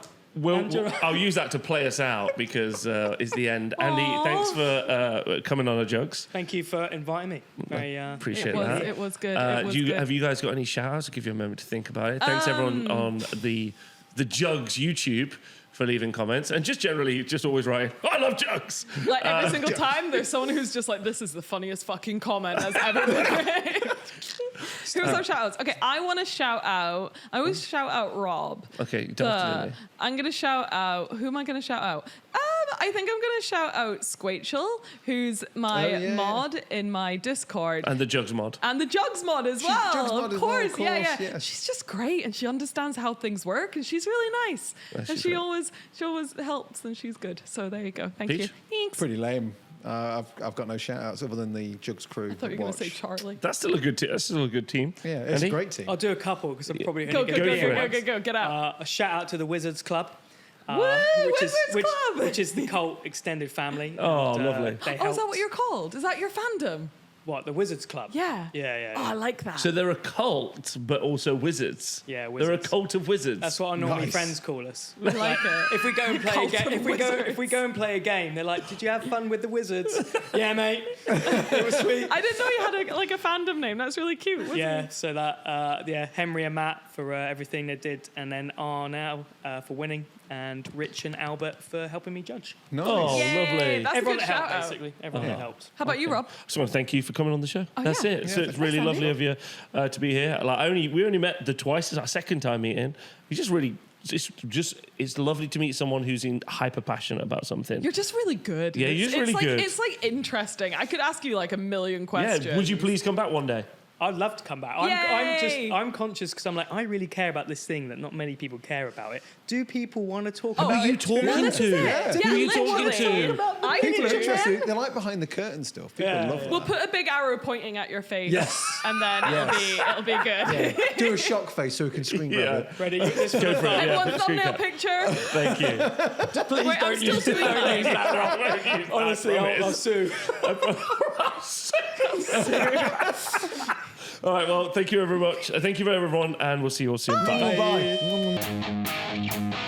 I'll use that to play us out because it's the end. Andy, thanks for coming on a Juggz. Thank you for inviting me. Very Appreciate It was, that. it was good. It was good. Have you guys got any shout-outs? I'll give you a moment to think about it. Thanks everyone on the Juggz YouTube for leaving comments and just generally just always writing, I love Juggz. Like every single time, there's someone who's just like, this is the funniest fucking comment that's ever been made. Who's our shout outs? Okay, I want to shout out, I always shout out Rob. Okay, definitely. I'm going to shout out, who am I going to shout out? I think I'm going to shout out Squatchel, who's my mod in my Discord. And the Juggz mod. And the Juggz mod as well. Juggz mod of as course. well, Yeah. She's just great and she understands how things work and she's really nice. And she always helps and she's good. So there you go. Thank Peach? you. Thanks. Pretty lame. I've got no shout outs other than the Juggz crew. I thought you were going to say Charlie. That's still a good team. That's still a good team. Yeah, it's Andy? a great team. I'll do a couple because I'm probably Go, only going to be here. go. Get out. A shout out to the Wizards Club. Woo, Wizards Club! Which is the cult extended family. Oh, and, lovely. They Oh, is helped. that what you're called? Is that your fandom? What, the Wizards Club? Yeah. Yeah. Oh, I like that. So they're a cult, but also wizards. Yeah, They're a wizards. cult of wizards. That's what our Normie Nice. friends call us. I like it. If we go and play a Cult game, of if we go and play a game, they're like, "Did you have fun with the wizards?" Yeah, mate. It was sweet. I didn't know you had a fandom name. That's really cute. Yeah, so that Henry and Matt for everything they did, and then Arnell for winning, and Rich and Albert for helping me judge. Nice. Oh, Yay, lovely. That's Everyone a that good helped, shout out. basically. Everyone that helped. How about you, Rob? Just want to thank you for coming on the show. Oh, That's yeah. it. So it's really Thanks, lovely Andy. of you to be here. Like we only met the twice. It's our second time meeting. You just really. It's lovely to meet someone who's hyper passionate about something. You're just really good. Yeah, you're just really good. It's like interesting. I could ask you like a million questions. Yeah, would you please come back one day? I'd love to come back. Yay! I'm conscious because I'm like, I really care about this thing that not many people care about it. Do people want to talk Who about are you it too? talking this is to? it. Who Yeah, are you talking literally. to? I People are do. interested. They like behind the curtain stuff. People Yeah. love that. We'll put a big arrow pointing at your face. Yes. And then it'll be good. Do a shock face so we can screen grab it. Ready? Let's Go for it. Yeah, Everyone, put a thumbnail screen cap. picture. Thank you. Please Wait, I'm still doing that. Honestly, I'll sue. All right. Well, thank you very much. Thank you very everyone, and we'll see you all soon. Bye. Bye.